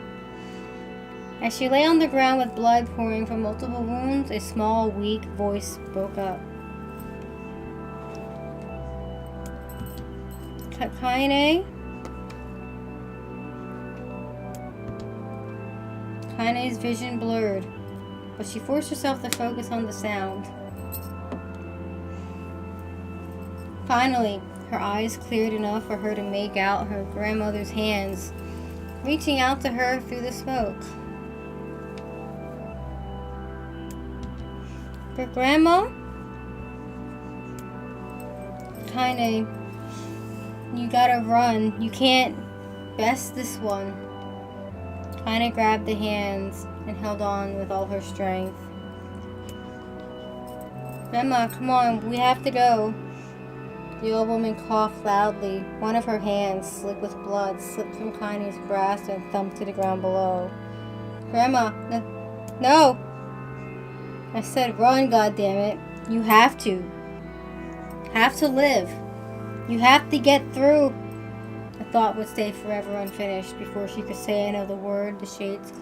As she lay on the ground with blood pouring from multiple wounds, a small, weak voice spoke up. Kaine's vision blurred, but she forced herself to focus on the sound. Finally, her eyes cleared enough for her to make out her grandmother's hands reaching out to her through the smoke. But Grandma? Kaine, you gotta run. You can't best this one. Kaine grabbed the hands and held on with all her strength. Grandma, come on, we have to go. The old woman coughed loudly. One of her hands, slick with blood, slipped from Kaine's grasp and thumped to the ground below. Grandma, no! I said run, goddammit. You have to. Have to live. You have to get through. The thought would stay forever unfinished before she could say another word. The shade's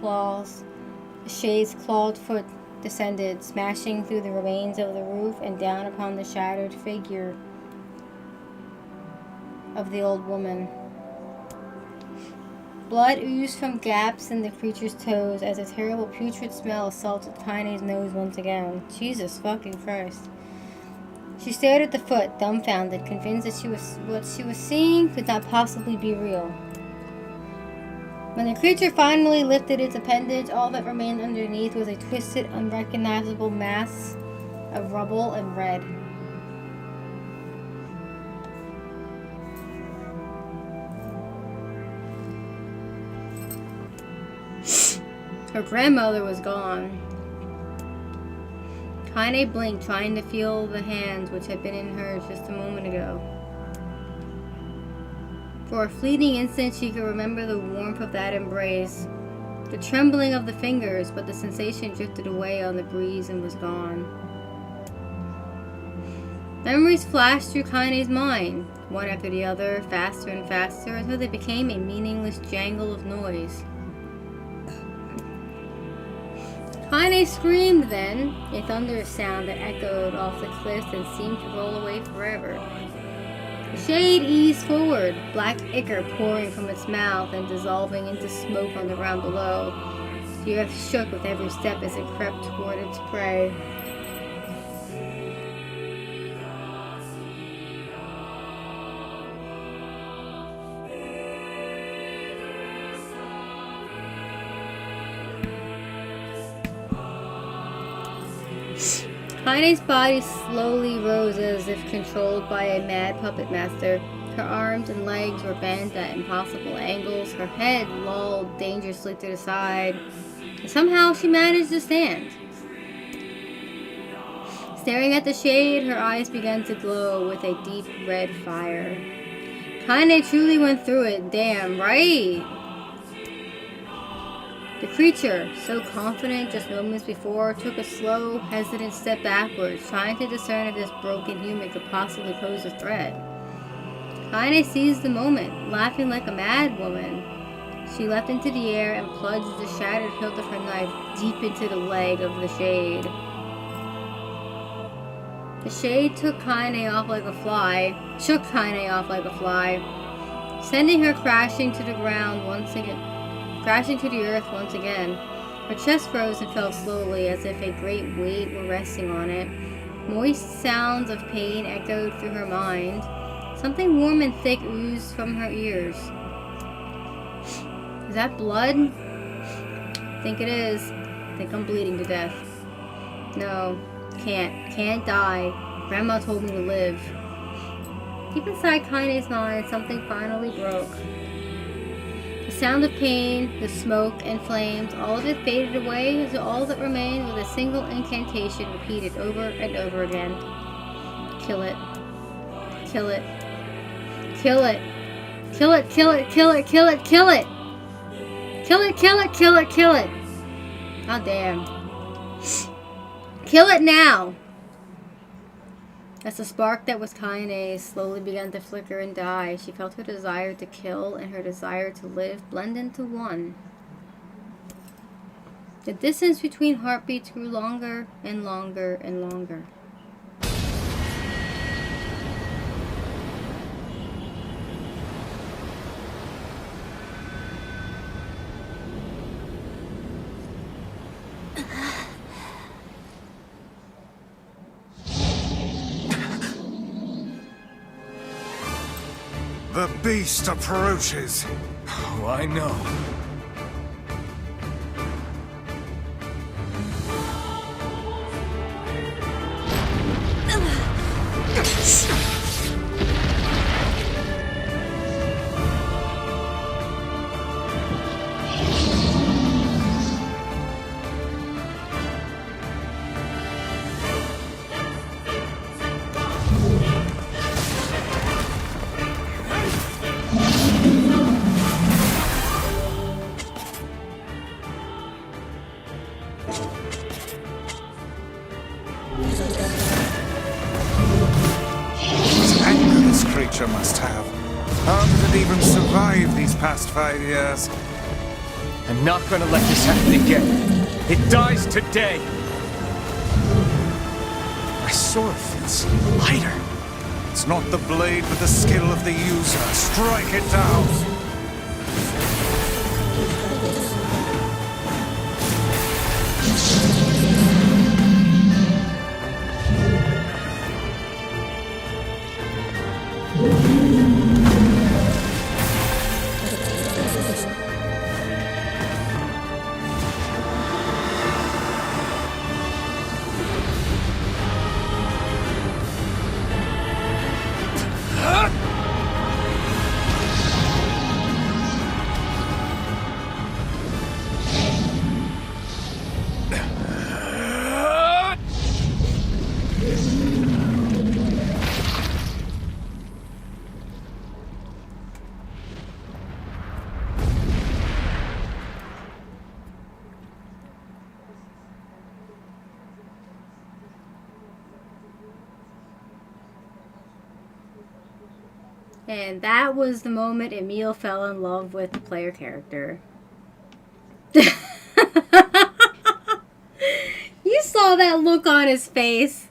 clawed foot descended, smashing through the remains of the roof and down upon the shattered figure of the old woman. Blood oozed from gaps in the creature's toes as a terrible putrid smell assaulted Kaine's nose once again. Jesus fucking Christ. She stared at the foot, dumbfounded, convinced that what she was seeing could not possibly be real. When the creature finally lifted its appendage, all that remained underneath was a twisted, unrecognizable mass of rubble and red. Her grandmother was gone. Kaine blinked, trying to feel the hands which had been in hers just a moment ago. For a fleeting instant, she could remember the warmth of that embrace, the trembling of the fingers, but the sensation drifted away on the breeze and was gone. Memories flashed through Kaine's mind, one after the other, faster and faster, until they became a meaningless jangle of noise. Kaine screamed then, a thunderous sound that echoed off the cliffs and seemed to roll away forever. The shade eased forward, black ichor pouring from its mouth and dissolving into smoke on the ground below. The earth shook with every step as it crept toward its prey. Kaine's body slowly rose as if controlled by a mad puppet master. Her arms and legs were bent at impossible angles, her head lolled dangerously to the side, and somehow she managed to stand. Staring at the shade, her eyes began to glow with a deep red fire. Kaine truly went through it, damn right! The creature, so confident just moments before, took a slow, hesitant step backwards, trying to discern if this broken human could possibly pose a threat. Kaine seized the moment, laughing like a mad woman. She leapt into the air and plunged the shattered hilt of her knife deep into the leg of the shade. The shade took Kaine off like a fly, shook Kaine off like a fly, sending her crashing to the ground once again. Crashing to the earth once again. Her chest rose and fell slowly as if a great weight were resting on it. Moist sounds of pain echoed through her mind. Something warm and thick oozed from her ears. Is that blood? I think it is. I think I'm bleeding to death. No, can't die. Grandma told me to live. Deep inside Kaine's mind, something finally broke. The sound of pain, the smoke and flames, all of it faded away until all that remained was a single incantation repeated over and over again. Kill it. Kill it. Kill it. Kill it, kill it, kill it, kill it, kill it! Kill it, kill it, kill it, kill it! Oh damn. Kill it now! As the spark that was Kaine slowly began to flicker and die, she felt her desire to kill and her desire to live blend into one. The distance between heartbeats grew longer and longer and longer. The beast approaches. Oh, I know. Must have. How did it even survive these past 5 years? I'm not gonna let this happen again. It dies today. My sword feels lighter. It's not the blade, but the skill of the user. Strike it down. And that was the moment Emil fell in love with the player character. You saw that look on his face.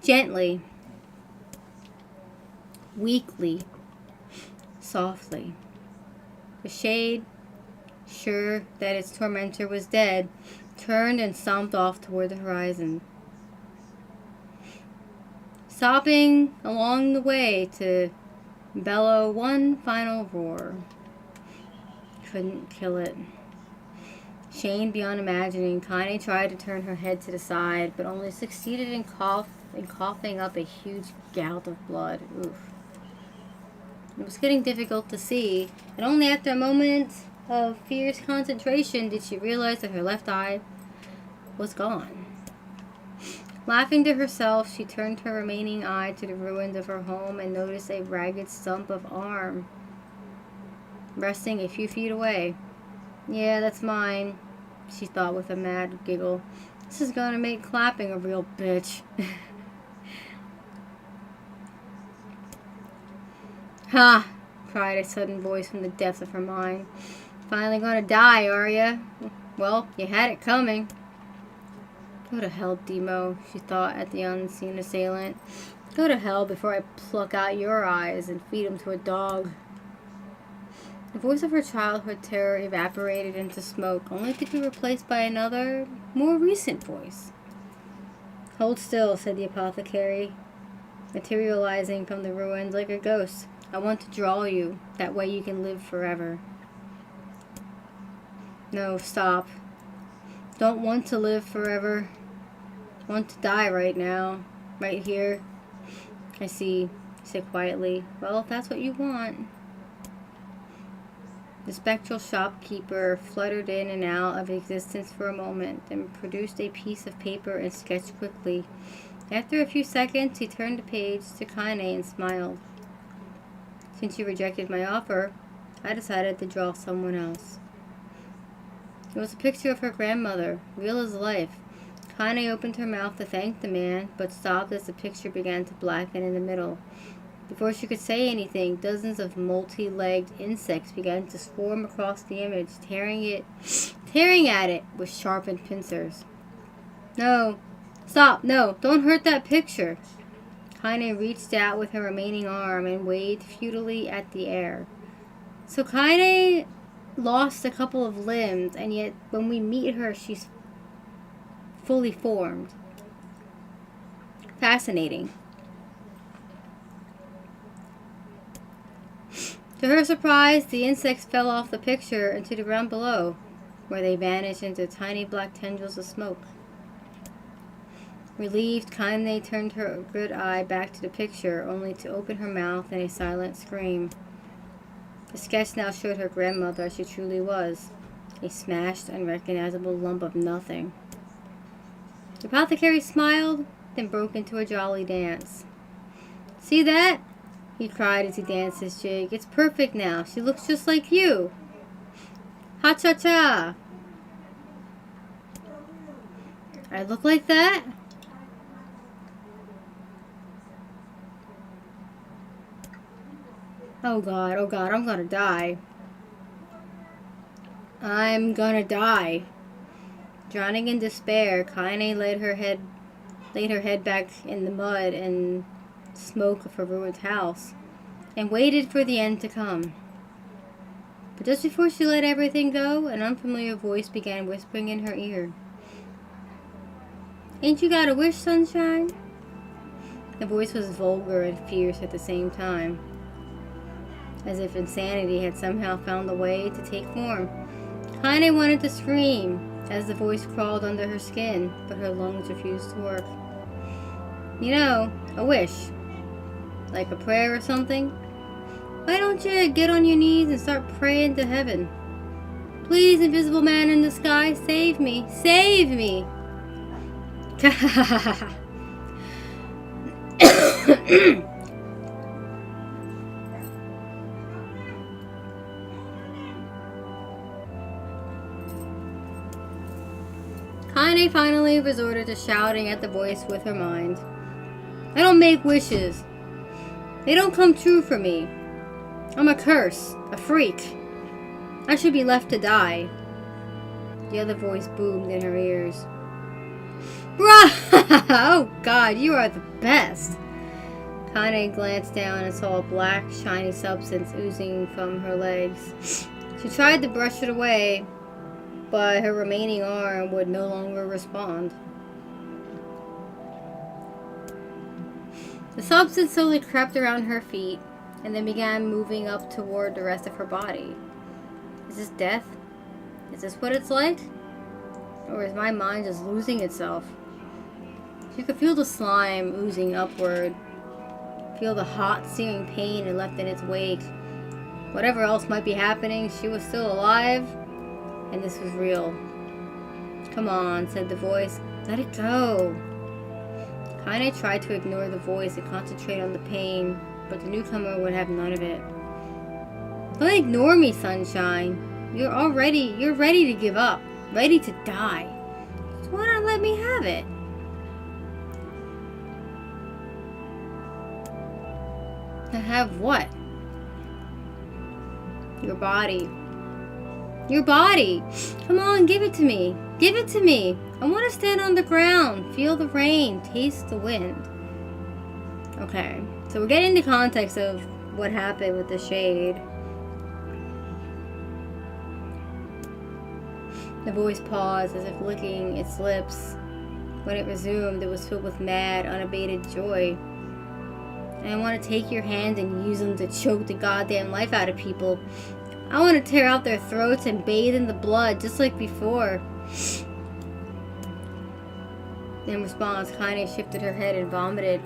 Gently, weakly, softly. The shade, sure that its tormentor was dead, turned and stomped off toward the horizon, stopping along the way to bellow one final roar. Couldn't kill it. Shamed beyond imagining, Connie tried to turn her head to the side, but only succeeded in coughing up a huge gout of blood. Oof. It was getting difficult to see, and only after a moment of fierce concentration did she realize that her left eye was gone. Laughing to herself, she turned her remaining eye to the ruins of her home and noticed a ragged stump of arm resting a few feet away. Yeah, that's mine, she thought with a mad giggle. This is gonna make clapping a real bitch. Ha! Cried a sudden voice from the depths of her mind. Finally gonna die, are ya? Well, you had it coming. Go to hell, Demo, she thought at the unseen assailant. Go to hell before I pluck out your eyes and feed them to a dog. The voice of her childhood terror evaporated into smoke, only to be replaced by another, more recent voice. Hold still, said the apothecary, materializing from the ruins like a ghost. I want to draw you. That way you can live forever. No, stop. Don't want to live forever. Want to die right now. Right here. I see, he said quietly. Well, if that's what you want. The spectral shopkeeper fluttered in and out of existence for a moment, then produced a piece of paper and sketched quickly. After a few seconds, he turned the page to Kaine and smiled. Since you rejected my offer, I decided to draw someone else. It was a picture of her grandmother, real as life. Kaine opened her mouth to thank the man, but stopped as the picture began to blacken in the middle. Before she could say anything, dozens of multi-legged insects began to swarm across the image, tearing at it with sharpened pincers. No, Stop! No! Don't hurt that picture! Kaine reached out with her remaining arm and waved futilely at the air. So Kaine lost a couple of limbs, and yet when we meet her, she's fully formed. Fascinating. To her surprise, the insects fell off the picture into the ground below, where they vanished into tiny black tendrils of smoke. Relieved, Kaine turned her good eye back to the picture, only to open her mouth in a silent scream. The sketch now showed her grandmother as she truly was, a smashed, unrecognizable lump of nothing. The apothecary smiled, then broke into a jolly dance. See that? He cried as he danced his jig. It's perfect now. She looks just like you. Ha-cha-cha! I look like that? Oh god, I'm gonna die. I'm gonna die. Drowning in despair, Kaine laid her head back in the mud and smoke of her ruined house, and waited for the end to come. But just before she let everything go, an unfamiliar voice began whispering in her ear. Ain't you got a wish, sunshine? The voice was vulgar and fierce at the same time, as if insanity had somehow found a way to take form. Kaine wanted to scream as the voice crawled under her skin, but her lungs refused to work. You know, a wish. Like a prayer or something. Why don't you get on your knees and start praying to heaven? Please, invisible man in the sky, save me! Save me! Kaine finally resorted to shouting at the voice with her mind. I don't make wishes. They don't come true for me. I'm a curse, a freak. I should be left to die. The other voice boomed in her ears. Bruh! Oh god, you are the best. Kaine glanced down and saw a black, shiny substance oozing from her legs. She tried to brush it away, but her remaining arm would no longer respond. The substance slowly crept around her feet, and then began moving up toward the rest of her body. Is this death? Is this what it's like? Or is my mind just losing itself? She could feel the slime oozing upward, feel the hot, searing pain it left in its wake. Whatever else might be happening, she was still alive, and this was real. Come on, said the voice. Let it go. Kaine tried to ignore the voice and concentrate on the pain, but the newcomer would have none of it. Don't ignore me, sunshine. You're ready to give up, ready to die. So why not let me have it? To have what? Your body. Your body! Come on, give it to me. Give it to me. I want to stand on the ground, feel the rain, taste the wind. Okay, so we're getting the context of what happened with the shade. The voice paused as if licking its lips. When it resumed, it was filled with mad, unabated joy. And I want to take your hand and use them to choke the goddamn life out of people. I want to tear out their throats and bathe in the blood, just like before. In response, Kaine shifted her head and vomited.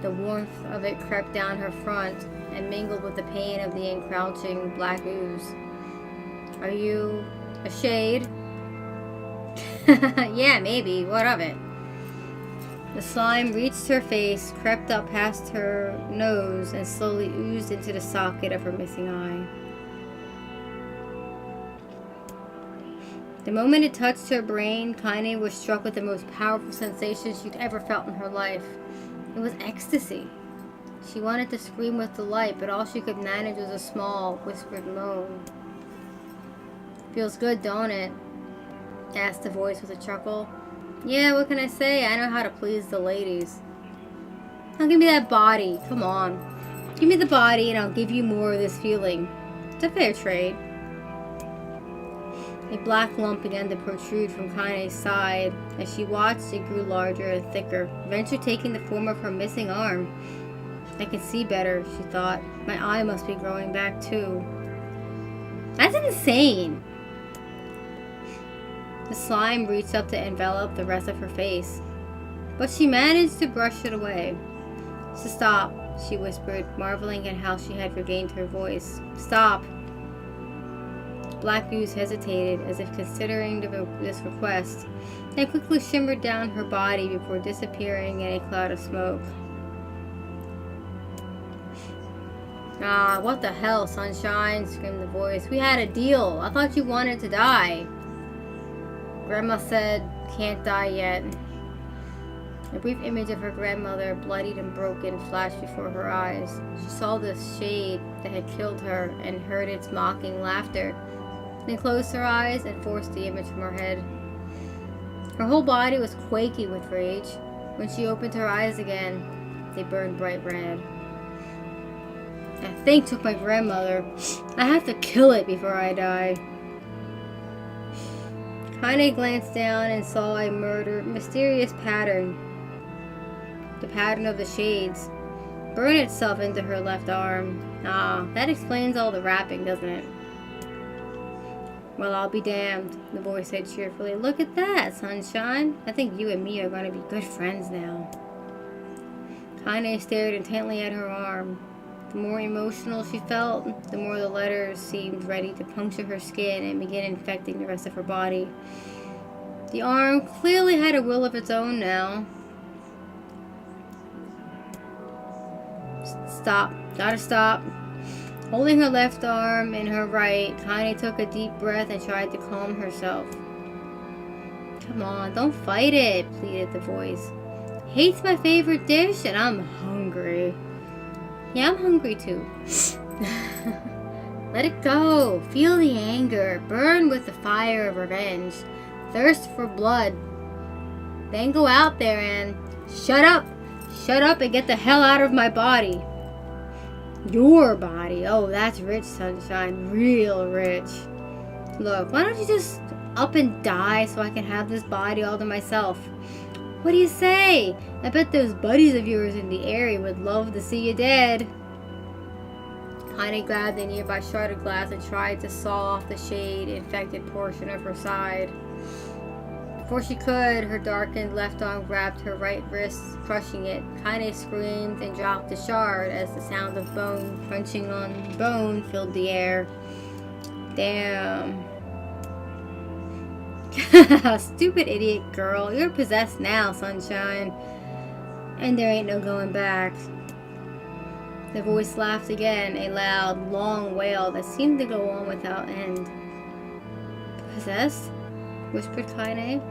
The warmth of it crept down her front and mingled with the pain of the encroaching black ooze. Are you a shade? Yeah, maybe. What of it? The slime reached her face, crept up past her nose, and slowly oozed into the socket of her missing eye. The moment it touched her brain, Kaine was struck with the most powerful sensation she'd ever felt in her life. It was ecstasy. She wanted to scream with delight, but all she could manage was a small, whispered moan. Feels good, don't it? Asked the voice with a chuckle. Yeah, what can I say? I know how to please the ladies. Now give me that body. Come on. Give me the body and I'll give you more of this feeling. It's a fair trade. A black lump began to protrude from Kaine's side. As she watched, it grew larger and thicker, eventually taking the form of her missing arm. I can see better, she thought. My eye must be growing back too. That's insane! The slime reached up to envelop the rest of her face, but she managed to brush it away. Stop, she whispered, marveling at how she had regained her voice. Stop! Black ooze hesitated, as if considering this request, then quickly shimmered down her body before disappearing in a cloud of smoke. Ah, what the hell, Sunshine? Screamed the voice. We had a deal. I thought you wanted to die. Grandma said, can't die yet. A brief image of her grandmother, bloodied and broken, flashed before her eyes. She saw the shade that had killed her and heard its mocking laughter, then closed her eyes and forced the image from her head. Her whole body was quaking with rage. When she opened her eyes again, they burned bright red. That thing took my grandmother. I have to kill it before I die. Kaine glanced down and saw a mysterious pattern. The pattern of the shades burn itself into her left arm. Ah, that explains all the rapping, doesn't it? Well, I'll be damned, the voice said cheerfully. Look at that, Sunshine. I think you and me are going to be good friends now. Kaine stared intently at her arm. The more emotional she felt, the more the letters seemed ready to puncture her skin and begin infecting the rest of her body. The arm clearly had a will of its own now. Stop. Gotta stop. Holding her left arm in her right, Kaine took a deep breath and tried to calm herself. Come on, don't fight it, pleaded the voice. Hate's my favorite dish and I'm hungry. Yeah, I'm hungry too. Let it go. Feel the anger. Burn with the fire of revenge. Thirst for blood. Then go out there and shut up. Shut up and get the hell out of my body. Your body. Oh, that's rich, Sunshine. Real rich. Look, why don't you just up and die so I can have this body all to myself? What do you say? I bet those buddies of yours in the area would love to see you dead. Kaine grabbed a nearby shard of glass and tried to saw off the shade-infected portion of her side. Before she could, her darkened left arm grabbed her right wrist, crushing it. Kaine screamed and dropped the shard as the sound of bone crunching on bone filled the air. Damn. Stupid idiot girl. You're possessed now, Sunshine. And there ain't no going back. The voice laughed again, a loud, long wail that seemed to go on without end. Possessed? Whispered Kaine.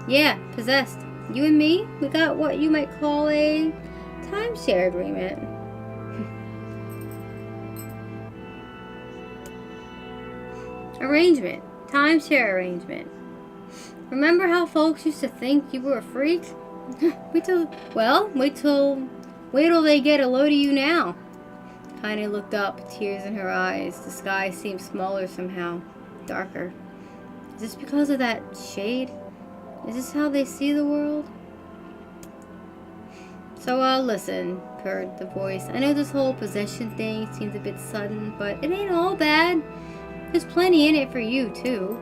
Yeah, possessed. You and me, we got what you might call a timeshare agreement. Arrangement. Timeshare arrangement. Remember how folks used to think you were a freak? wait till they get a load of you now. Kaine looked up, tears in her eyes. The sky seemed smaller somehow, darker. Is this because of that shade? Is this how they see the world? So, listen, purred the voice. I know this whole possession thing seems a bit sudden, but it ain't all bad. There's plenty in it for you, too.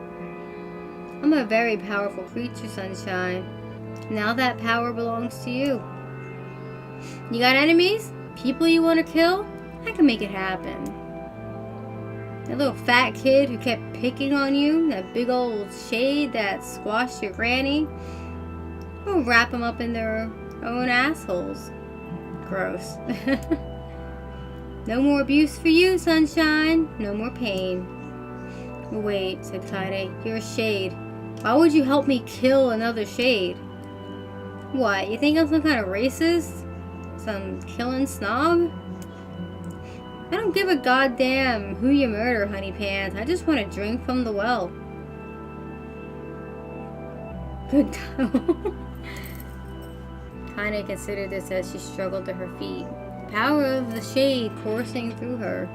I'm a very powerful creature, Sunshine. Now that power belongs to you. You got enemies? People you want to kill? I can make it happen. That little fat kid who kept picking on you, that big old shade that squashed your granny, we'll wrap them up in their own assholes. Gross. No more abuse for you, Sunshine. No more pain. Wait, said Kaine. You're a shade. Why would you help me kill another shade? What, you think I'm some kind of racist? Some killing snob? I don't give a goddamn who you murder, honey pants. I just want to drink from the well. Good time. Kaine considered this as she struggled to her feet. The power of the shade coursing through her.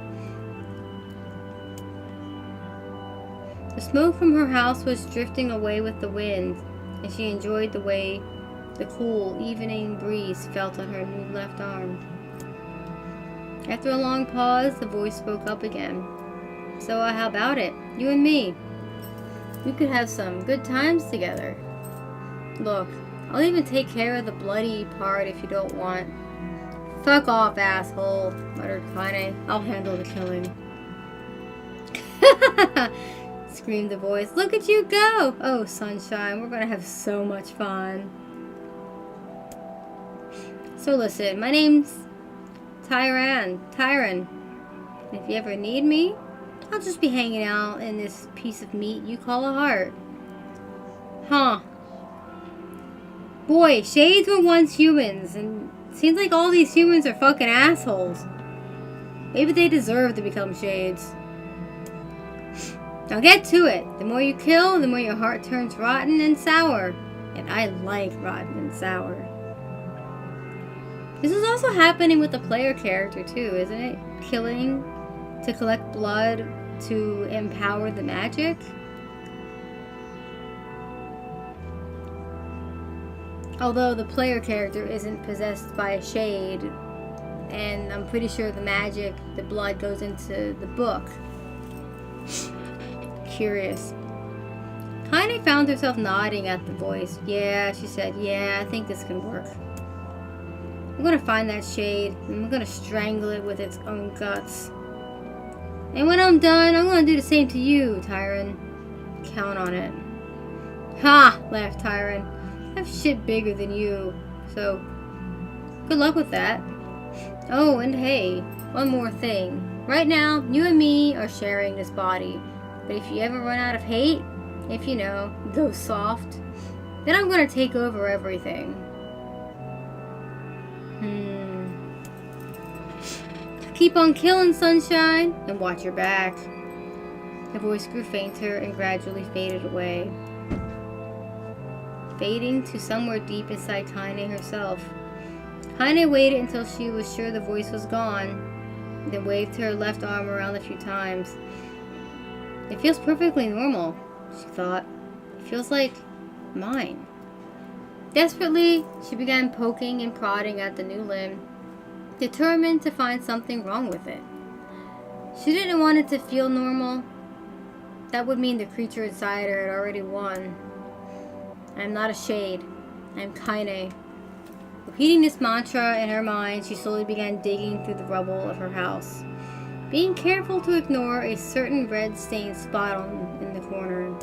The smoke from her house was drifting away with the wind, and she enjoyed the way the cool, evening breeze felt on her new left arm. After a long pause, the voice spoke up again. So how about it? You and me. We could have some good times together. Look, I'll even take care of the bloody part if you don't want. Fuck off, asshole, muttered Kaine. I'll handle the killing. Screamed the voice. Look at you go! Oh, sunshine, we're gonna have so much fun. So listen, my name's Tyran. If you ever need me, I'll just be hanging out in this piece of meat you call a heart. Huh. Boy, shades were once humans, and it seems like all these humans are fucking assholes. Maybe they deserve to become shades. Now get to it. The more you kill, the more your heart turns rotten and sour. And I like rotten and sour. This is also happening with the player character too, isn't it? Killing to collect blood to empower the magic. Although the player character isn't possessed by a shade, and I'm pretty sure the magic, the blood goes into the book. Curious. Kaine found herself nodding at the voice. Yeah, she said, yeah, I think this can work. I'm gonna find that shade, and I'm gonna strangle it with its own guts. And when I'm done, I'm gonna do the same to you, Tyran. Count on it. Ha! Laughed Tyran. I have shit bigger than you, so good luck with that. Oh, and hey, one more thing. Right now, you and me are sharing this body. But if you ever run out of hate, if you know, go soft, then I'm gonna take over everything. Keep on killing, sunshine, and watch your back. The voice grew fainter and gradually faded away, fading to somewhere deep inside Kaine herself. Kaine waited until she was sure the voice was gone, then waved her left arm around a few times. It feels perfectly normal, she thought. It feels like mine. Desperately, she began poking and prodding at the new limb, determined to find something wrong with it. She didn't want it to feel normal. That would mean the creature inside her had already won. I am not a shade. I am Kaine. Repeating this mantra in her mind, she slowly began digging through the rubble of her house, being careful to ignore a certain red-stained spot in the corner.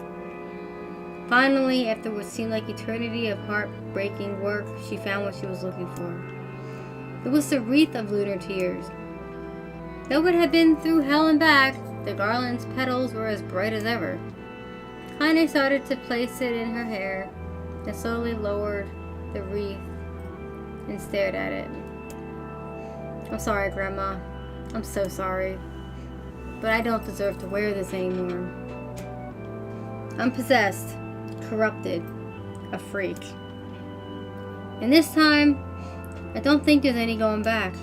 Finally, after what seemed like eternity of heartbreaking work, she found what she was looking for. It was the wreath of lunar tears. Though it had been through hell and back, the garland's petals were as bright as ever. Kaine started to place it in her hair, and slowly lowered the wreath and stared at it. I'm sorry, Grandma. I'm so sorry. But I don't deserve to wear this anymore. I'm possessed, corrupted, a freak. And this time, I don't think there's any going back.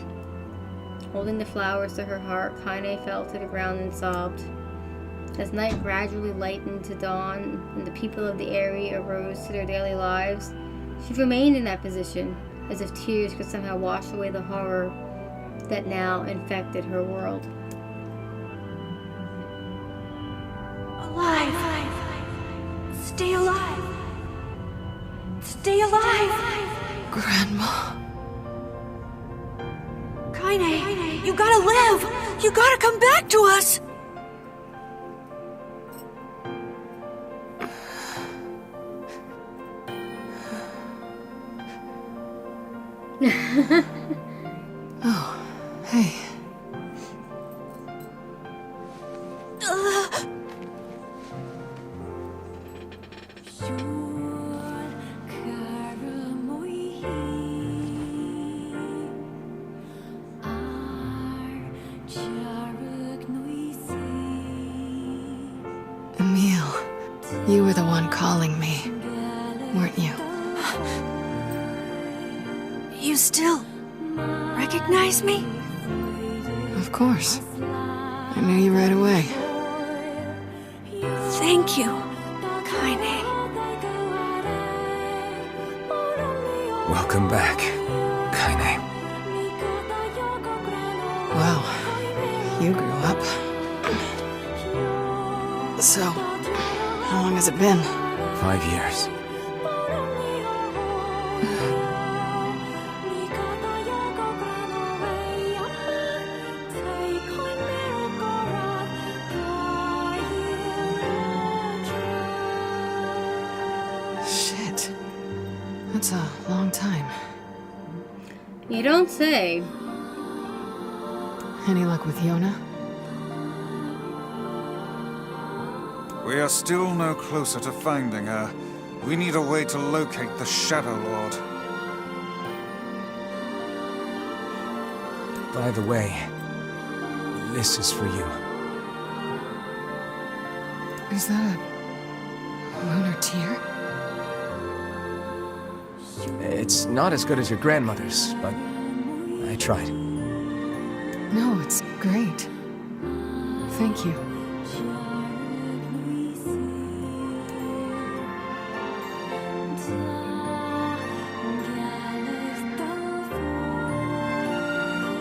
Holding the flowers to her heart, Kaine fell to the ground and sobbed. As night gradually lightened to dawn and the people of the area arose to their daily lives, she remained in that position, as if tears could somehow wash away the horror that now infected her world. Alive! Stay alive! Stay alive! Grandma. Kaine, you gotta live! You gotta come back to us! Oh, hey. Emil, you were the one calling me. weren't you? You still recognize me? Of course. I knew you right away. Thank you, Kaine. Welcome back, Kaine. Wow, you grew up. So, how long has it been? 5 years. Shit. That's a long time. You don't say. Any luck with Yona? We are still no closer to finding her. We need a way to locate the Shadow Lord. By the way, this is for you. Is that a lunar tear? It's not as good as your grandmother's, but I tried. No, it's great. Thank you.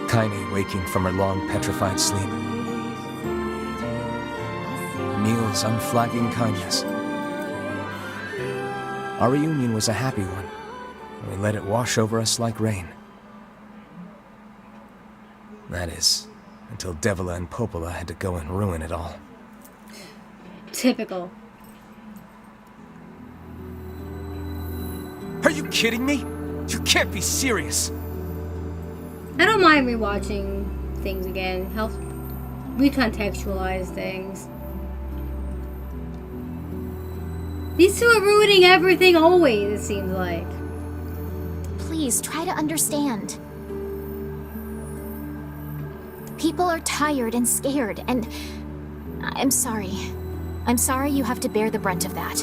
Kaine waking from her long petrified sleep. Emil's unflagging kindness. Our reunion was a happy one. We let it wash over us like rain. That is, until Devila and Popola had to go and ruin it all. Typical. Are you kidding me? You can't be serious! I don't mind rewatching things again. Helps recontextualize things. These two are ruining everything always, it seems like. Please, try to understand. People are tired and scared, and I'm sorry. I'm sorry you have to bear the brunt of that.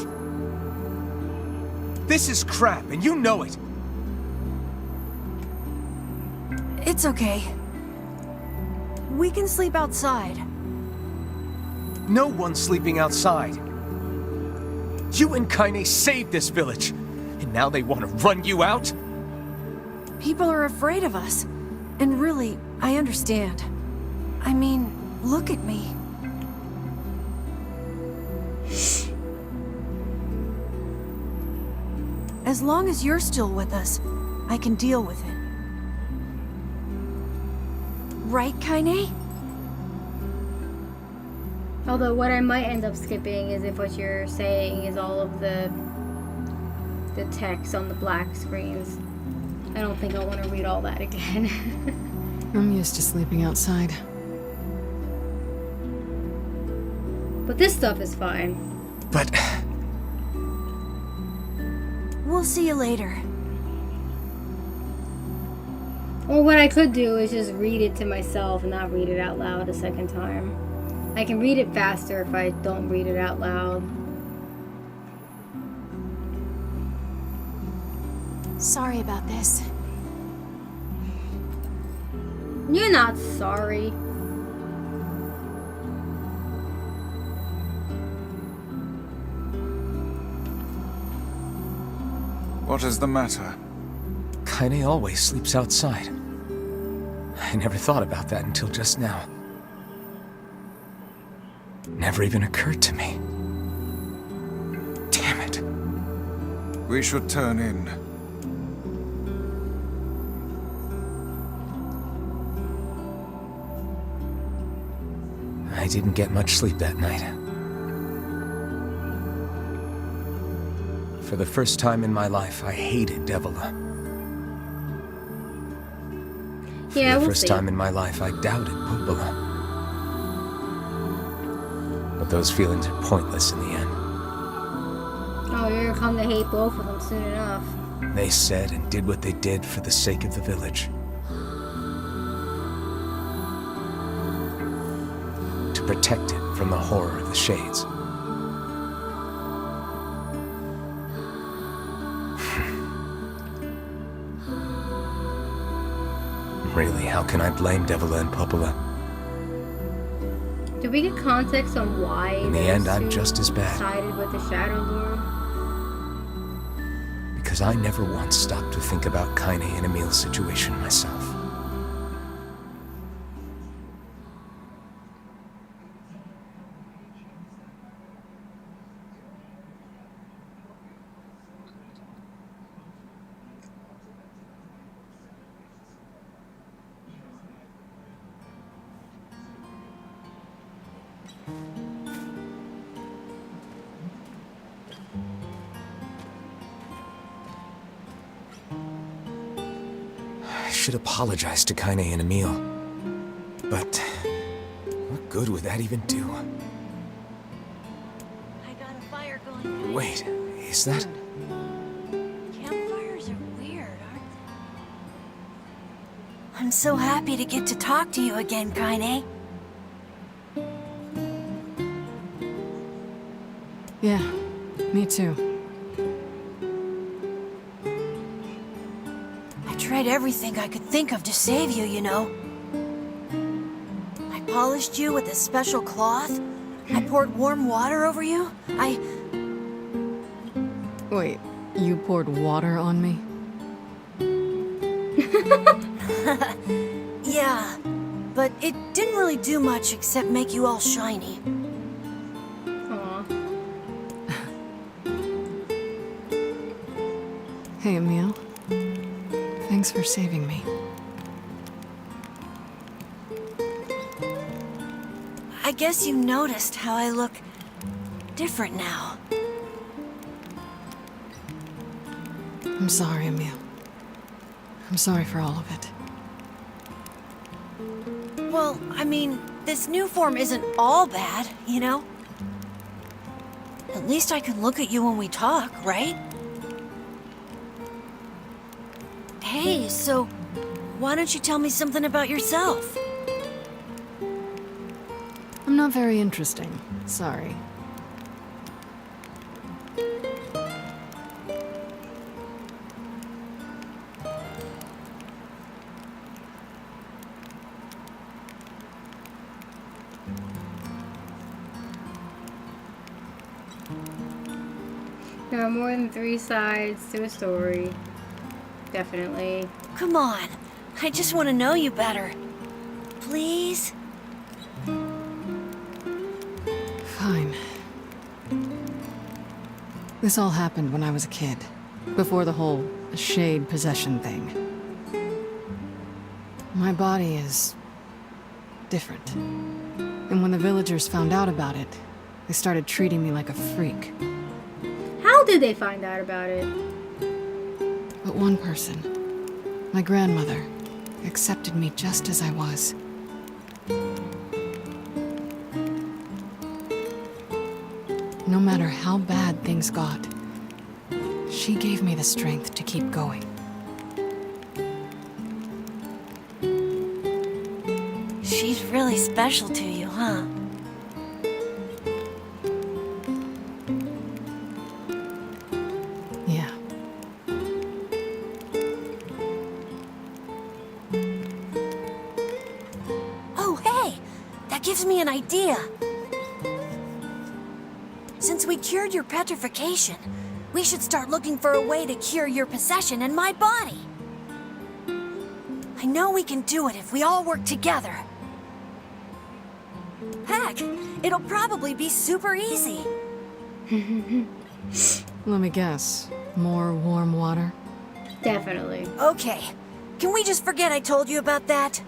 This is crap, and you know it! It's okay. We can sleep outside. No one's sleeping outside. You and Kaine saved this village, and now they want to run you out? People are afraid of us. And really, I understand. I mean, look at me. As long as you're still with us, I can deal with it. Right, Kaine? Although what I might end up skipping is if what you're saying is all of the text on the black screens. I don't think I'll want to read all that again. I'm used to sleeping outside. But this stuff is fine. But... We'll see you later. Or what I could do is just read it to myself and not read it out loud a second time. I can read it faster if I don't read it out loud. Sorry about this. You're not sorry. What is the matter? Kaine always sleeps outside. I never thought about that until just now. Never even occurred to me. Damn it. We should turn in. I didn't get much sleep that night. For the first time in my life, I hated Devila. Yeah, For the we'll first see. time in my life, I doubted Popola. But those feelings are pointless in the end. Oh, you're gonna come to hate both of them soon enough. They said and did what they did for the sake of the village. To protect it from the horror of the Shades. Really, how can I blame Devila and Popola? Do we get context on why In the end, I'm just as bad. sided with the Shadow Lord? Because I never once stopped to think about Kaine and Emil's situation myself. I should apologize to Kaine and Emil. But what good would that even do? I got a fire going. Wait, is that... Campfires are weird, aren't they? I'm so happy to get to talk to you again, Kaine. Yeah, me too. I tried everything I could think of to save you, you know. I polished you with a special cloth. I poured warm water over you. Wait, you poured water on me? Yeah, but it didn't really do much except make you all shiny. Aw. Hey, Emil. Thanks for saving me. I guess you noticed how I look different now. I'm sorry, Emil. I'm sorry for all of it. Well, I mean, this new form isn't all bad, you know? At least I can look at you when we talk, right? Hey, so why don't you tell me something about yourself? I'm not very interesting. Sorry. There are more than 3 sides to a story. Definitely. Come on, I just want to know you better. Please? Fine. This all happened when I was a kid, before the whole shade possession thing. My body is different. And when the villagers found out about it, they started treating me like a freak. How did they find out about it? But one person, my grandmother, accepted me just as I was. No matter how bad things got, she gave me the strength to keep going. She's really special to you, huh? Yeah. Oh, hey! That gives me an idea. Since we cured your petrification, we should start looking for a way to cure your possession in my body. I know we can do it if we all work together. Heck, it'll probably be super easy. Let me guess. More warm water? Definitely. Okay. Can we just forget I told you about that?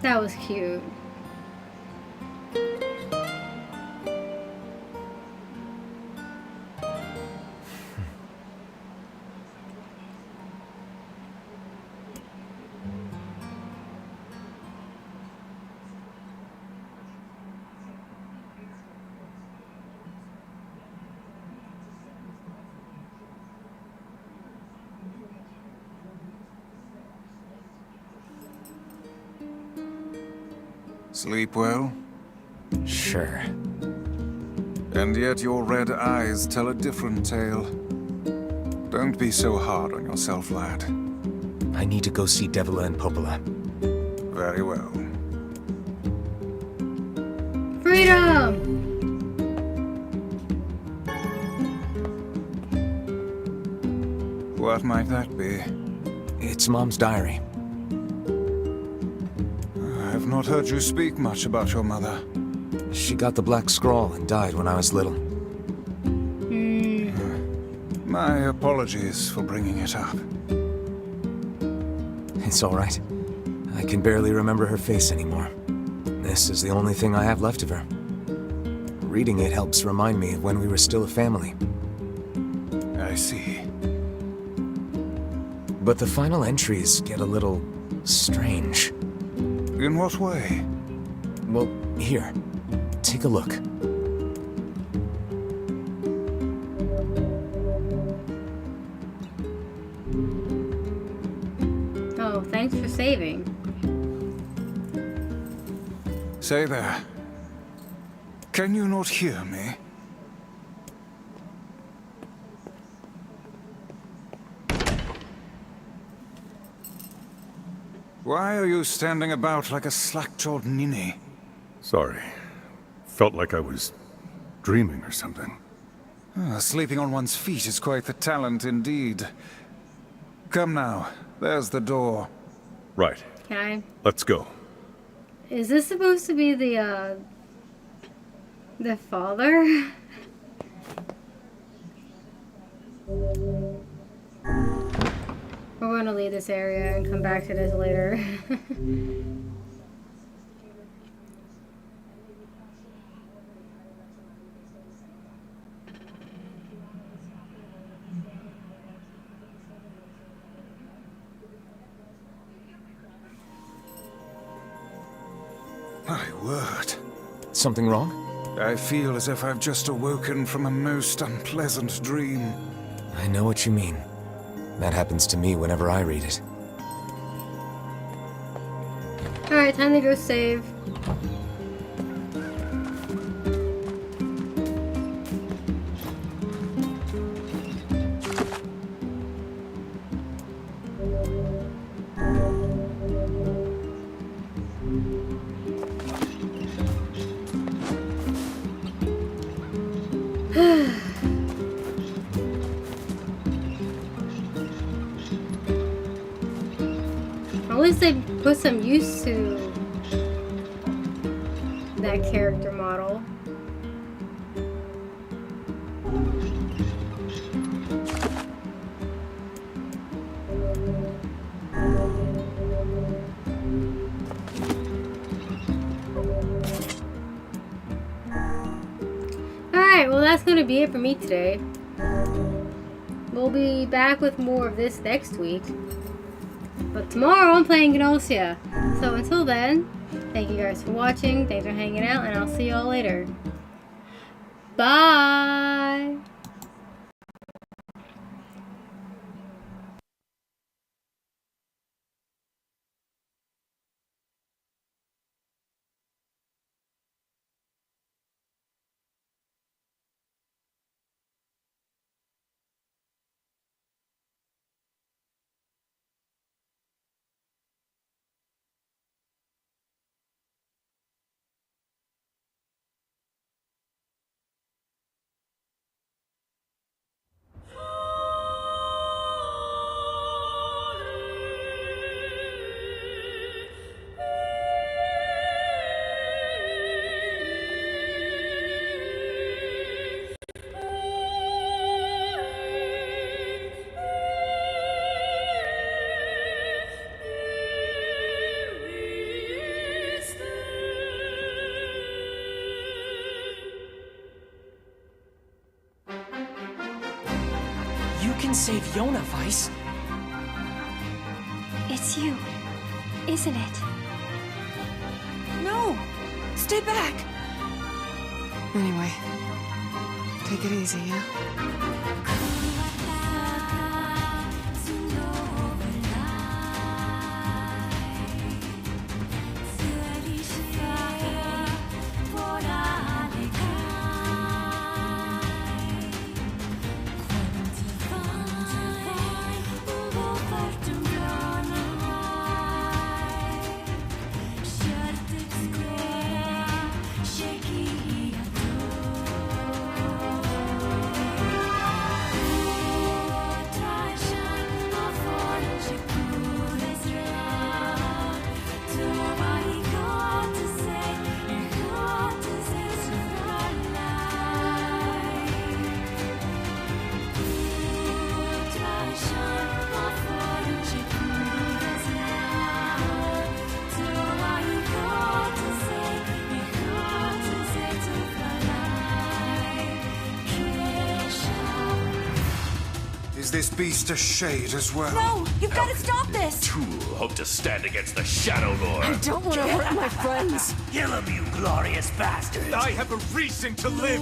That was cute. Sleep well? Sure. And yet your red eyes tell a different tale. Don't be so hard on yourself, lad. I need to go see Devila and Popola. Very well. Freedom! What might that be? It's Mom's diary. I've not heard you speak much about your mother. She got the Black Scrawl and died when I was little. My apologies for bringing it up. It's all right. I can barely remember her face anymore. This is the only thing I have left of her. Reading it helps remind me of when we were still a family. I see. But the final entries get a little strange. In what way? Well, here. Take a look. Oh, thanks for saving. Say there. Can you not hear me? Why are you standing about like a slack-jawed ninny? Sorry. Felt like I was dreaming or something. Sleeping on one's feet is quite the talent indeed. Come now, there's the door. Right. Can I? Let's go. Is this supposed to be the father? We're going to leave this area and come back to this later. My word. Something wrong? I feel as if I've just awoken from a most unpleasant dream. I know what you mean. That happens to me whenever I read it. Alright, time to go save. At least they put some use to that character model. Alright, well that's gonna be it for me today. We'll be back with more of this next week. But tomorrow I'm playing Gnosia. So until then, thank you guys for watching, thanks for hanging out, and I'll see y'all later. Bye! You can save Yona, Vice. It's you, isn't it? No! Stay back! Anyway, take it easy, yeah? Is this beast a shade as well? No! You've got to stop this! Tool hope to stand against the Shadow Lord. I don't want to hurt my friends. Kill him, you glorious bastard! I have a reason to live!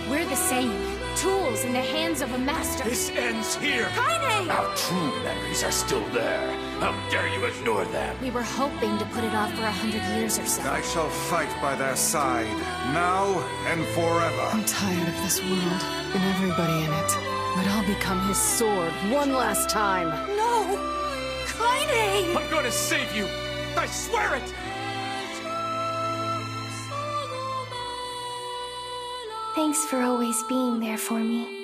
We're the same. Tools in the hands of a master. This ends here! Kaine! Our true memories are still there. How dare you ignore them? We were hoping to put it off for 100 years or so. I shall fight by their side, now and forever. I'm tired of this world and everybody in it. But I'll become his sword one last time. No! Kaine! I'm gonna save you! I swear it! Thanks for always being there for me.